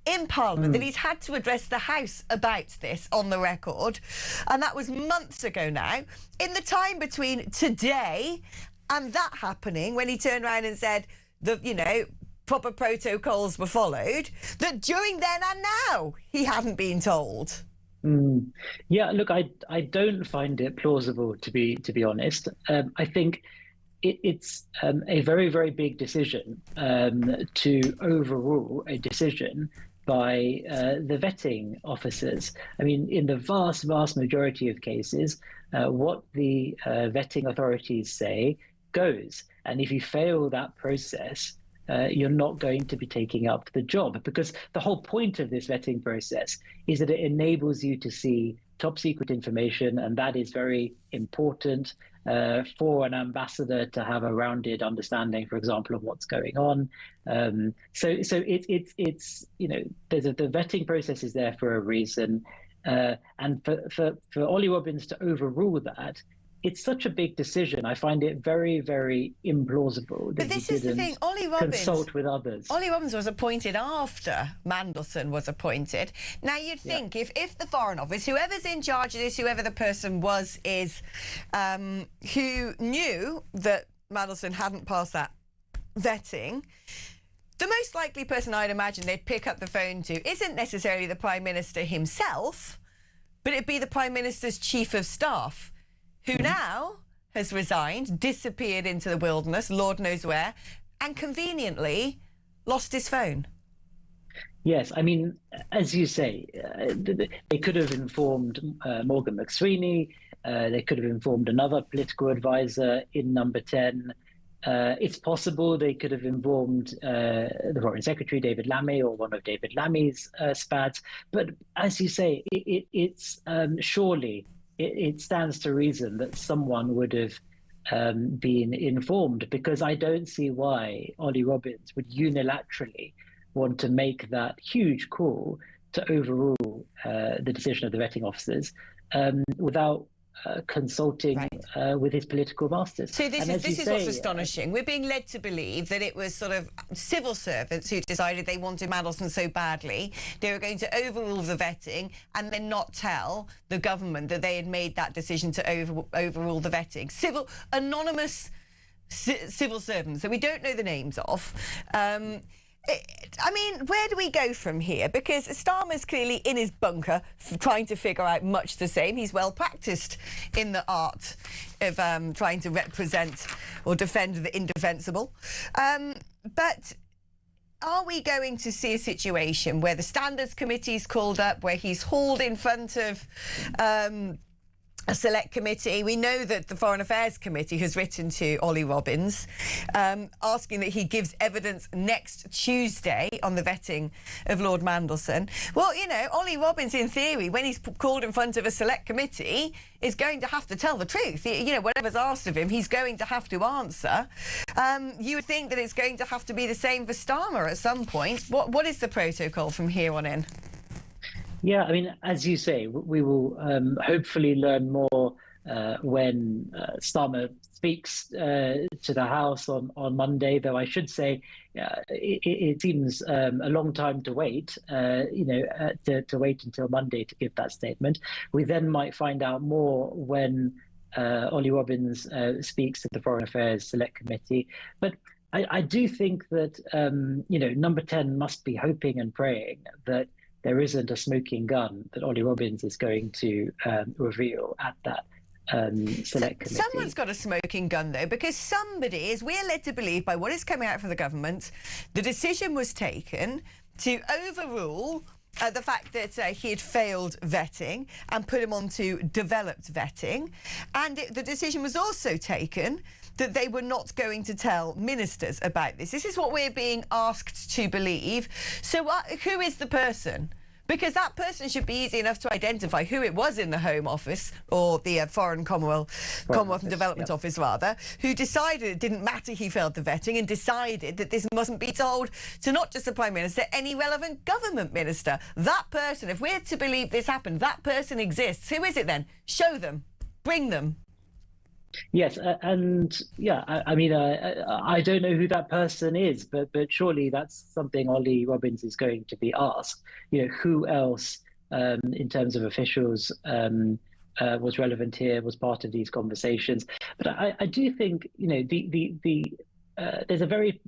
in Parliament, that he's had to address the House about this on the record, and that was months ago now, in the time between today and that happening, when he turned around and said that, you know, proper protocols were followed, that during then and now he hadn't been told. Yeah, look, I don't find it plausible, to be honest. I think it's a very, very big decision to overrule a decision by the vetting officers. I mean, in the vast majority of cases, what the vetting authorities say goes. And if you fail that process, you're not going to be taking up the job, because the whole point of this vetting process is that it enables you to see top secret information, and that is very important for an ambassador to have a rounded understanding, for example, of what's going on. So it's you know, the vetting process is there for a reason, and for Ollie Robbins to overrule that, it's such a big decision. I find it very, very implausible that he didn't consult with others. Ollie Robbins was appointed after Mandelson was appointed. Now, you'd think if the Foreign Office, whoever's in charge of this, whoever the person was, is who knew that Mandelson hadn't passed that vetting, the most likely person I'd imagine they'd pick up the phone to isn't necessarily the Prime Minister himself, but it'd be the Prime Minister's Chief of Staff, who now has resigned, disappeared into the wilderness, Lord knows where, and conveniently lost his phone. Yes, I mean, as you say, they could have informed Morgan McSweeney, they could have informed another political advisor in Number 10. It's possible they could have informed the Foreign Secretary, David Lammy, or one of David Lammy's SPADs. But as you say, it's surely it stands to reason that someone would have been informed, because I don't see why Ollie Robbins would unilaterally want to make that huge call to overrule the decision of the vetting officers without consulting with his political masters. So this is what's astonishing. We're being led to believe that it was sort of civil servants who decided they wanted Mandelson so badly they were going to overrule the vetting and then not tell the government that they had made that decision to overrule the vetting. Anonymous civil servants that we don't know the names of. I mean, where do we go from here? Because Starmer's clearly in his bunker trying to figure out much the same. He's well practiced in the art of trying to represent or defend the indefensible. But are we going to see a situation where the Standards Committee is called up, where he's hauled in front of a select committee? We know that the Foreign Affairs Committee has written to Ollie Robbins asking that he gives evidence next Tuesday on the vetting of Lord Mandelson. Well, you know, Ollie Robbins, in theory, when he's called in front of a select committee, is going to have to tell the truth. You know, whatever's asked of him, he's going to have to answer. You would think that it's going to have to be the same for Starmer at some point. What is the protocol from here on in? Yeah, I mean, as you say, we will hopefully learn more when Starmer speaks to the House on Monday, though I should say it seems a long time to wait, to wait until Monday to give that statement. We then might find out more when Ollie Robbins speaks to the Foreign Affairs Select Committee. But I do think that, Number 10 must be hoping and praying that there isn't a smoking gun that Ollie Robbins is going to reveal at that select committee. Someone's got a smoking gun, though, because somebody, as we're led to believe by what is coming out from the government, the decision was taken to overrule the fact that he had failed vetting and put him onto developed vetting. And the decision was also taken that they were not going to tell ministers about this. This is what we're being asked to believe. So who is the person? Because that person should be easy enough to identify who it was in the Home Office, or the Foreign Commonwealth and Development Office, rather, who decided it didn't matter he failed the vetting and decided that this mustn't be told to not just the Prime Minister, any relevant government minister. That person, if we're to believe this happened, that person exists. Who is it then? Show them. Bring them. Yes, and yeah, I mean, I don't know who that person is, but surely that's something Ollie Robbins is going to be asked. You know, who else, in terms of officials, was relevant here, was part of these conversations. But I do think, there's a very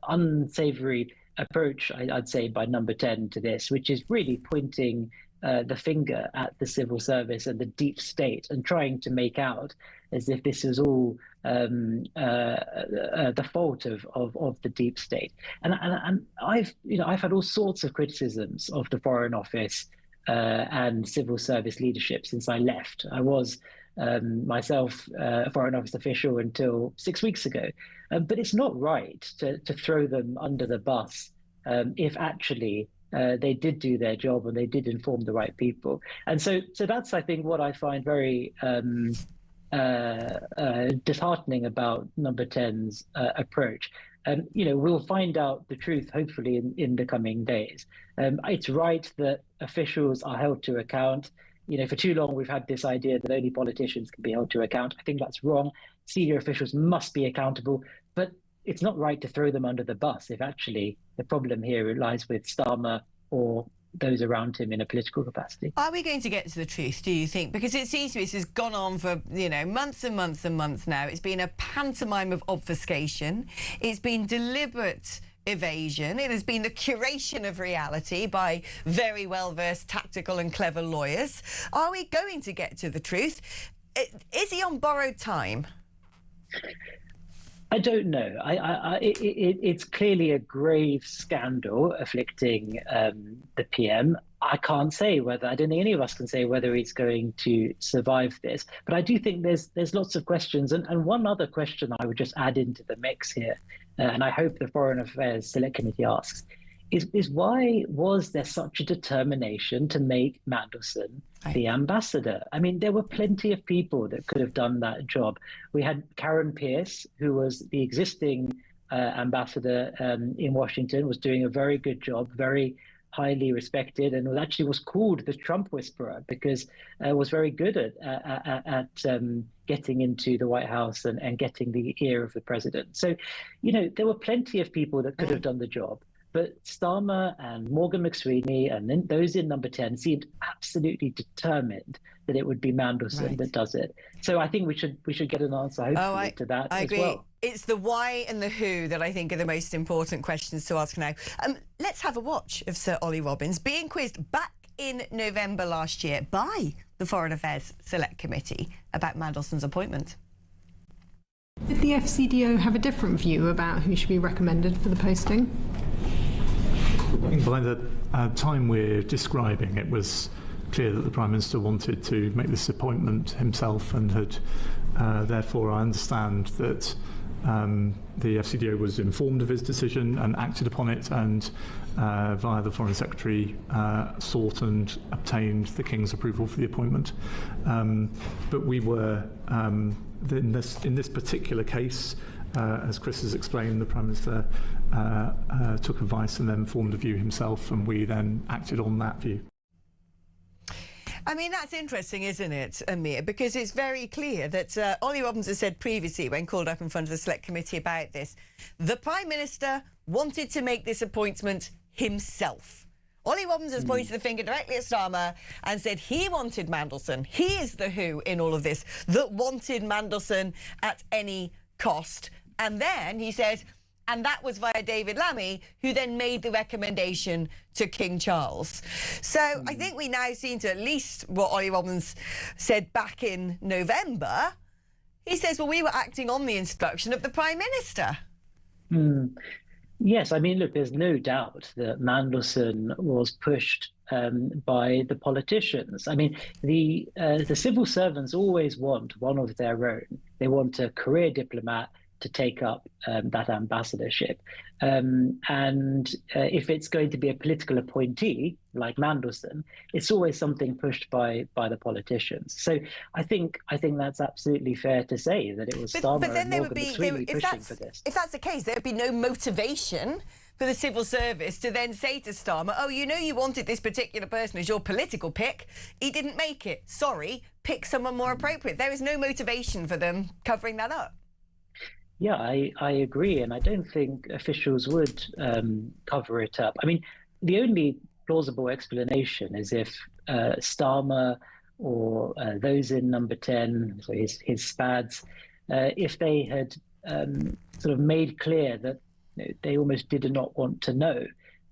unsavoury approach, I'd say, by Number 10 to this, which is really pointing the finger at the civil service and the deep state and trying to make out as if this is all the fault of the deep state. And I've had all sorts of criticisms of the Foreign Office and civil service leadership since I left. I was myself a Foreign Office official until 6 weeks ago. But it's not right to throw them under the bus if actually they did do their job and they did inform the right people. And so that's, I think, what I find very disheartening about Number 10's approach. We'll find out the truth, hopefully, in the coming days. It's right that officials are held to account. For too long, we've had this idea that only politicians can be held to account. I think that's wrong. Senior officials must be accountable, but it's not right to throw them under the bus if actually the problem here lies with Starmer or those around him in a political capacity. Are we going to get to the truth, do you think? Because it seems to me this has gone on for, months and months and months now. It's been a pantomime of obfuscation. It's been deliberate evasion. It has been the curation of reality by very well-versed, tactical and clever lawyers. Are we going to get to the truth? Is he on borrowed time? I don't know. It's clearly a grave scandal afflicting the PM. I can't say whether, I don't think any of us can say whether he's going to survive this. But I do think there's lots of questions. And one other question I would just add into the mix here, and I hope the Foreign Affairs Select Committee asks, is why was there such a determination to make Mandelson the ambassador? I mean, there were plenty of people that could have done that job. We had Karen Pierce, who was the existing ambassador in Washington, was doing a very good job, very highly respected, and was called the Trump whisperer because was very good at getting into the White House and getting the ear of the president. So, there were plenty of people that could have done the job. But Starmer and Morgan McSweeney and then those in number 10 seemed absolutely determined that it would be Mandelson that does it. So I think we should get an answer hopefully to that I as agree. well. It's the why and the who that I think are the most important questions to ask now. Let's have a watch of Sir Ollie Robbins being quizzed back in November last year by the Foreign Affairs Select Committee about Mandelson's appointment. Did the FCDO have a different view about who should be recommended for the posting? I think by the time we're describing, it was clear that the Prime Minister wanted to make this appointment himself and had, therefore, I understand that the FCDO was informed of his decision and acted upon it and via the Foreign Secretary sought and obtained the King's approval for the appointment. But we were, in this particular case, as Chris has explained, the Prime Minister took advice and then formed a view himself, and we then acted on that view. I mean, that's interesting, isn't it, Amir? Because it's very clear that Ollie Robbins has said previously, when called up in front of the Select Committee about this, the Prime Minister wanted to make this appointment himself. Ollie Robbins has pointed the finger directly at Starmer and said he wanted Mandelson. He is the who in all of this that wanted Mandelson at any cost. And then he says, and that was via David Lammy, who then made the recommendation to King Charles. So I think we now seem to, at least what Ollie Robbins said back in November, he says, well, we were acting on the instruction of the Prime Minister. Yes, I mean, look, there's no doubt that Mandelson was pushed by the politicians. I mean, the civil servants always want one of their own. They want a career diplomat to take up that ambassadorship. And if it's going to be a political appointee like Mandelson, it's always something pushed by the politicians. So I think that's absolutely fair to say that it was Starmer and Morgan McSweeney pushing for this. If that's the case, there would be no motivation for the civil service to then say to Starmer, oh, you wanted this particular person as your political pick. He didn't make it. Sorry, pick someone more appropriate. There is no motivation for them covering that up. Yeah, I agree, and I don't think officials would cover it up. I mean, the only plausible explanation is if Starmer or those in number 10, so his SPADs, if they had sort of made clear that they almost did not want to know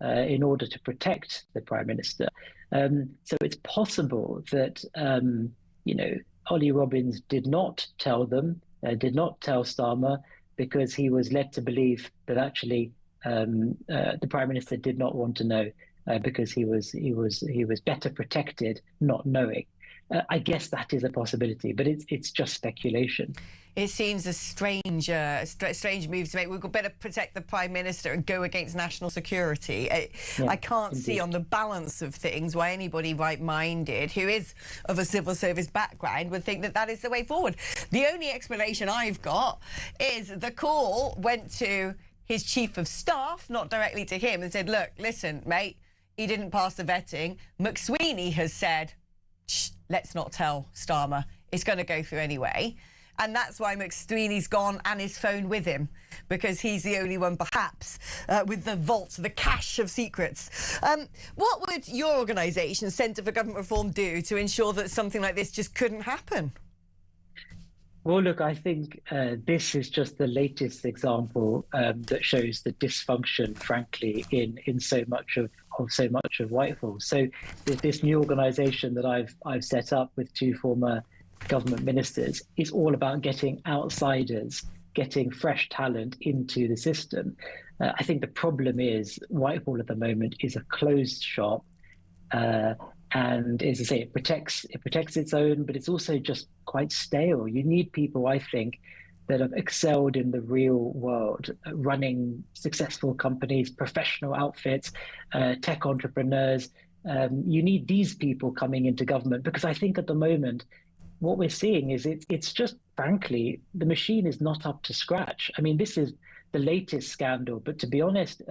in order to protect the Prime Minister. So it's possible that, Ollie Robbins did not tell them, did not tell Starmer, because he was led to believe that actually the Prime Minister did not want to know because he was better protected not knowing. I guess that is a possibility, but it's just speculation. It seems a strange move to make. We've got better protect the Prime Minister and go against national security. I can't see on the balance of things why anybody right-minded who is of a civil service background would think that is the way forward. The only explanation I've got is the call went to his chief of staff, not directly to him, and said, look, listen, mate, he didn't pass the vetting. McSweeney has said, shh, let's not tell Starmer. It's going to go through anyway. And that's why McSweeney's gone and his phone with him, because he's the only one, perhaps, with the vault, the cache of secrets. What would your organisation, Centre for Government Reform, do to ensure that something like this just couldn't happen? Well, look, I think this is just the latest example that shows the dysfunction, frankly, in so much of Whitehall. So this new organisation that I've set up with two former government ministers is all about getting outsiders, getting fresh talent into the system. I think the problem is Whitehall at the moment is a closed shop. And as I say, it protects its own, but it's also just quite stale. You need people, I think, that have excelled in the real world, running successful companies, professional outfits, tech entrepreneurs. You need these people coming into government, because I think at the moment, what we're seeing is it's just, frankly, the machine is not up to scratch. I mean, this is the latest scandal, but to be honest,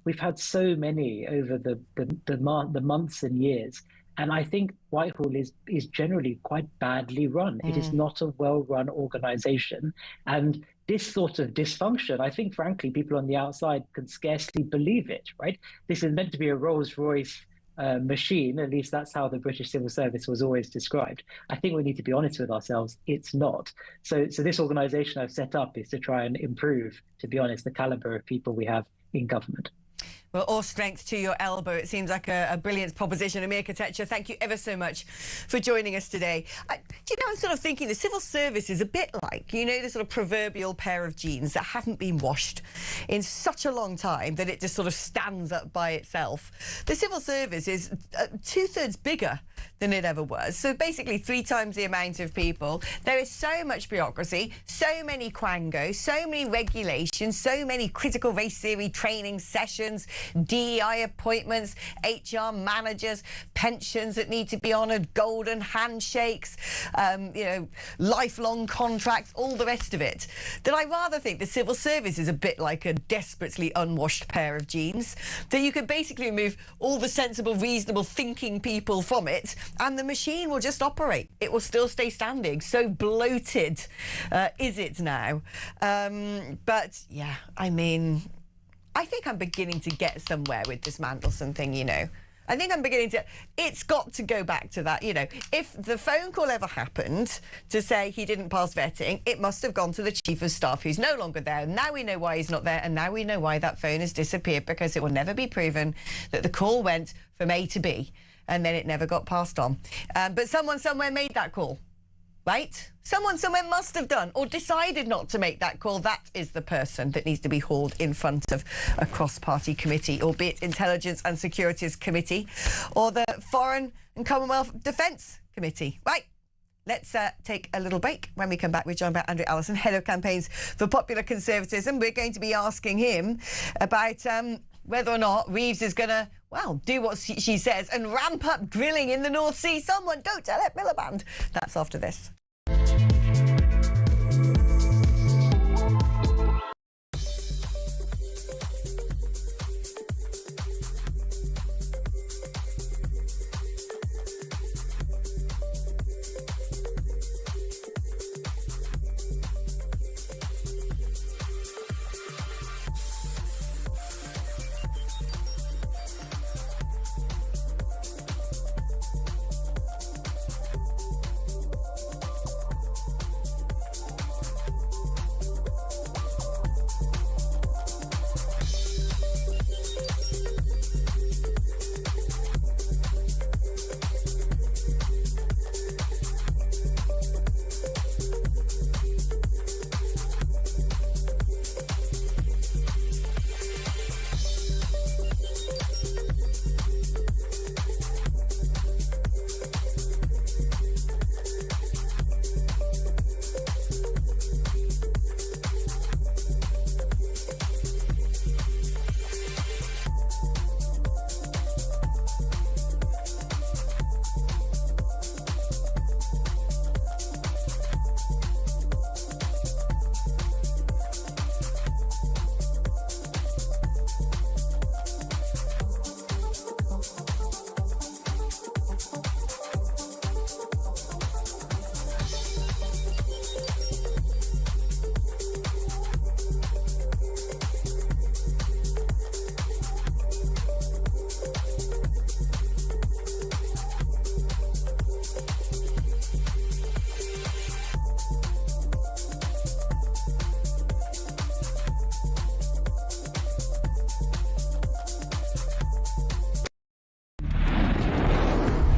we've had so many over the months and years. And I think Whitehall is generally quite badly run. It is not a well-run organization. And this sort of dysfunction, I think, frankly, people on the outside can scarcely believe it, right? This is meant to be a Rolls-Royce machine. At least that's how the British civil service was always described. I think we need to be honest with ourselves. It's not. So this organization I've set up is to try and improve, to be honest, the caliber of people we have in government. Well, all strength to your elbow. It seems like a brilliant proposition. Amir Katecha, thank you ever so much for joining us today. Do you know, I'm sort of thinking the civil service is a bit like, you know, the sort of proverbial pair of jeans that haven't been washed in such a long time that it just sort of stands up by itself. The civil service is 2/3 bigger than it ever was. So basically 3 times the amount of people. There is so much bureaucracy, so many quangos, so many regulations, so many critical race theory training sessions, DEI appointments, HR managers, pensions that need to be honoured, golden handshakes, you know, lifelong contracts, all the rest of it. That I rather think the civil service is a bit like a desperately unwashed pair of jeans, that you could basically remove all the sensible, reasonable thinking people from it and the machine will just operate. It will still stay standing. So bloated is it now. But yeah, I mean, I think I'm beginning to get somewhere with this Mandelson thing, you know. I think I'm beginning to... It's got to go back to that, you know. If the phone call ever happened to say he didn't pass vetting, it must have gone to the Chief of Staff, who's no longer there. Now we know why he's not there, and now we know why that phone has disappeared, because it will never be proven that the call went from A to B, and then it never got passed on. But someone somewhere made that call, right? Someone somewhere must have done or decided not to make that call. That is the person that needs to be hauled in front of a cross-party committee, albeit Intelligence and Securities Committee or the Foreign and Commonwealth Defence Committee. Right, let's take a little break. When we come back, we're joined by Andrew Allison, Head of Campaigns for Popular Conservatism. We're going to be asking him about whether or not Reeves is going to, well, do what she says and ramp up drilling in the North Sea. Someone, don't tell it, Miliband. That's after this.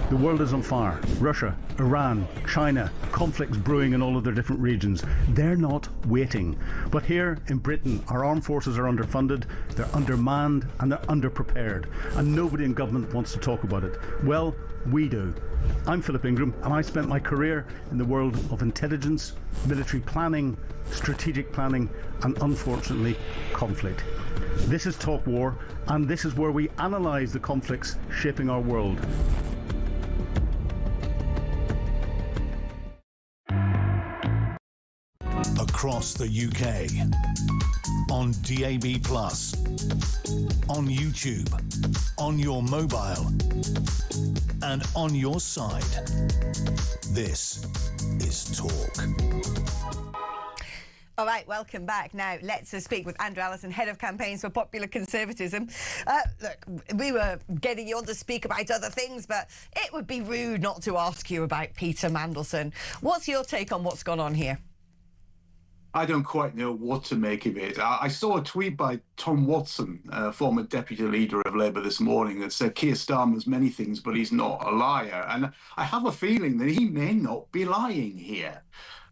The world is on fire. Russia, Iran, China, conflicts brewing in all of their different regions. They're not waiting. But here in Britain, our armed forces are underfunded, they're undermanned, and they're underprepared. And nobody in government wants to talk about it. Well, we do. I'm Philip Ingram, and I spent my career in the world of intelligence, military planning, strategic planning, and unfortunately, conflict. This is Talk War, and this is where we analyse the conflicts shaping our world. Across the UK, on DAB+, on YouTube, on your mobile, and on your side. This is Talk. All right, welcome back. Now, let's speak with Andrew Allison, Head of Campaigns for Popular Conservatism. Look, we were getting you on to speak about other things, but it would be rude not to ask you about Peter Mandelson. What's your take on what's gone on here? I don't quite know what to make of it. I saw a tweet by Tom Watson, former deputy leader of Labour this morning, that said Keir Starmer's many things, but he's not a liar. And I have a feeling that he may not be lying here.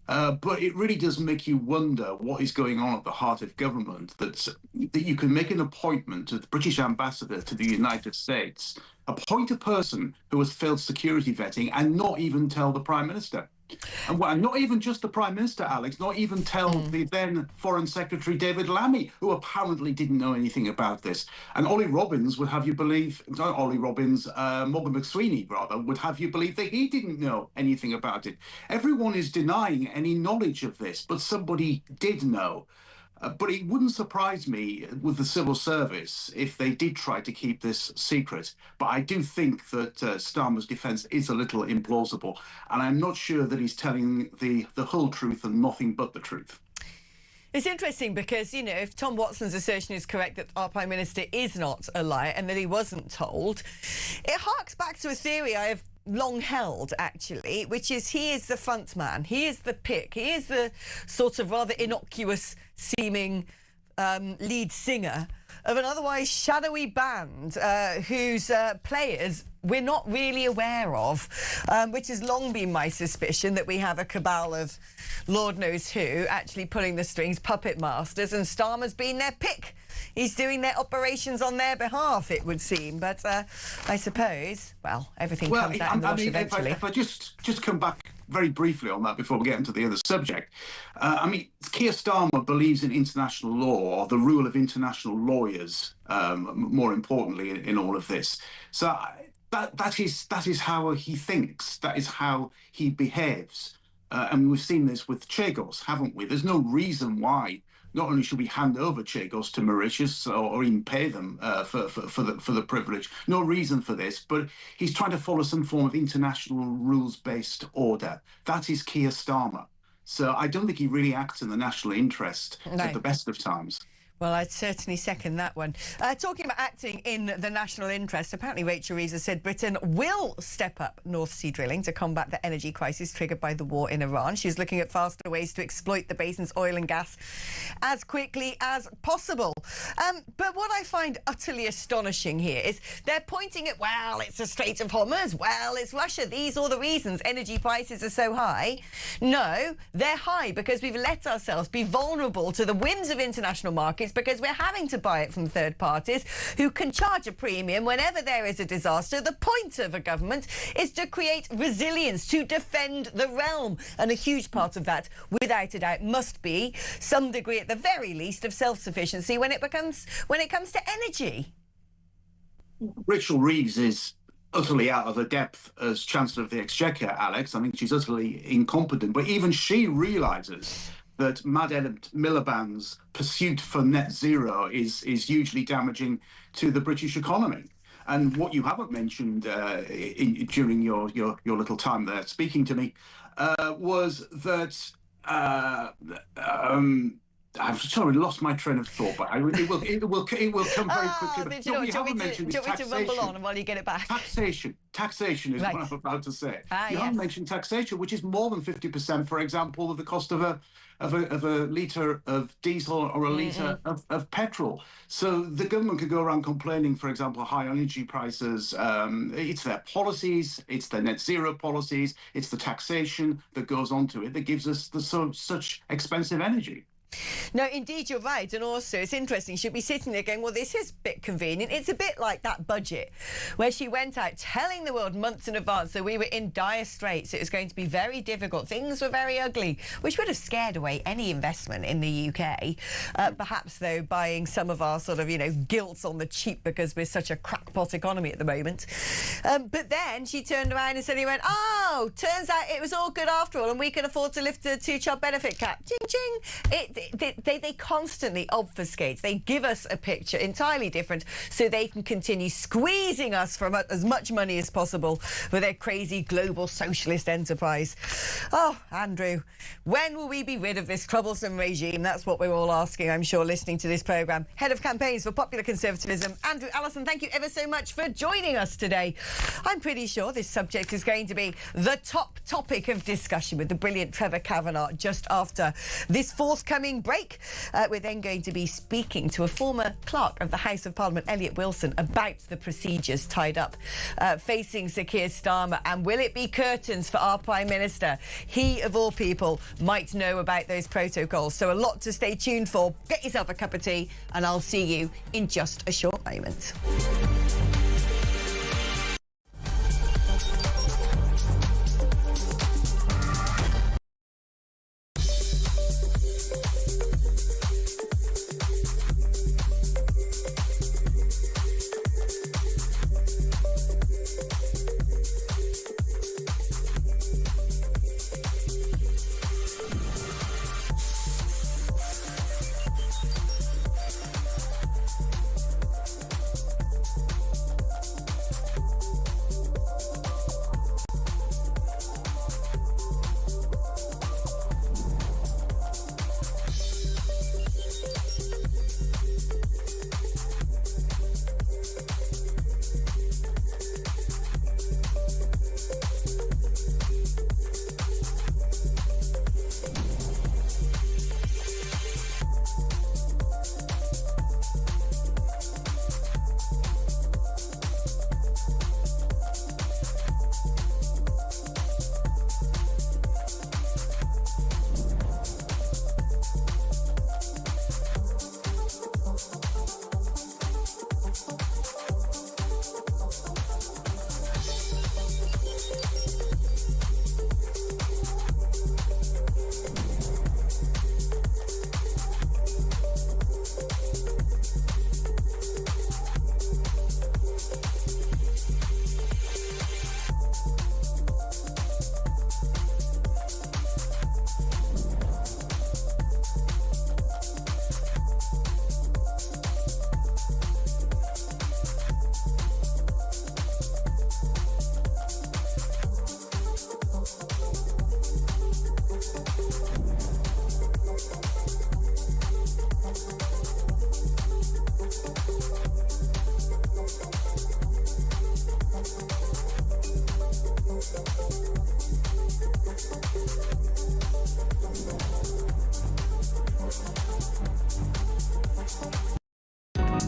But it really does make you wonder what is going on at the heart of government, that you can make an appointment to the British ambassador to the United States, appoint a person who has failed security vetting and not even tell the Prime Minister. And not even just the Prime Minister, Alex, not even tell the then Foreign Secretary David Lammy, who apparently didn't know anything about this. And Ollie Robbins would have you believe, not Ollie Robbins, Morgan McSweeney, rather, would have you believe that he didn't know anything about it. Everyone is denying any knowledge of this, but somebody did know. But it wouldn't surprise me with the civil service if they did try to keep this secret. But I do think that Starmer's defence is a little implausible. And I'm not sure that he's telling the whole truth and nothing but the truth. It's interesting because, you know, if Tom Watson's assertion is correct that our Prime Minister is not a liar and that he wasn't told, it harks back to a theory I have long held, actually, which is he is the front man, he is the pick, he is the sort of rather innocuous seeming lead singer of an otherwise shadowy band whose players we're not really aware of, which has long been my suspicion, that we have a cabal of Lord knows who actually pulling the strings, puppet masters, and Starmer's been their pick. He's doing their operations on their behalf, it would seem. But I suppose, well, everything comes out in the wash eventually. If I just come back very briefly on that before we get into the other subject. I mean, Keir Starmer believes in international law, or the rule of international lawyers, more importantly, in all of this. So that is how he thinks. That is how he behaves. And we've seen this with Chagos, haven't we? There's no reason why not only should we hand over Chagos to Mauritius or even pay them for the privilege, no reason for this, but he's trying to follow some form of international rules-based order. That is Keir Starmer. So I don't think he really acts in the national interest at the best of times. Well, I'd certainly second that one. Talking about acting in the national interest, apparently Rachel Reeves has said Britain will step up North Sea drilling to combat the energy crisis triggered by the war in Iran. She's looking at faster ways to exploit the basin's oil and gas as quickly as possible. But what I find utterly astonishing here is they're pointing at, well, it's the Strait of Hormuz, well, it's Russia, these are the reasons energy prices are so high. No, they're high because we've let ourselves be vulnerable to the whims of international markets, because we're having to buy it from third parties who can charge a premium whenever there is a disaster. The point of a government is to create resilience, to defend the realm. And a huge part of that, without a doubt, must be some degree, at the very least, of self-sufficiency when it comes to energy. Rachel Reeves is utterly out of her depth as Chancellor of the Exchequer, Alex. I think she's utterly incompetent. But even she realises that Mad Ed Miliband's pursuit for net zero is hugely damaging to the British economy. And what you haven't mentioned during your little time there speaking to me was that I've sorry lost my train of thought, but it will come very quickly. Do you want me to rumble on while you get it back? Taxation is what I'm about to say. You haven't mentioned taxation, which is more than 50%, for example, of the cost of a litre of diesel or a litre of petrol. So the government could go around complaining, for example, high energy prices. It's their policies, it's their net zero policies, it's the taxation that goes onto it that gives us such expensive energy. No, indeed, you're right. And also, it's interesting. She'll be sitting there going, well, this is a bit convenient. It's a bit like that budget where she went out telling the world months in advance that we were in dire straits. It was going to be very difficult. Things were very ugly, which would have scared away any investment in the UK. Perhaps, though, buying some of our sort of, guilt on the cheap because we're such a crackpot economy at the moment. But then she turned around and suddenly went, oh, turns out it was all good after all and we can afford to lift the two-child benefit cap. Ching, ching. They constantly obfuscate. They give us a picture entirely different so they can continue squeezing us for as much money as possible with their crazy global socialist enterprise. Oh, Andrew, when will we be rid of this troublesome regime? That's what we're all asking, I'm sure, listening to this programme. Head of Campaigns for Popular Conservatism, Andrew Allison, thank you ever so much for joining us today. I'm pretty sure this subject is going to be the top topic of discussion with the brilliant Trevor Kavanagh just after this forthcoming break. We're then going to be speaking to a former clerk of the House of Parliament, Elliot Wilson, about the procedures tied up facing Sir Keir Starmer. And will it be curtains for our Prime Minister? He, of all people, might know about those protocols. So a lot to stay tuned for. Get yourself a cup of tea and I'll see you in just a short moment.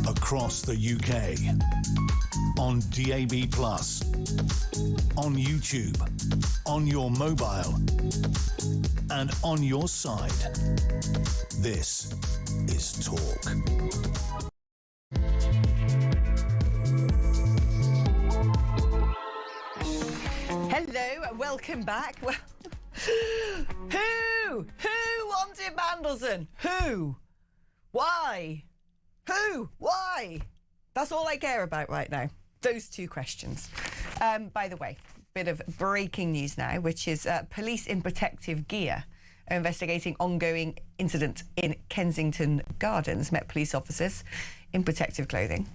Across the UK, on DAB+, on YouTube, on your mobile, and on your side. This is Talk. Hello, welcome back. Well, who wanted Mandelson? Who? Why? Who? Why? That's all I care about right now. Those two questions. By the way, bit of breaking news now, which is police in protective gear are investigating ongoing incident in Kensington Gardens. Met police officers in protective clothing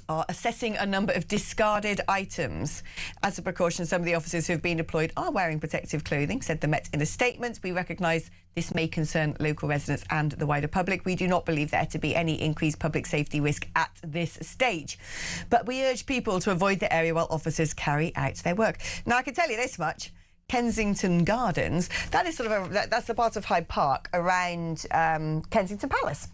are assessing a number of discarded items. As a precaution, some of the officers who have been deployed are wearing protective clothing, said the Met in a statement. We recognise this may concern local residents and the wider public. We do not believe there to be any increased public safety risk at this stage. But we urge people to avoid the area while officers carry out their work. Now, I can tell you this much. Kensington Gardens, that is sort of that's the part of Hyde Park around Kensington Palace,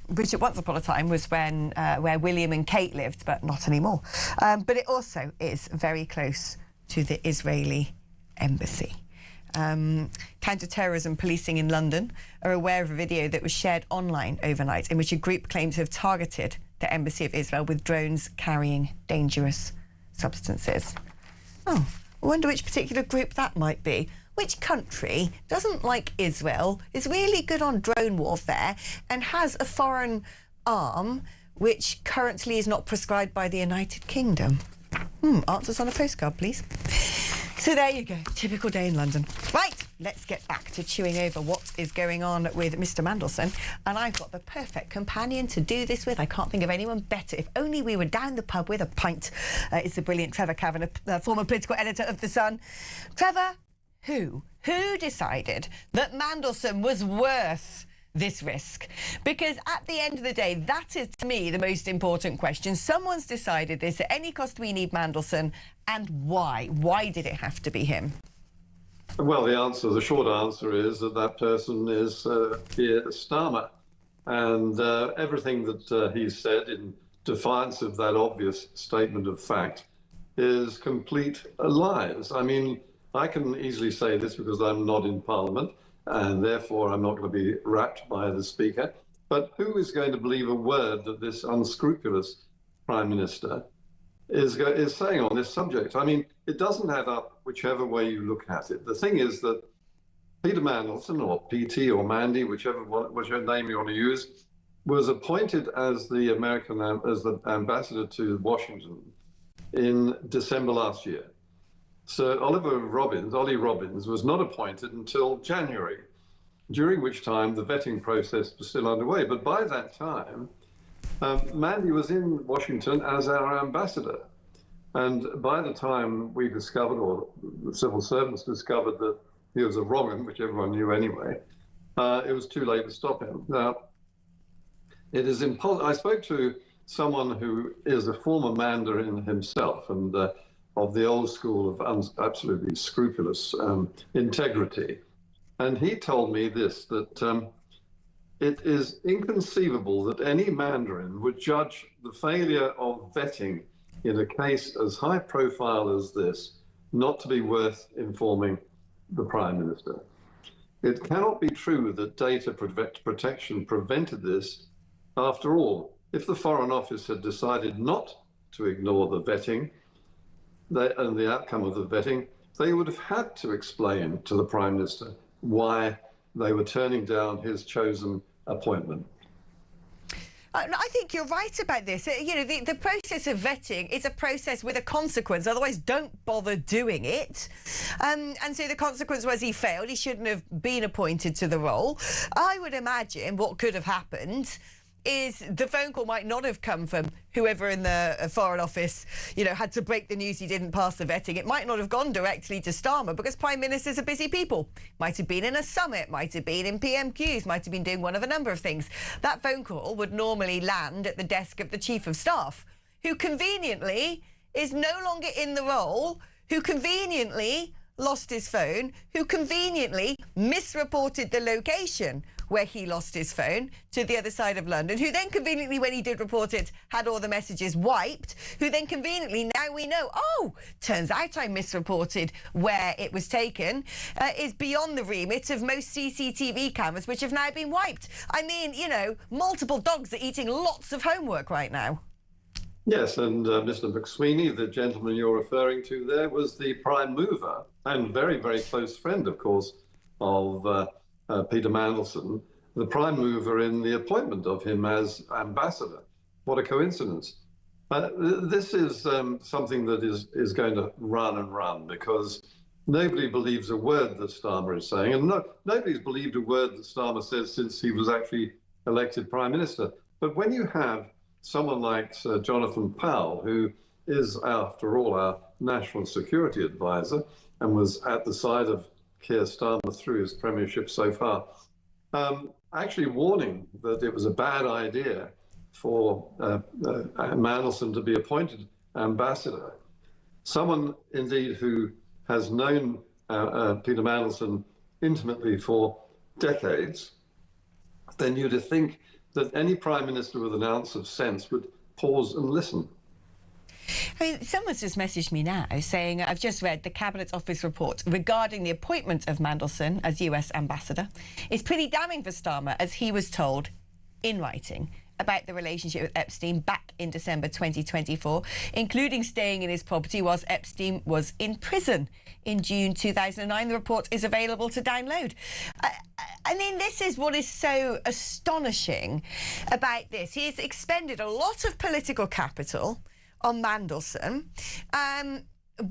which at once upon a time was when where William and Kate lived, but not anymore. But it also is very close to the Israeli embassy. Counter-terrorism policing in London are aware of a video that was shared online overnight in which a group claimed to have targeted the embassy of Israel with drones carrying dangerous substances. Oh. I wonder which particular group that might be. Which country doesn't like Israel, is really good on drone warfare, and has a foreign arm which currently is not prescribed by the United Kingdom? Answers on a postcard, please. So there you go, typical day in London. Right, let's get back to chewing over what is going on with Mr. Mandelson. And I've got the perfect companion to do this with. I can't think of anyone better. If only we were down the pub with a pint. It's the brilliant Trevor Cavan, a former political editor of The Sun. Trevor, who decided that Mandelson was worth this risk? Because at the end of the day, that is, to me, the most important question. Someone's decided this. At any cost, we need Mandelson. And why? Why did it have to be him? Well, the short answer is that person is Keir Starmer. And everything that he said in defiance of that obvious statement of fact is complete lies. I mean, I can easily say this because I'm not in Parliament, and therefore I'm not going to be rapped by the Speaker. But who is going to believe a word that this unscrupulous Prime Minister is saying on this subject? I mean, it doesn't add up whichever way you look at it. The thing is that Peter Mandelson, or PT or Mandy, whichever name you want to use, was appointed as the ambassador to Washington in December last year. So Ollie Robbins, was not appointed until January, during which time the vetting process was still underway. But by that time, Mandy was in Washington as our ambassador. And by the time we discovered, or the civil servants discovered, that he was a wrong 'un, which everyone knew anyway, it was too late to stop him. Now, it is impossible. I spoke to someone who is a former Mandarin himself, and of the old school of absolutely scrupulous integrity. And he told me this, that it is inconceivable that any Mandarin would judge the failure of vetting in a case as high profile as this not to be worth informing the Prime Minister. It cannot be true that data protection prevented this. After all, if the Foreign Office had decided not to ignore the vetting and the outcome of the vetting, they would have had to explain to the Prime Minister why they were turning down his chosen appointment. I think you're right about this. You know, the process of vetting is a process with a consequence. Otherwise, don't bother doing it. And so the consequence was he failed. He shouldn't have been appointed to the role. I would imagine what could have happened is the phone call might not have come from whoever in the Foreign Office, you know, had to break the news he didn't pass the vetting. It might not have gone directly to Starmer, because Prime Ministers are busy people. Might have been in a summit, might have been in PMQs, might have been doing one of a number of things. That phone call would normally land at the desk of the Chief of Staff, who conveniently is no longer in the role, who conveniently lost his phone, who conveniently misreported the location where he lost his phone to the other side of London, who then conveniently, when he did report it, had all the messages wiped, who then conveniently, now we know, oh, turns out I misreported where it was taken, is beyond the remit of most CCTV cameras, which have now been wiped. I mean, you know, multiple dogs are eating lots of homework right now. Yes, and Mr. McSweeney, the gentleman you're referring to there, was the prime mover and very, very close friend, of course, of Peter Mandelson, the prime mover in the appointment of him as ambassador. What a coincidence. This is something that is going to run and run, because nobody believes a word that Starmer is saying, and nobody's believed a word that Starmer says since he was actually elected prime minister. But when you have someone like Sir Jonathan Powell, who is, after all, our national security advisor and was at the side of Keir Starmer through his premiership so far, actually warning that it was a bad idea for Mandelson to be appointed ambassador. Someone, indeed, who has known Peter Mandelson intimately for decades, then you'd think that any Prime Minister with an ounce of sense would pause and listen. I mean, someone's just messaged me now saying, I've just read the Cabinet Office report regarding the appointment of Mandelson as US ambassador. It's pretty damning for Starmer, as he was told in writing about the relationship with Epstein back in December 2024, including staying in his property whilst Epstein was in prison in June 2009. The report is available to download. I mean, this is what is so astonishing about this. He has expended a lot of political capital on Mandelson.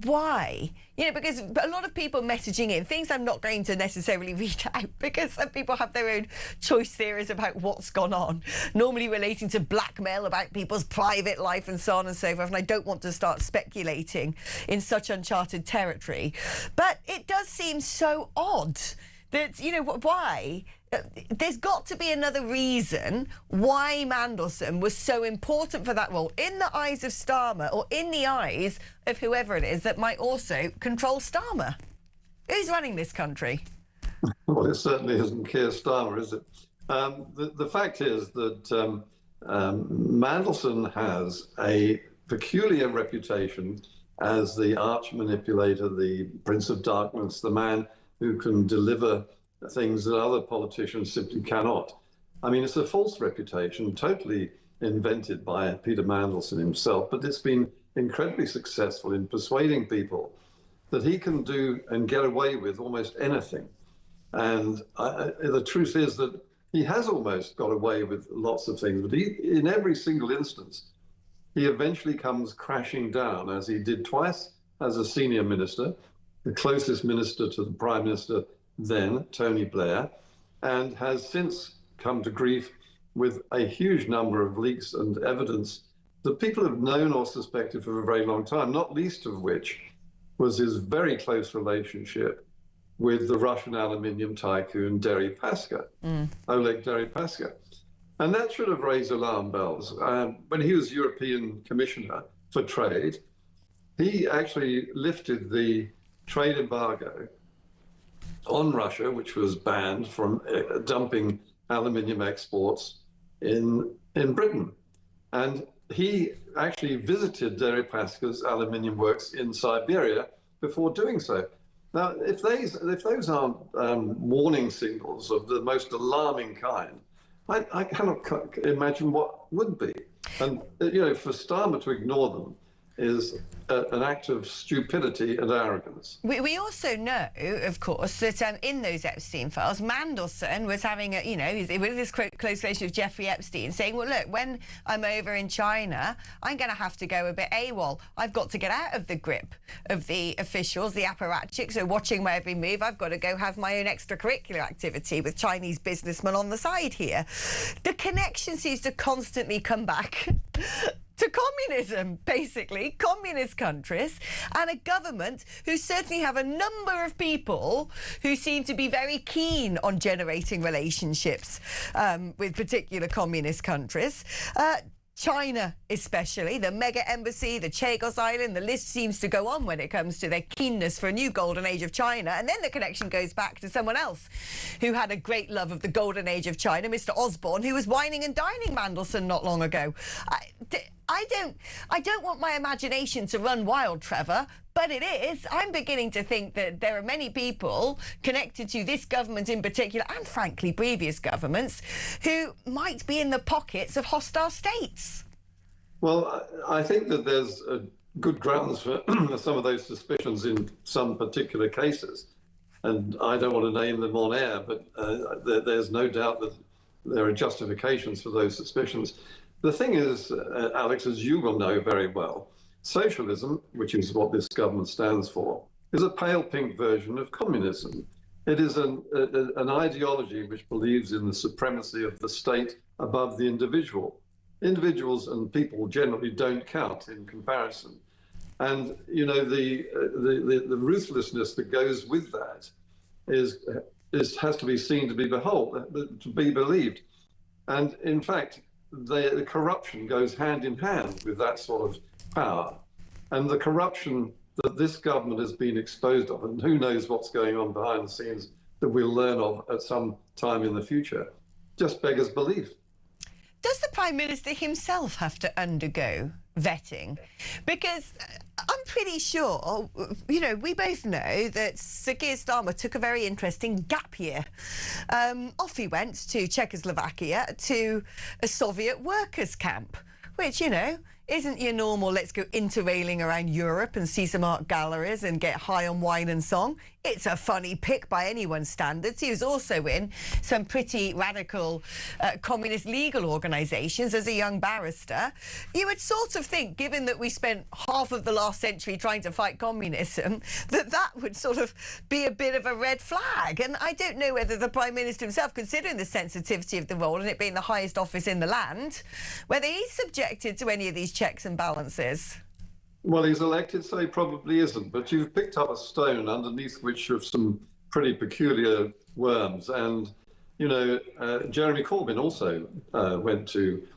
Why? You know, because a lot of people messaging in things I'm not going to necessarily read out, because some people have their own choice theories about what's gone on, normally relating to blackmail about people's private life and so on and so forth, and I don't want to start speculating in such uncharted territory. But it does seem so odd that, you know, why? There's got to be another reason why Mandelson was so important for that role in the eyes of Starmer, or in the eyes of whoever it is that might also control Starmer. Who's running this country? Well, it certainly isn't Keir Starmer, is it? The fact is that Mandelson has a peculiar reputation as the arch manipulator, the Prince of Darkness, the man who can deliver things that other politicians simply cannot. I mean, it's a false reputation, totally invented by Peter Mandelson himself, but it's been incredibly successful in persuading people that he can do and get away with almost anything. And the truth is that he has almost got away with lots of things, but in every single instance, he eventually comes crashing down, as he did twice as a senior minister, the closest minister to the Prime Minister then, Tony Blair, and has since come to grief with a huge number of leaks and evidence that people have known or suspected for a very long time, not least of which was his very close relationship with the Russian aluminium tycoon Deripaska, Oleg Deripaska. And that should have raised alarm bells. When he was European Commissioner for Trade, he actually lifted the trade embargo on Russia, which was banned from dumping aluminium exports in Britain. And he actually visited Deripaska's aluminium works in Siberia before doing so. Now, if those aren't warning signals of the most alarming kind, I cannot imagine what would be. And, you know, for Starmer to ignore them is an act of stupidity and arrogance. We also know, of course, that in those Epstein files, Mandelson was having with this close relationship with Jeffrey Epstein, saying, well, look, when I'm over in China, I'm going to have to go a bit AWOL. I've got to get out of the grip of the officials, the apparatchiks, so watching my every move. I've got to go have my own extracurricular activity with Chinese businessmen on the side here. The connection seems to constantly come back to communism, basically, communist countries, and a government who certainly have a number of people who seem to be very keen on generating relationships with particular communist countries. China especially, the mega embassy, the Chagos Island, the list seems to go on when it comes to their keenness for a new golden age of China. And then the connection goes back to someone else who had a great love of the golden age of China, Mr. Osborne, who was wining and dining Mandelson not long ago. I don't want my imagination to run wild, Trevor, but it is. I'm beginning to think that there are many people connected to this government in particular, and frankly previous governments, who might be in the pockets of hostile states. Well, I think that there's good grounds for some of those suspicions in some particular cases. And I don't want to name them on air, but there's no doubt that there are justifications for those suspicions. The thing is, Alex, as you will know very well, socialism, which is what this government stands for, is a pale pink version of communism. It is an ideology which believes in the supremacy of the state above the individual. individuals and people generally don't count in comparison. And you know, the ruthlessness that goes with that has to be seen to be believed. And in fact, the corruption goes hand in hand with that sort of power. And the corruption that this government has been exposed of, and who knows what's going on behind the scenes that we'll learn of at some time in the future, just beggars belief. Does the Prime Minister himself have to undergo vetting? Because I'm pretty sure, you know, we both know that Sir Keir Starmer took a very interesting gap year. Off he went to Czechoslovakia, to a Soviet workers' camp, which, you know, isn't your normal let's go interrailing around Europe and see some art galleries and get high on wine and song. It's a funny pick by anyone's standards. He was also in some pretty radical communist legal organisations as a young barrister. You would sort of think, given that we spent half of the last century trying to fight communism, that that would sort of be a bit of a red flag. And I don't know whether the Prime Minister himself, considering the sensitivity of the role and it being the highest office in the land, whether he's subjected to any of these checks and balances. Well, he's elected, so he probably isn't. But you've picked up a stone underneath which are some pretty peculiar worms. And, you know, Jeremy Corbyn also went to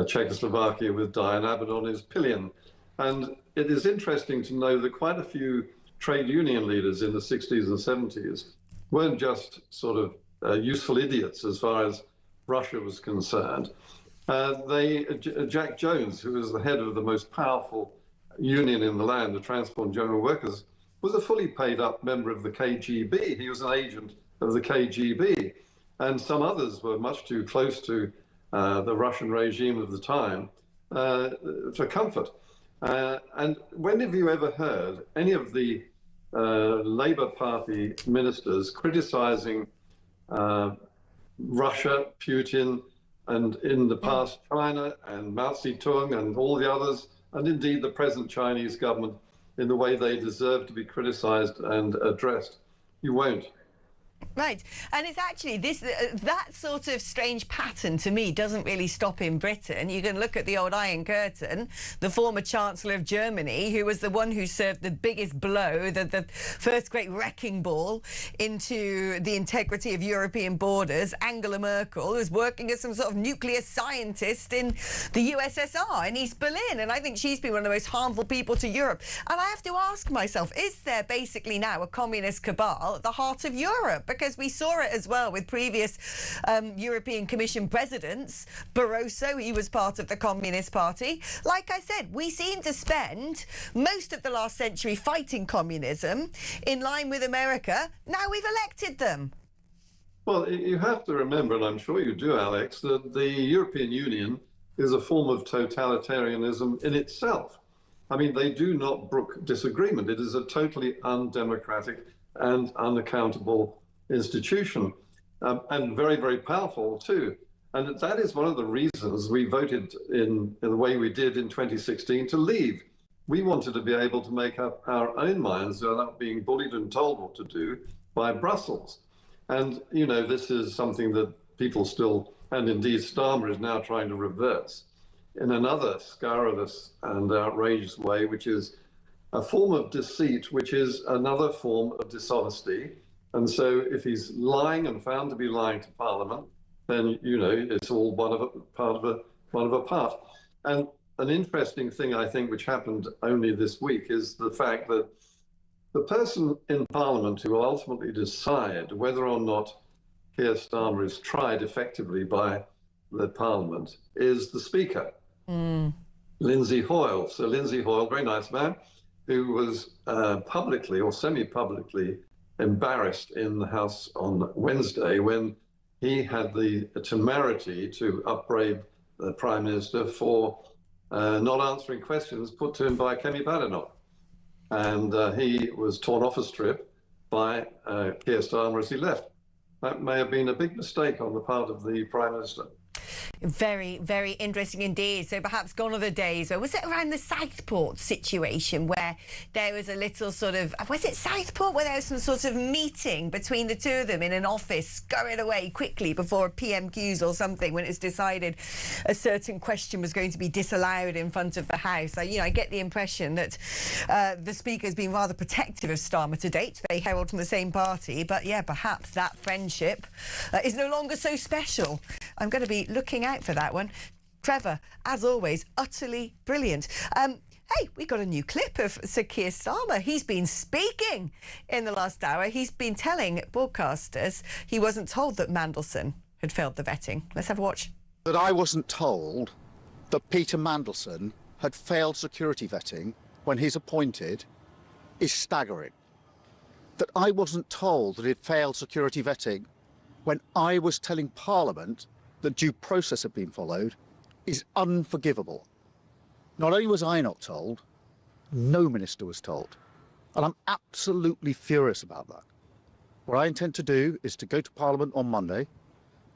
Czechoslovakia with Diane Abbott on his pillion. And it is interesting to know that quite a few trade union leaders in the 60s and 70s weren't just sort of useful idiots as far as Russia was concerned. Jack Jones, who was the head of the most powerful union in the land, the Transport and General Workers, was a fully paid up member of the KGB. He was an agent of the KGB. And some others were much too close to the Russian regime of the time for comfort. And when have you ever heard any of the Labour Party ministers criticizing Russia, Putin, and in the past China and Mao Zedong and all the others, and indeed the present Chinese government, in the way they deserve to be criticized and addressed? You won't. Right, and it's actually that sort of strange pattern to me doesn't really stop in Britain. You can look at the old Iron Curtain, the former Chancellor of Germany, who was the one who served the biggest blow, the first great wrecking ball into the integrity of European borders. Angela Merkel, who was working as some sort of nuclear scientist in the USSR in East Berlin, and I think she's been one of the most harmful people to Europe. And I have to ask myself, is there basically now a communist cabal at the heart of Europe? Because we saw it as well with previous European Commission presidents. Barroso, he was part of the Communist Party. Like I said, we seem to spend most of the last century fighting communism in line with America. Now we've elected them. Well, you have to remember, and I'm sure you do, Alex, that the European Union is a form of totalitarianism in itself. I mean, they do not brook disagreement. It is a totally undemocratic and unaccountable institution, and very, very powerful too. And that is one of the reasons we voted in the way we did in 2016 to leave. We wanted to be able to make up our own minds without being bullied and told what to do by Brussels. And, you know, this is something that people still, and indeed Starmer is now trying to reverse in another scurrilous and outrageous way, which is a form of deceit, which is another form of dishonesty. And so if he's lying and found to be lying to Parliament, then, you know, it's all one of a part. And an interesting thing, I think, which happened only this week is the fact that the person in Parliament who will ultimately decide whether or not Keir Starmer is tried effectively by the Parliament is the Speaker, Lindsay Hoyle. So Lindsay Hoyle, very nice man, who was publicly or semi-publicly embarrassed in the House on Wednesday when he had the temerity to upbraid the Prime Minister for not answering questions put to him by Kemi Badenoch. And he was torn off a strip by Keir Starmer as he left. That may have been a big mistake on the part of the Prime Minister. Very, very interesting indeed. So perhaps gone are the days, or was it around the Southport situation where there was a little sort of, was it Southport, where there was some sort of meeting between the two of them in an office, scurried away quickly before a PMQs or something, when it's decided a certain question was going to be disallowed in front of the House. I get the impression that the Speaker's been rather protective of Starmer to date. They herald from the same party, but yeah, perhaps that friendship is no longer so special. I'm going to be looking out for that one. Trevor, as always, utterly brilliant. Hey, we got a new clip of Sir Keir Starmer. He's been speaking in the last hour. He's been telling broadcasters he wasn't told that Mandelson had failed the vetting. Let's have a watch. That I wasn't told that Peter Mandelson had failed security vetting when he's appointed is staggering. That I wasn't told that he'd failed security vetting when I was telling Parliament that due process had been followed is unforgivable. Not only was I not told, no minister was told. And I'm absolutely furious about that. What I intend to do is to go to Parliament on Monday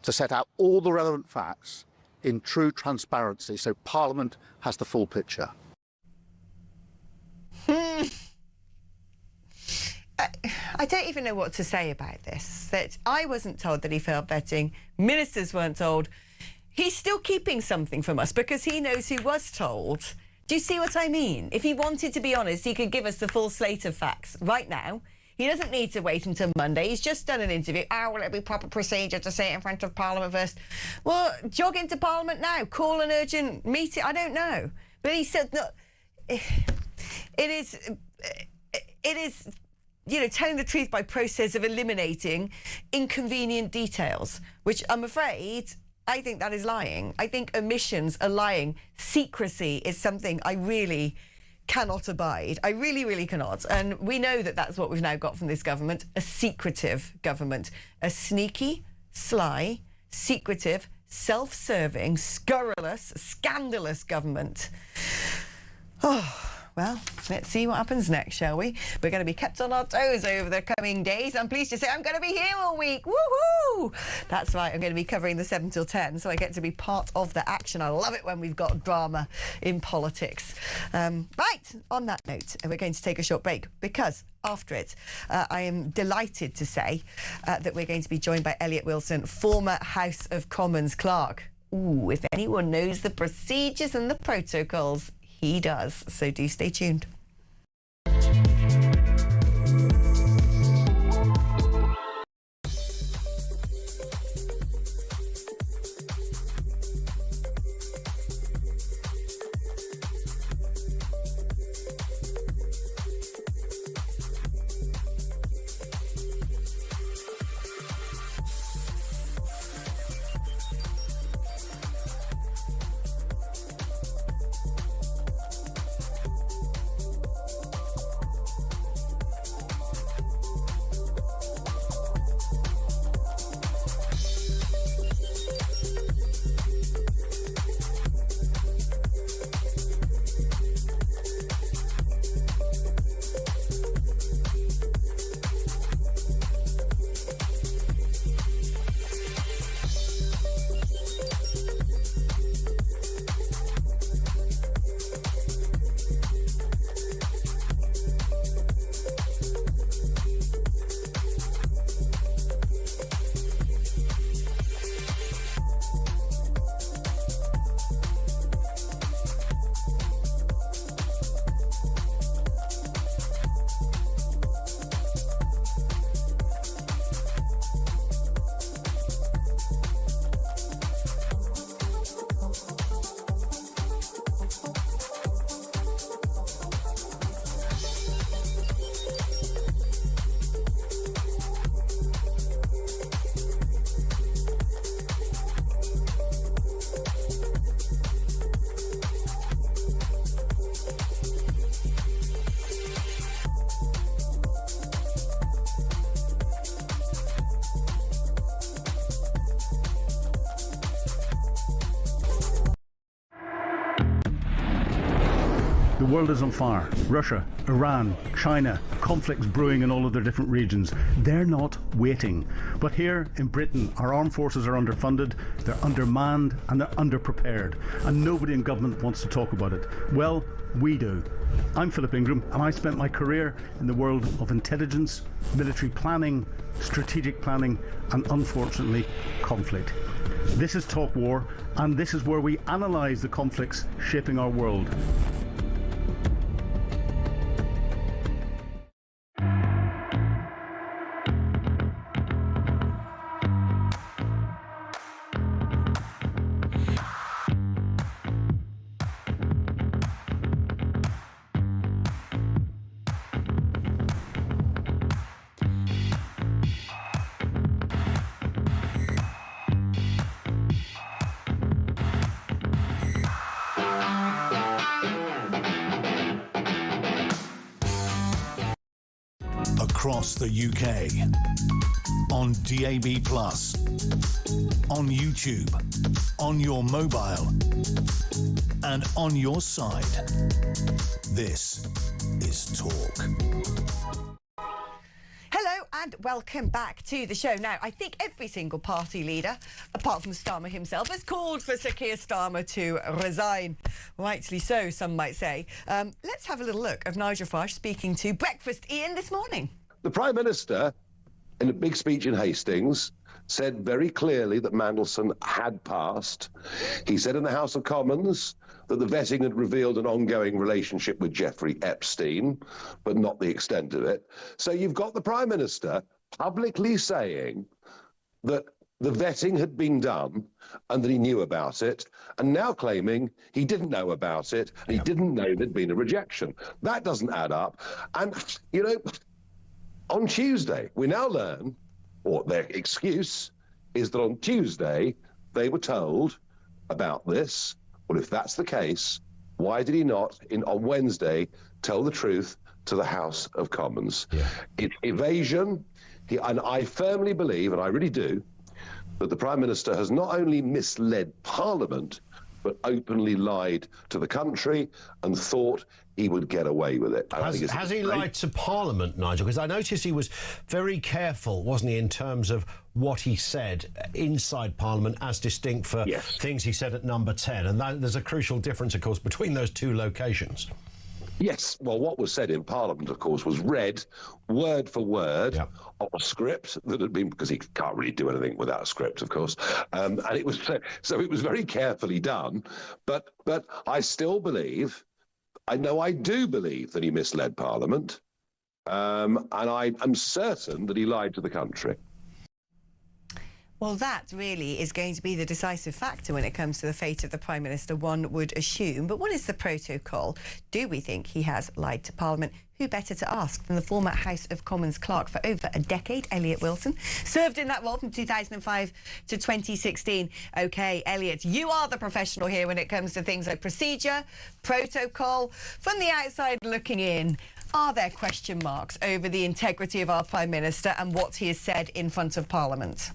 to set out all the relevant facts in true transparency so Parliament has the full picture. I don't even know what to say about this. That I wasn't told that he failed vetting, ministers weren't told. He's still keeping something from us because he knows he was told. Do you see what I mean? If he wanted to be honest, he could give us the full slate of facts right now. He doesn't need to wait until Monday. He's just done an interview. Will it be proper procedure to say it in front of Parliament first? Well, jog into Parliament now. Call an urgent meeting. I don't know. But he said, no, it is, telling the truth by process of eliminating inconvenient details, which I'm afraid, I think that is lying. I think omissions are lying. Secrecy is something I really cannot abide. I really, really cannot. And we know that that's what we've now got from this government, a secretive government. A sneaky, sly, secretive, self-serving, scurrilous, scandalous government. Oh, well, let's see what happens next, shall we? We're going to be kept on our toes over the coming days. I'm pleased to say I'm going to be here all week. Woohoo! That's right, I'm going to be covering the 7 till 10, so I get to be part of the action. I love it when we've got drama in politics. Right, on that note, we're going to take a short break because after it, I am delighted to say that we're going to be joined by Elliot Wilson, former House of Commons clerk. Ooh, if anyone knows the procedures and the protocols, he does, so do stay tuned. world is on fire. Russia, Iran, China, conflicts brewing in all of their different regions. They're not waiting. But here in Britain, our armed forces are underfunded, they're undermanned, and they're underprepared. And nobody in government wants to talk about it. Well, we do. I'm Philip Ingram, and I spent my career in the world of intelligence, military planning, strategic planning, and unfortunately, conflict. This is Talk War, and this is where we analyse the conflicts shaping our world. Across the UK, on DAB+, on YouTube, on your mobile, and on your side. This is Talk. Hello and welcome back to the show. Now, I think every single party leader, apart from Starmer himself, has called for Sir Keir Starmer to resign. Rightly so, some might say. Let's have a little look of Nigel Farage speaking to Breakfast Ian this morning. The Prime Minister, in a big speech in Hastings, said very clearly that Mandelson had passed. He said in the House of Commons that the vetting had revealed an ongoing relationship with Jeffrey Epstein, but not the extent of it. So you've got the Prime Minister publicly saying that the vetting had been done and that he knew about it, and now claiming he didn't know about it and he didn't know there'd been a rejection. That doesn't add up. And, you know, on Tuesday, we now learn, or their excuse is that on Tuesday they were told about this. Well, if that's the case, why did he not, on Wednesday, tell the truth to the House of Commons? It's evasion, and I firmly believe, and I really do, that the Prime Minister has not only misled Parliament, but openly lied to the country and thought he would get away with it. Has he lied to Parliament, Nigel? Because I noticed he was very careful, wasn't he, in terms of what he said inside Parliament as distinct for things he said at Number 10. And there's a crucial difference, of course, between those two locations. Yes, well, what was said in Parliament, of course, was read word for word of a script that had been, because he can't really do anything without a script, of course, and it was so it was very carefully done. But I still believe, I do believe that he misled Parliament, and I am certain that he lied to the country. Well, that really is going to be the decisive factor when it comes to the fate of the Prime Minister, one would assume. But what is the protocol? Do we think he has lied to Parliament? Who better to ask than the former House of Commons clerk for over a decade, Elliot Wilson, served in that role from 2005 to 2016. OK, Elliot, you are the professional here when it comes to things like procedure, protocol. From the outside looking in, are there question marks over the integrity of our Prime Minister and what he has said in front of Parliament?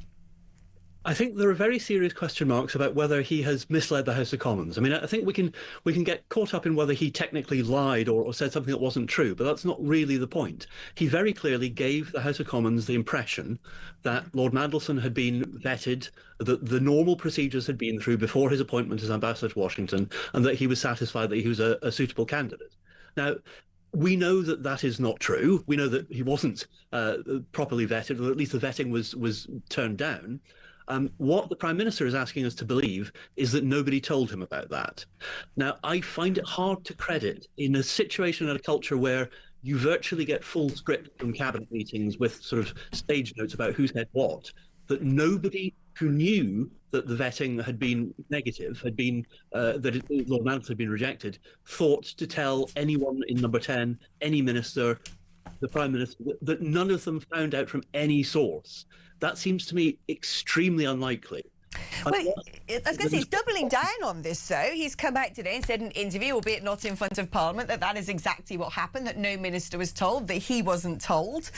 I think there are very serious question marks about whether he has misled the House of Commons. I mean, I think we can get caught up in whether he technically lied or said something that wasn't true, but that's not really the point. He very clearly gave the House of Commons the impression that Lord Mandelson had been vetted, that the normal procedures had been through before his appointment as ambassador to Washington, and that he was satisfied that he was a suitable candidate. Now, we know that that is not true. We know that he wasn't properly vetted, or at least the vetting was turned down. What the Prime Minister is asking us to believe is that nobody told him about that. Now, I find it hard to credit in a situation and a culture where you virtually get full script from cabinet meetings with sort of stage notes about who said what, that nobody who knew that the vetting had been negative, had been that Lord Mandelson had been rejected, thought to tell anyone in Number 10, any minister, the Prime Minister, that none of them found out from any source. That seems to me extremely unlikely. Well, I was going to say, he's doubling down on this, though. He's come out today and said in an interview, albeit not in front of Parliament, that that is exactly what happened, that no minister was told, that he wasn't told.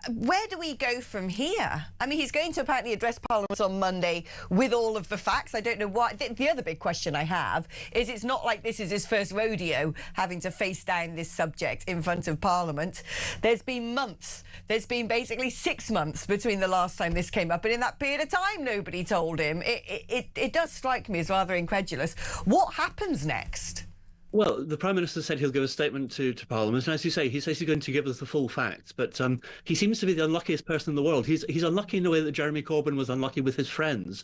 where do we go from here? I mean, he's going to apparently address Parliament on Monday with all of the facts. I don't know why. The other big question I have is it's not like this is his first rodeo having to face down this subject in front of Parliament. There's been months. There's been basically 6 months between the last time this came up, and in that period of time, nobody told him. It does strike me as rather incredulous. What happens next? Well, the Prime Minister said he'll give a statement to Parliament, and as you say, he says he's going to give us the full facts, but he seems to be the unluckiest person in the world. He's unlucky in the way that Jeremy Corbyn was unlucky with his friends.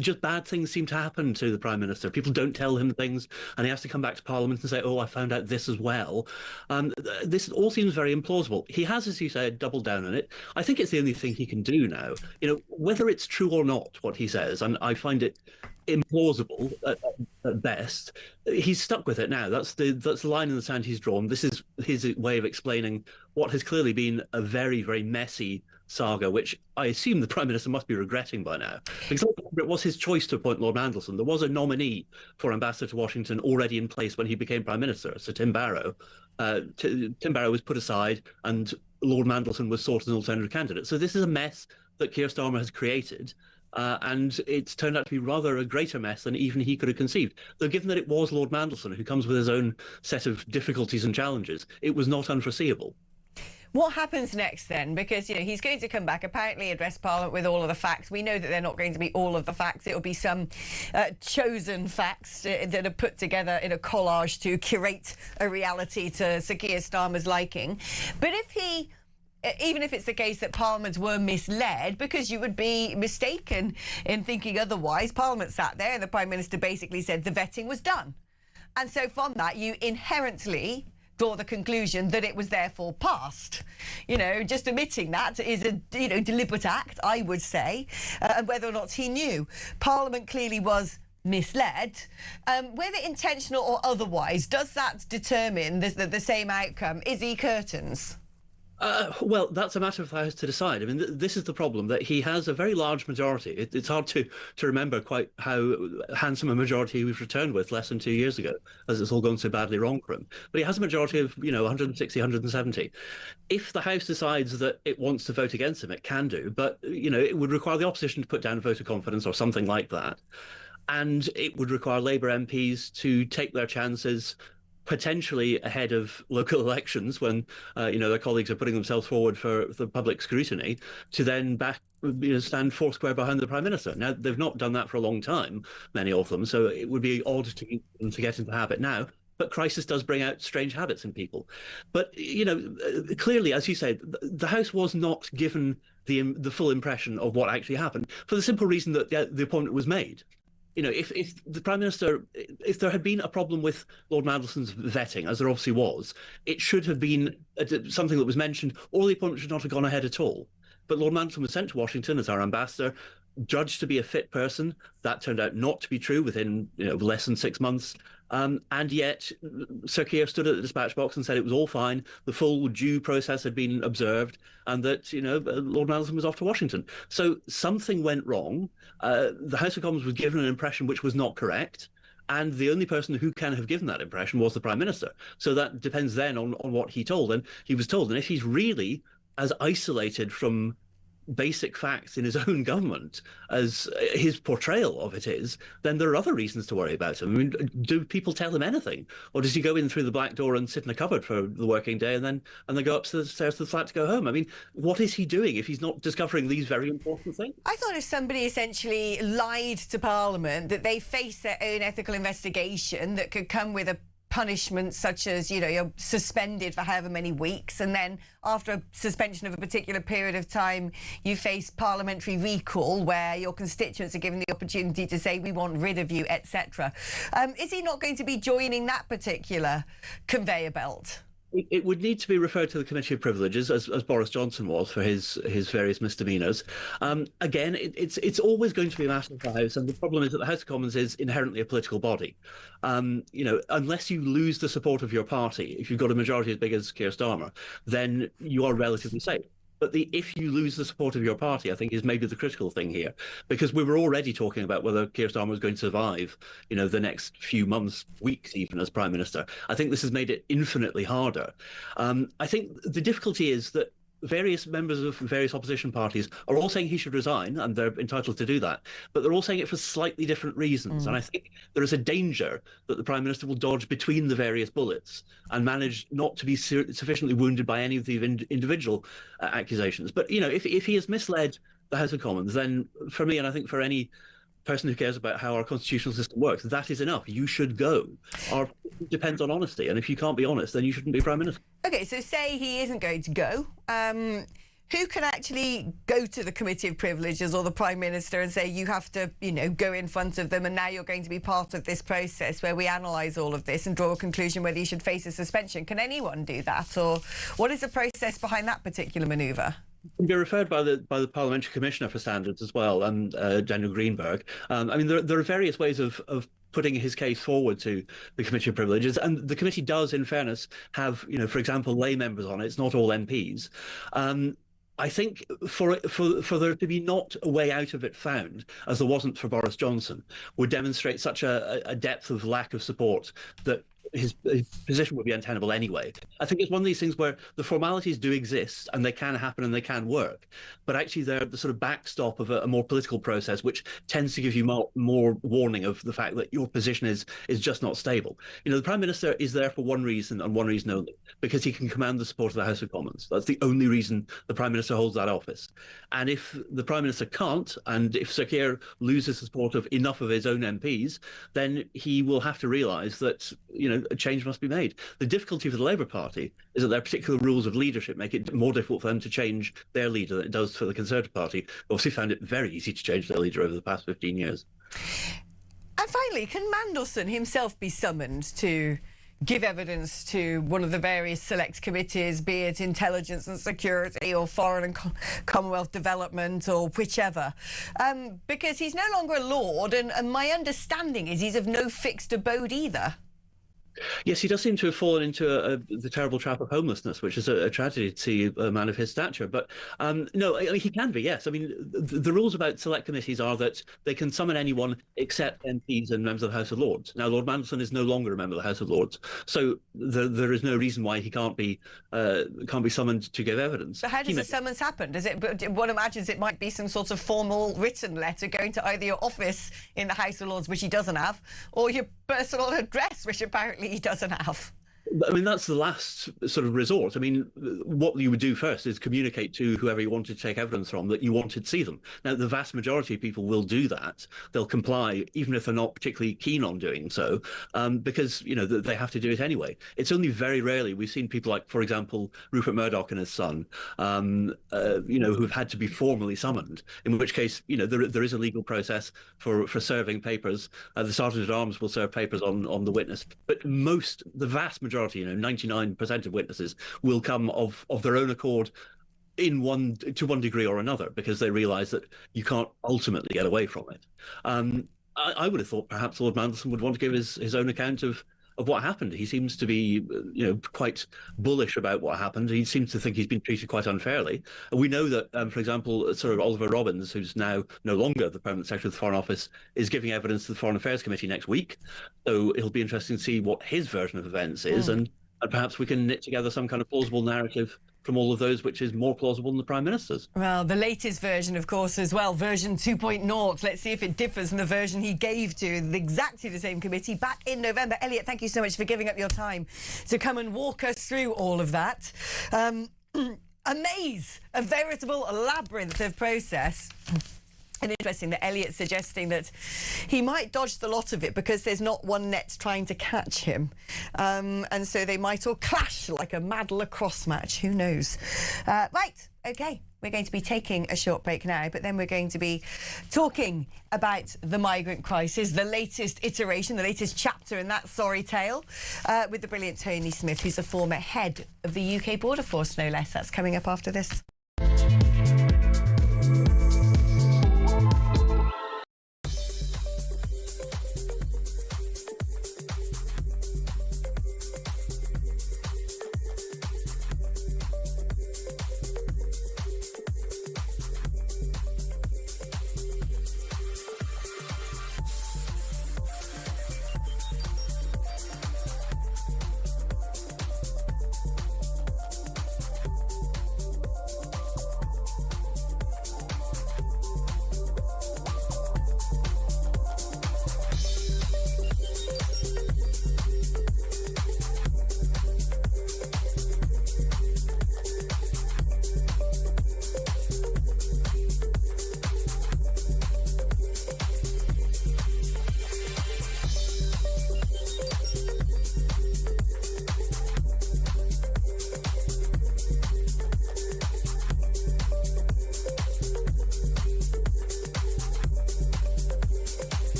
Just bad things seem to happen to the Prime Minister. People don't tell him things, and he has to come back to Parliament and say, oh, I found out this as well. This all seems very implausible. He has, as you say, doubled down on it. I think it's the only thing he can do now. You know, whether it's true or not, what he says, and I find it implausible at best, he's stuck with it now. That's the line in the sand he's drawn. This is his way of explaining what has clearly been a very, very messy saga, which I assume the Prime Minister must be regretting by now, because it was his choice to appoint Lord Mandelson. There was a nominee for ambassador to Washington already in place when he became Prime Minister, Sir Tim Barrow. Tim Barrow was put aside, and Lord Mandelson was sought as an alternative candidate. So this is a mess that Keir Starmer has created. And it's turned out to be rather a greater mess than even he could have conceived. Though given that it was Lord Mandelson, who comes with his own set of difficulties and challenges, it was not unforeseeable. What happens next then? Because, you know, he's going to come back, apparently address Parliament with all of the facts. We know that they're not going to be all of the facts. It'll be some chosen facts that are put together in a collage to curate a reality to Sir Keir Starmer's liking. But even if it's the case that Parliament were misled, because you would be mistaken in thinking otherwise, Parliament sat there and the Prime Minister basically said the vetting was done. And so from that, you inherently draw the conclusion that it was therefore passed. You know, just admitting that is a deliberate act, I would say, and whether or not he knew. Parliament clearly was misled. Whether intentional or otherwise, does that determine the same outcome? Is he curtains? Well, that's a matter of the House to decide. I mean, this is the problem, that he has a very large majority. It's hard to remember quite how handsome a majority he was returned with less than 2 years ago, as it's all gone so badly wrong for him. But he has a majority of, 160, 170. If the House decides that it wants to vote against him, it can do. But, it would require the opposition to put down a vote of confidence or something like that. And it would require Labour MPs to take their chances, potentially ahead of local elections when their colleagues are putting themselves forward for the public scrutiny, to then stand foursquare behind the Prime Minister. Now, they've not done that for a long time, many of them, so it would be odd to get into the habit now. But crisis does bring out strange habits in people. But, clearly, as you say, the House was not given the full impression of what actually happened, for the simple reason that the appointment was made. If the Prime Minister, if there had been a problem with Lord Mandelson's vetting, as there obviously was, it should have been something that was mentioned, or the appointment should not have gone ahead at all. But Lord Mandelson was sent to Washington as our ambassador, judged to be a fit person. That turned out not to be true within less than 6 months. And yet Sir Keir stood at the dispatch box and said it was all fine. The full due process had been observed, and that Lord Mandelson was off to Washington. So something went wrong. The House of Commons was given an impression which was not correct, and the only person who can have given that impression was the Prime Minister. So that depends then on what he told, and he was told. And if he's really as isolated from basic facts in his own government as his portrayal of it is, then there are other reasons to worry about him. I mean, do people tell him anything, or does he go in through the back door and sit in a cupboard for the working day and then go upstairs to the flat to go home? I mean, what is he doing if he's not discovering these very important things? I thought if somebody essentially lied to Parliament, that they face their own ethical investigation that could come with a punishment such as, you're suspended for however many weeks, and then after a suspension of a particular period of time, you face parliamentary recall, where your constituents are given the opportunity to say, we want rid of you, etc. Is he not going to be joining that particular conveyor belt? It would need to be referred to the Committee of Privileges, as Boris Johnson was for his various misdemeanours. Again, it's always going to be a matter of the House, and the problem is that the House of Commons is inherently a political body. Unless you lose the support of your party, if you've got a majority as big as Keir Starmer, then you are relatively safe. But if you lose the support of your party, I think, is maybe the critical thing here, because we were already talking about whether Keir Starmer was going to survive, the next few months, weeks even, as Prime Minister. I think this has made it infinitely harder. I think the difficulty is that various members of various opposition parties are all saying he should resign, and they're entitled to do that, but they're all saying it for slightly different reasons. And I think there is a danger that the Prime Minister will dodge between the various bullets and manage not to be sufficiently wounded by any of the individual accusations. But, if he has misled the House of Commons, then for me, and I think for any person who cares about how our constitutional system works, that is enough. You should go. Our depends on honesty, and if you can't be honest, then you shouldn't be Prime Minister. Okay, so say he isn't going to go. Who can actually go to the Committee of Privileges or the Prime Minister and say, you have to, go in front of them, and now you're going to be part of this process where we analyse all of this and draw a conclusion whether you should face a suspension? Can anyone do that, or what is the process behind that particular manoeuvre? Can be referred by the Parliamentary Commissioner for Standards as well, and Daniel Greenberg. There are various ways of putting his case forward to the Committee of Privileges, and the committee does, in fairness, have for example, lay members on it. It's not all MPs. I think for there to be not a way out of it found, as there wasn't for Boris Johnson, would demonstrate such a depth of lack of support that his position would be untenable anyway. I think it's one of these things where the formalities do exist and they can happen and they can work, but actually they're the sort of backstop of a more political process, which tends to give you more warning of the fact that your position is just not stable. The Prime Minister is there for one reason and one reason only, because he can command the support of the House of Commons. That's the only reason the Prime Minister holds that office. And if the Prime Minister can't, and if Sir Keir loses the support of enough of his own MPs, then he will have to realise that, a change must be made. The difficulty for the Labour Party is that their particular rules of leadership make it more difficult for them to change their leader than it does for the Conservative Party. Obviously found it very easy to change their leader over the past 15 years. And finally, can Mandelson himself be summoned to give evidence to one of the various select committees, be it intelligence and security or foreign and Commonwealth development or whichever? Because he's no longer a Lord, and my understanding is he's of no fixed abode either. Yes, he does seem to have fallen into the terrible trap of homelessness, which is a tragedy to see a man of his stature. But no, he can be, yes. I mean, the rules about select committees are that they can summon anyone except MPs and members of the House of Lords. Now, Lord Mandelson is no longer a member of the House of Lords, so there is no reason why he can't be summoned to give evidence. So how does the summons happen? One imagines it might be some sort of formal written letter going to either your office in the House of Lords, which he doesn't have, or your personal address, which apparently he doesn't have. I mean, that's the last sort of resort. I mean, what you would do first is communicate to whoever you wanted to take evidence from that you wanted to see them. Now, the vast majority of people will do that. They'll comply, even if they're not particularly keen on doing so, because, they have to do it anyway. It's only very rarely we've seen people like, for example, Rupert Murdoch and his son, who've had to be formally summoned, in which case, there is a legal process for serving papers. The Sergeant at Arms will serve papers on the witness. But the vast majority, 99% of witnesses will come of their own accord to one degree or another, because they realise that you can't ultimately get away from it. I would have thought perhaps Lord Mandelson would want to give his own account of what happened. He seems to be, quite bullish about what happened. He seems to think he's been treated quite unfairly. And we know that, for example, Sir Oliver Robbins, who's now no longer the Permanent Secretary of the Foreign Office, is giving evidence to the Foreign Affairs Committee next week. So it'll be interesting to see what his version of events is, and perhaps we can knit together some kind of plausible narrative from all of those, which is more plausible than the Prime Minister's. Well, the latest version, of course, as well, version 2.0. Let's see if it differs from the version he gave to exactly the same committee back in November. Elliot, thank you so much for giving up your time to come and walk us through all of that. A maze, a veritable labyrinth of process. And interesting that Elliot's suggesting that he might dodge the lot of it because there's not one net trying to catch him. And so they might all clash like a mad lacrosse match. Who knows? Right, OK, we're going to be taking a short break now, but then we're going to be talking about the migrant crisis, the latest iteration, the latest chapter in that sorry tale, with the brilliant Tony Smith, who's a former head of the UK Border Force, no less. That's coming up after this.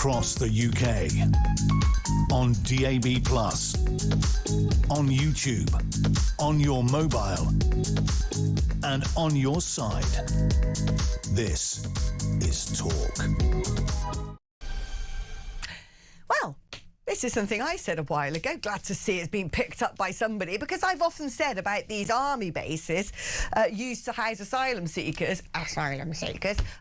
across the UK. On DAB+, on YouTube, on your mobile, and on your side. This is Talk. Well, this is something I said a while ago. Glad to see it's been picked up by somebody, because I've often said about these army bases used to house asylum seekers.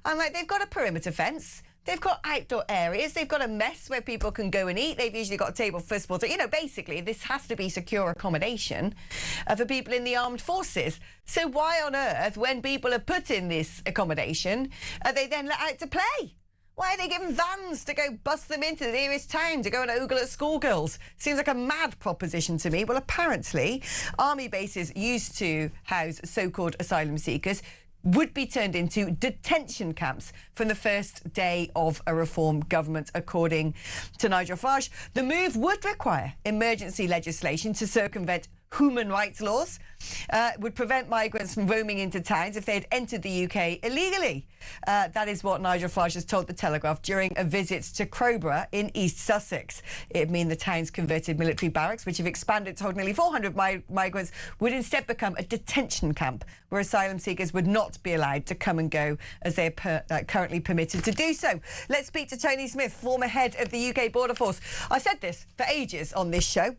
I'm like, they've got a perimeter fence. They've got outdoor areas. They've got a mess where people can go and eat. They've usually got a table for football. You know, basically, this has to be secure accommodation for people in the armed forces. So why on earth, when people are put in this accommodation, are they then let out to play? Why are they given vans to go bust them into the nearest town to go and ogle at schoolgirls? Seems like a mad proposition to me. Well, apparently, army bases used to house so-called asylum seekers would be turned into detention camps from the first day of a reform government, according to Nigel Farage. The move would require emergency legislation to circumvent human rights laws, would prevent migrants from roaming into towns if they had entered the UK illegally. That is what Nigel Farage has told The Telegraph during a visit to Crowborough in East Sussex. It would mean the town's converted military barracks, which have expanded to hold nearly 400 migrants, would instead become a detention camp where asylum seekers would not be allowed to come and go as they are currently permitted to do so. Let's speak to Tony Smith, former head of the UK Border Force. I said this for ages on this show.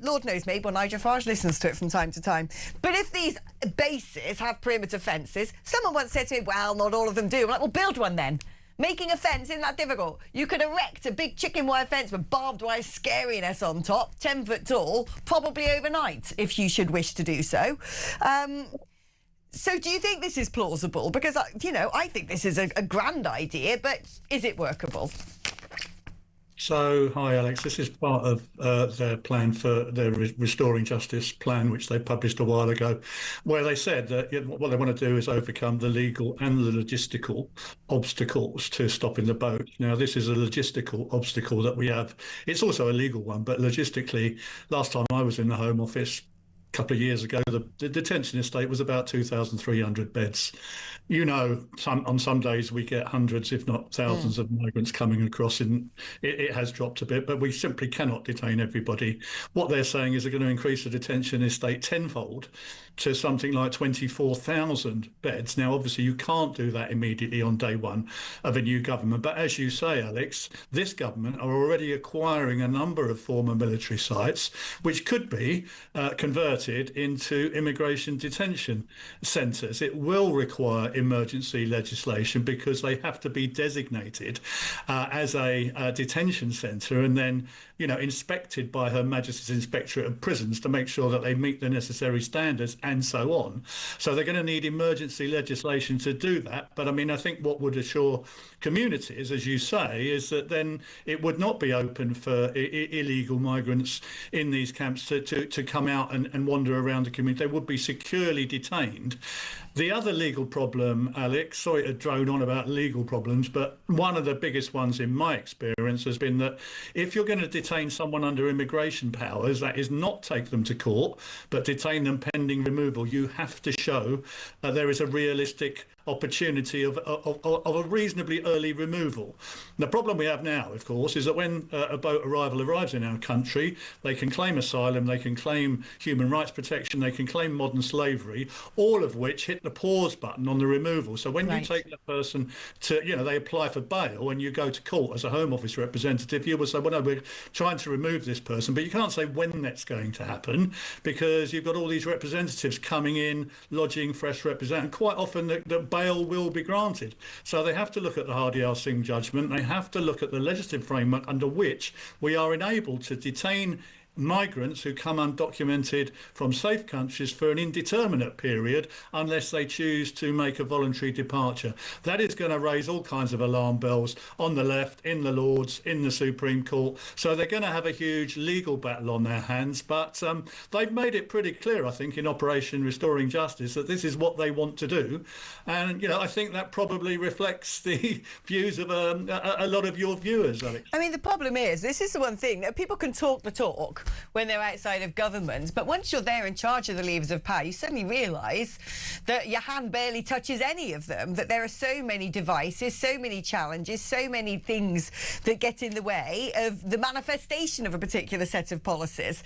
Lord knows maybe Nigel Farage listens to it from time to time. But if these bases have perimeter fences, someone once said to me, well, not all of them do. I'm like, well, build one then. Making a fence isn't that difficult. You could erect a big chicken wire fence with barbed wire scariness on top, 10 foot tall, probably overnight, if you should wish to do so. So do you think this is plausible? Because, you know, I think this is a grand idea, but is it workable? So, hi, Alex. This is part of their plan for their Restoring Justice plan, which they published a while ago, where they said that what they want to do is overcome the legal and the logistical obstacles to stopping the boat. Now, this is a logistical obstacle that we have. It's also a legal one, but logistically, last time I was in the Home Office, a couple of years ago, the detention estate was about 2,300 beds. You know, on some days we get hundreds, if not thousands, of migrants coming across, and it has dropped a bit, but we simply cannot detain everybody. What they're saying is they're going to increase the detention estate tenfold to something like 24,000 beds. Now, obviously, you can't do that immediately on day one of a new government. But as you say, Alex, this government are already acquiring a number of former military sites, which could be converted into immigration detention centres. It will require emergency legislation because they have to be designated as a detention centre and then, you know, inspected by Her Majesty's Inspectorate of Prisons to make sure that they meet the necessary standards and so on. So they're going to need emergency legislation to do that. But I mean, I think what would assure communities, as you say, is that then it would not be open for illegal migrants in these camps to come out and wander around the community. They would be securely detained. The other legal problem, Alex, sorry to drone on about legal problems, but one of the biggest ones in my experience has been that if you're going to detain someone under immigration powers, that is not take them to court, but detain them pending removal, you have to show there is a realistic opportunity of a reasonably early removal. The problem we have now, of course, is that when a boat arrival arrives in our country, they can claim asylum, they can claim human rights protection, they can claim modern slavery, all of which hit the pause button on the removal. So when you take that person to, you know, they apply for bail and you go to court as a Home Office representative, you will say, well, no, we're trying to remove this person, but you can't say when that's going to happen because you've got all these representatives coming in, lodging fresh representatives. Quite often the bail will be granted. So they have to look at the Hardy-Al Singh judgment. They have to look at the legislative framework under which we are enabled to detain migrants who come undocumented from safe countries for an indeterminate period unless they choose to make a voluntary departure. That is going to raise all kinds of alarm bells on the left, in the Lords, in the Supreme Court. So they're going to have a huge legal battle on their hands. But they've made it pretty clear, I think, in Operation Restoring Justice that this is what they want to do. And, you know, I think that probably reflects the views of a lot of your viewers, Alex. I mean, the problem is, this is the one thing, that people can talk the talk, when they're outside of government. But once you're there in charge of the levers of power, you suddenly realise that your hand barely touches any of them, that there are so many devices, so many challenges, so many things that get in the way of the manifestation of a particular set of policies.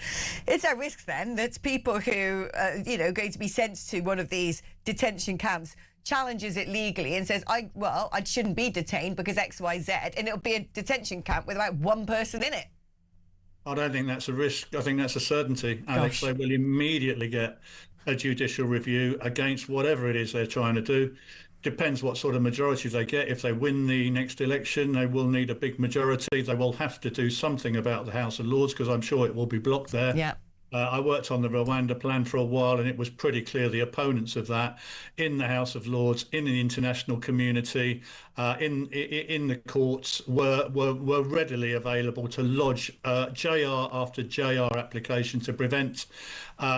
It's a risk then that people who, are going to be sent to one of these detention camps challenges it legally and says, I shouldn't be detained because X, Y, Z, and it'll be a detention camp with about one person in it. I don't think that's a risk. I think that's a certainty, Alex. They will immediately get a judicial review against whatever it is they're trying to do. Depends what sort of majority they get. If they win the next election, they will need a big majority. They will have to do something about the House of Lords, because I'm sure it will be blocked there. Yeah. I worked on the Rwanda plan for a while, and it was pretty clear the opponents of that in the House of Lords, in the international community, in the courts were readily available to lodge JR after JR application to prevent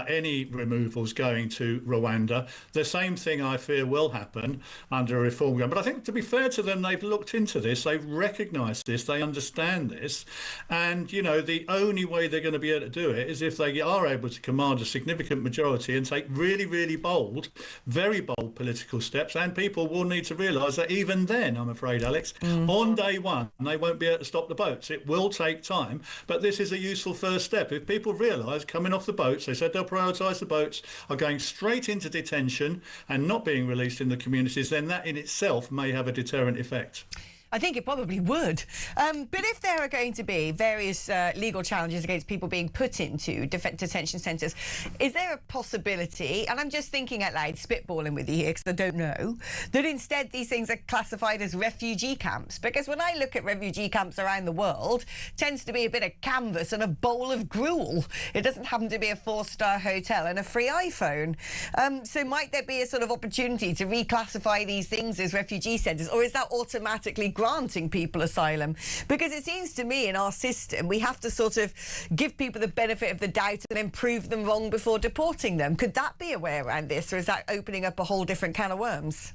any removals going to Rwanda. The same thing I fear will happen under a reform government. But I think, to be fair to them, they've looked into this, they've recognised this, they understand this, and the only way they're going to be able to do it is if they are able to command a significant majority and take really, really bold, very bold political steps. And people will need to realise that even then, I'm afraid, Alex, on day one, they won't be able to stop the boats. It will take time, but this is a useful first step. If people realise coming off the boats, they said they'll prioritise the boats, are going straight into detention and not being released in the communities, then that in itself may have a deterrent effect. I think it probably would. But if there are going to be various legal challenges against people being put into detention centres, is there a possibility, and I'm just thinking out loud, spitballing with you here because I don't know, that instead these things are classified as refugee camps? Because when I look at refugee camps around the world, it tends to be a bit of canvas and a bowl of gruel. It doesn't happen to be a 4-star hotel and a free iPhone. So might there be a sort of opportunity to reclassify these things as refugee centres, or is that automatically granting people asylum? Because it seems to me in our system we have to sort of give people the benefit of the doubt and then prove them wrong before deporting them. Could that be a way around this, or is that opening up a whole different can of worms?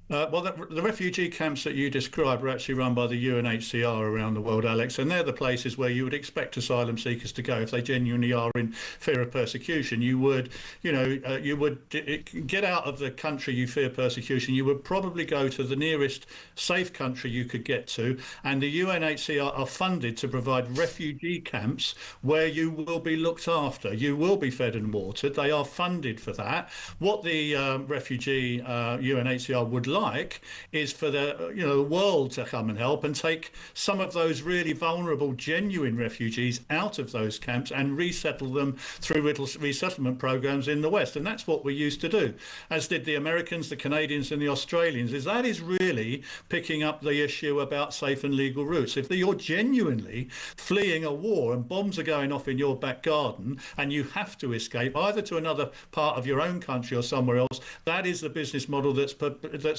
Well, the refugee camps that you describe are actually run by the UNHCR around the world, Alex, and they're the places where you would expect asylum seekers to go if they genuinely are in fear of persecution. You would, you would get out of the country you fear persecution. You would probably go to the nearest safe country you could get to, and the UNHCR are funded to provide refugee camps where you will be looked after. You will be fed and watered. They are funded for that. What the refugee UNHCR would like is for the world to come and help and take some of those really vulnerable, genuine refugees out of those camps and resettle them through resettlement programs in the West. And that's what we used to do, as did the Americans, the Canadians and the Australians. That is really picking up the issue about safe and legal routes. If you're genuinely fleeing a war and bombs are going off in your back garden and you have to escape either to another part of your own country or somewhere else, that is the business model that's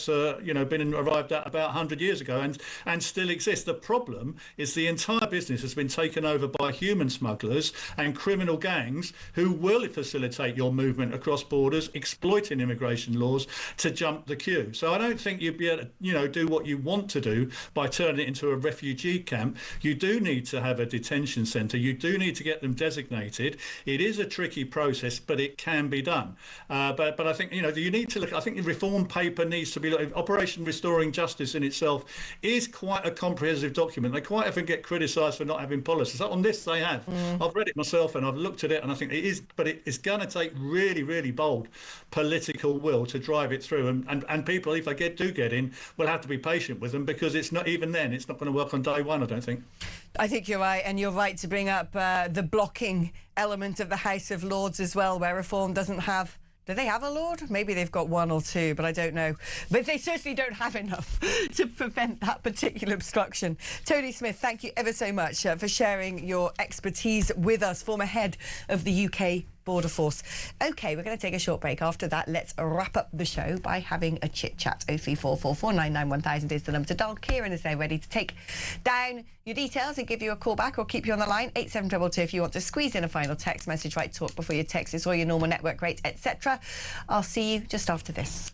been arrived at about 100 years ago and still exists. The problem is the entire business has been taken over by human smugglers and criminal gangs who will facilitate your movement across borders, exploiting immigration laws to jump the queue. So I don't think you'd be able to, do what you want to do by turning it into a refugee camp. You do need to have a detention centre. You do need to get them designated. It is a tricky process, but it can be done. But I think, you need to look, I think the reform paper needs to be looked. Operation Restoring Justice in itself is quite a comprehensive document. They quite often get criticised for not having policies. On this they have. I've read it myself and I've looked at it and I think it is, but it's going to take really, really bold political will to drive it through. And people, if they do get in, will have to be patient with them, because it's not, even then, it's not going to work on day one, I don't think. I think you're right, and you're right to bring up the blocking element of the House of Lords as well, where reform doesn't have... Do they have a Lord? Maybe they've got one or two, but I don't know. But they certainly don't have enough to prevent that particular obstruction. Tony Smith, thank you ever so much for sharing your expertise with us, former head of the UK Border Force. OK, we're going to take a short break. After that, let's wrap up the show by having a chit-chat. 03444991000 is the number to dial. Kieran is there ready to take down your details and give you a call back or keep you on the line. 8722 if you want to squeeze in a final text message, right talk before your text is or your normal network rate, etc. I'll see you just after this.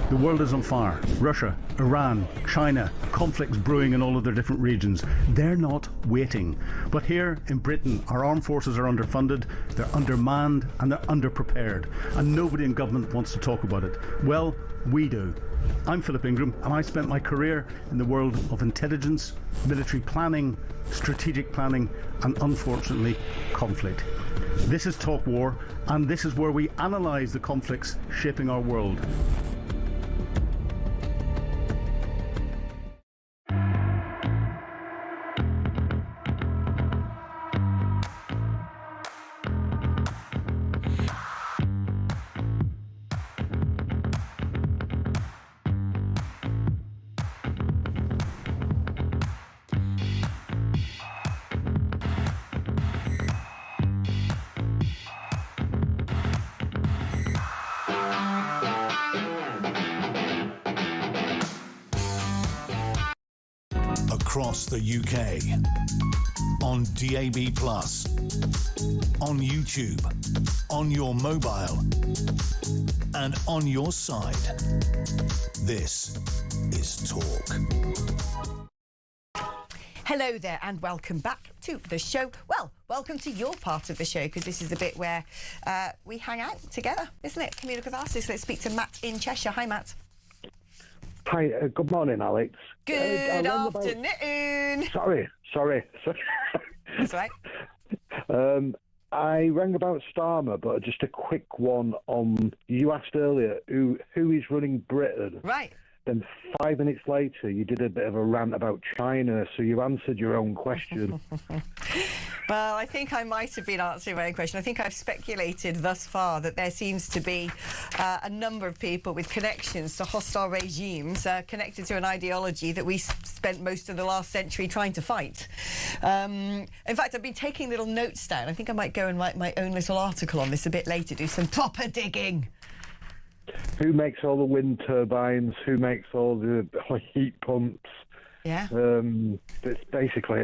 The world is on fire. Russia, Iran, China, conflicts brewing in all of their different regions. They're not waiting. But here in Britain, our armed forces are underfunded, they're undermanned, and they're underprepared. And nobody in government wants to talk about it. Well, we do. I'm Philip Ingram, and I spent my career in the world of intelligence, military planning, strategic planning, and unfortunately, conflict. This is Talk War, and this is where we analyse the conflicts shaping our world. Across the UK, on DAB+, on YouTube, on your mobile, and on your side. This is Talk. Hello there and welcome back to the show. Well, welcome to your part of the show, because this is the bit where we hang out together, isn't it? Communal catharsis. Let's speak to Matt in Cheshire. Hi, Matt. Hi, good morning, Alex. Good afternoon. Sorry. That's right. I rang about Starmer, but just a quick one on, you asked earlier who is running Britain. Right. Then 5 minutes later, you did a bit of a rant about China, so you answered your own question. Well, I think I might have been answering my own question. I think I've speculated thus far that there seems to be a number of people with connections to hostile regimes connected to an ideology that we spent most of the last century trying to fight. In fact, I've been taking little notes down. I think I might go and write my own little article on this a bit later, do some proper digging. Who makes all the wind turbines? Who makes all the heat pumps? Yeah. It's basically,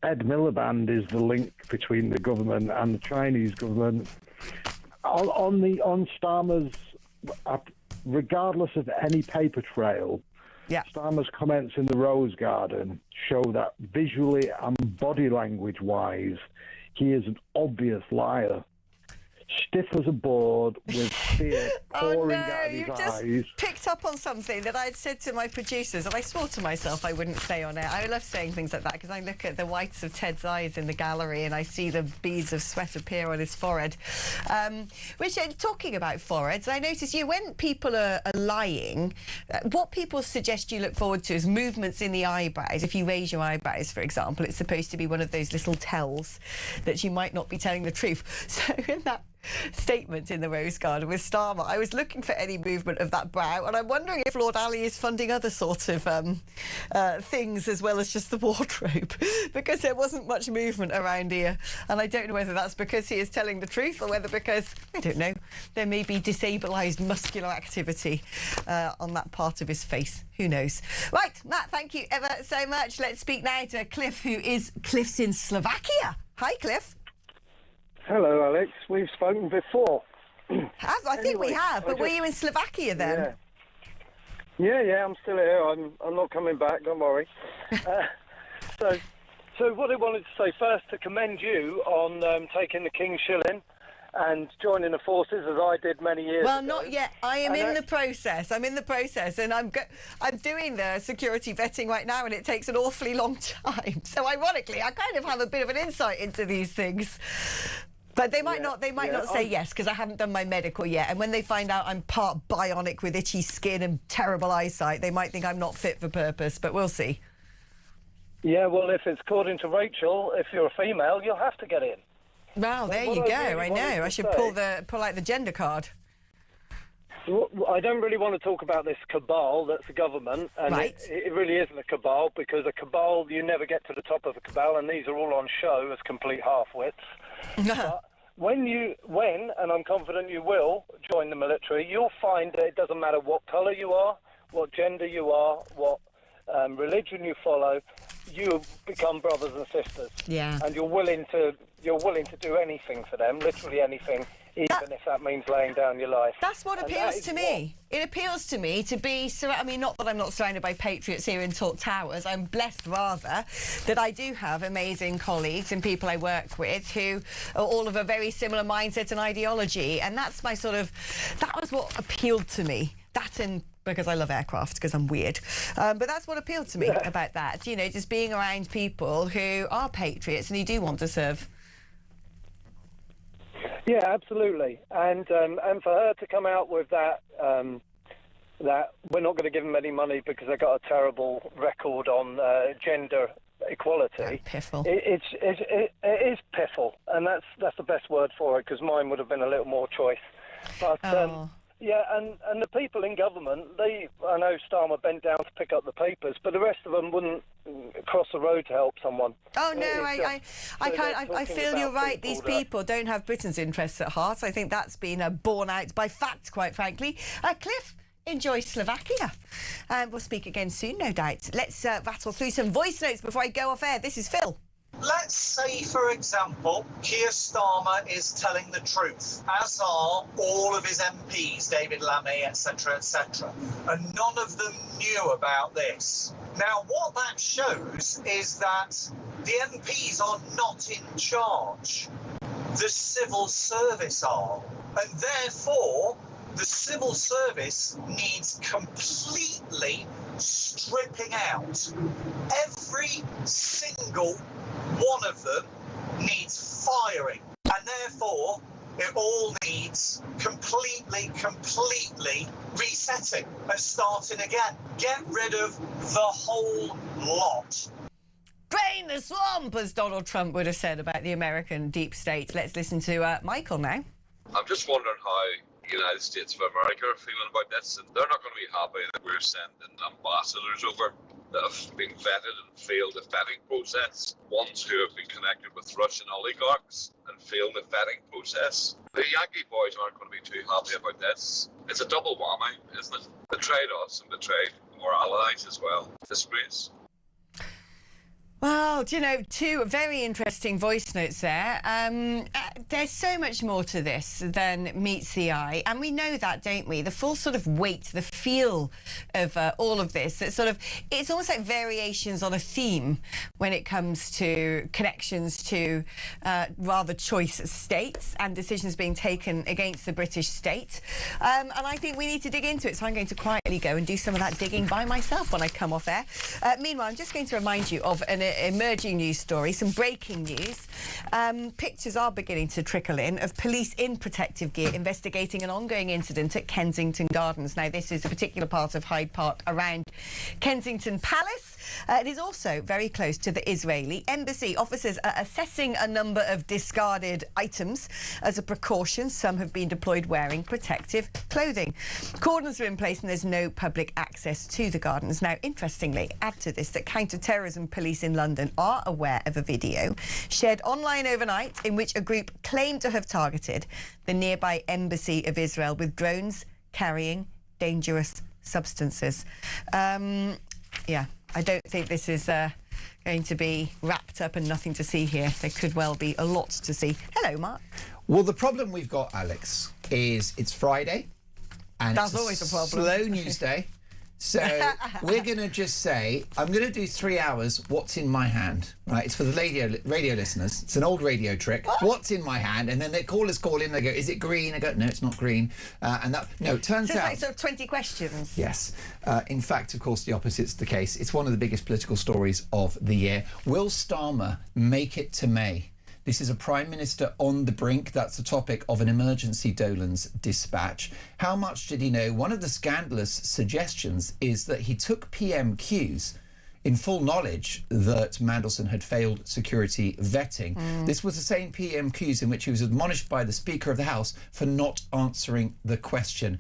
Ed Miliband is the link between the government and the Chinese government. On Starmer's, regardless of any paper trail, Starmer's comments in the Rose Garden show that visually and body language-wise, he is an obvious liar. Stiff as a board, with fear pouring out of his eyes. You just picked up on something that I'd said to my producers, and I swore to myself I wouldn't say on air. I love saying things like that because I look at the whites of Ted's eyes in the gallery and I see the beads of sweat appear on his forehead. Which, talking about foreheads, I notice when people are lying, what people suggest you look forward to is movements in the eyebrows. If you raise your eyebrows, for example, it's supposed to be one of those little tells that you might not be telling the truth. So in that statement in the Rose Garden with Starmer, I was looking for any movement of that brow, and I'm wondering if Lord Ali is funding other sort of things as well as just the wardrobe, because there wasn't much movement around here, and I don't know whether that's because he is telling the truth or whether because, I don't know, there may be destabilised muscular activity on that part of his face. Who knows? Right, Matt, thank you ever so much. Let's speak now to Cliff, Cliff's in Slovakia. Hi, Cliff. Hello, Alex. We've spoken before. I think we have, but were you in Slovakia then? Yeah, I'm still here. I'm not coming back, don't worry. So what I wanted to say first, to commend you on taking the King Shilling and joining the forces, as I did many years ago. Well, not yet. I am in the process. I'm in the process, and I'm doing the security vetting right now, and it takes an awfully long time. So, ironically, I kind of have a bit of an insight into these things. But they might not. They might not say yes, because I haven't done my medical yet. And when they find out I'm part bionic with itchy skin and terrible eyesight, they might think I'm not fit for purpose. But we'll see. Yeah, well, if it's according to Rachel, if you're a female, you'll have to get in. Well, there you go. I know. I should pull out the gender card. I don't really want to talk about this cabal that's the government, and it really isn't a cabal, because a cabal, you never get to the top of a cabal, and these are all on show as complete half-wits. But when, and I'm confident you will, join the military, you'll find that it doesn't matter what colour you are, what gender you are, what religion you follow, you become brothers and sisters. Yeah. And you're willing to do anything for them, literally anything, even if that means laying down your life. That's what appeals to me. It appeals to me to be, I mean, not that I'm not surrounded by patriots here in Talk Towers. I'm blessed, rather, that I do have amazing colleagues and people I work with who are all of a very similar mindset and ideology. And that's my that was what appealed to me. That and because I love aircraft, because I'm weird. But that's what appealed to me about that. You know, just being around people who are patriots and who do want to serve. Yeah, absolutely. And for her to come out with that, that we're not going to give them any money because they got a terrible record on gender equality. Piffle. It is piffle, and that's the best word for it, because mine would have been a little more choice. But yeah, and the people in government, I know Starmer bent down to pick up the papers, but the rest of them wouldn't cross the road to help someone. Oh no, I feel you're right. These people don't have Britain's interests at heart. I think that's been borne out by fact, quite frankly. Cliff, enjoy Slovakia. We'll speak again soon, no doubt. Let's rattle through some voice notes before I go off air. This is Phil. Let's say, for example, Keir Starmer is telling the truth, as are all of his MPs, David Lammy, etc., etc., and none of them knew about this. Now, what that shows is that the MPs are not in charge. The civil service are, and therefore the civil service needs completely stripping out. Every single one of them needs firing, and therefore it all needs completely resetting and starting again. Get rid of the whole lot. Drain the swamp, as Donald Trump would have said about the American deep state. Let's listen to Michael now. I'm just wondering how the United States of America are feeling about this, and they're not going to be happy that we're sending ambassadors over that have been vetted and failed the vetting process, ones who have been connected with Russian oligarchs and failed the vetting process. The Yankee boys aren't going to be too happy about this. It's a double whammy, isn't it? Betrayed us and betrayed our allies as well. Disgrace. Well, do you know, two very interesting voice notes there. There's so much more to this than meets the eye, and we know that, don't we? The full sort of weight, the feel of all of this. It's almost like variations on a theme when it comes to connections to rather choice states and decisions being taken against the British state. And I think we need to dig into it, so I'm going to quietly go and do some of that digging by myself when I come off air. Meanwhile, I'm just going to remind you of an emerging news story, some breaking news. Pictures are beginning to trickle in of police in protective gear investigating an ongoing incident at Kensington Gardens. Now, this is a particular part of Hyde Park around Kensington Palace. It is also very close to the Israeli embassy. Officers are assessing a number of discarded items as a precaution. Some have been deployed wearing protective clothing. Cordons are in place and there's no public access to the gardens. Now, interestingly, add to this that counter-terrorism police in London are aware of a video shared online overnight in which a group claimed to have targeted the nearby embassy of Israel with drones carrying dangerous substances. Yeah, I don't think this is going to be wrapped up and nothing to see here. There could well be a lot to see. Hello, Mark. Well, the problem we've got, Alex, is it's Friday and that's it's always a problem. Slow news day. So we're going to just say, I'm going to do 3 hours, what's in my hand, right? It's for the radio listeners. It's an old radio trick. What's in my hand? And then the callers call in, they go, is it green? I go, no, it's not green. It turns out... It's like sort of 20 questions. Yes. In fact, of course, the opposite's the case. It's one of the biggest political stories of the year. Will Starmer make it to May? This is a Prime Minister on the brink. That's the topic of an emergency Dolan's dispatch. How much did he know? One of the scandalous suggestions is that he took PMQs in full knowledge that Mandelson had failed security vetting. This was the same PMQs in which he was admonished by the Speaker of the House for not answering the question.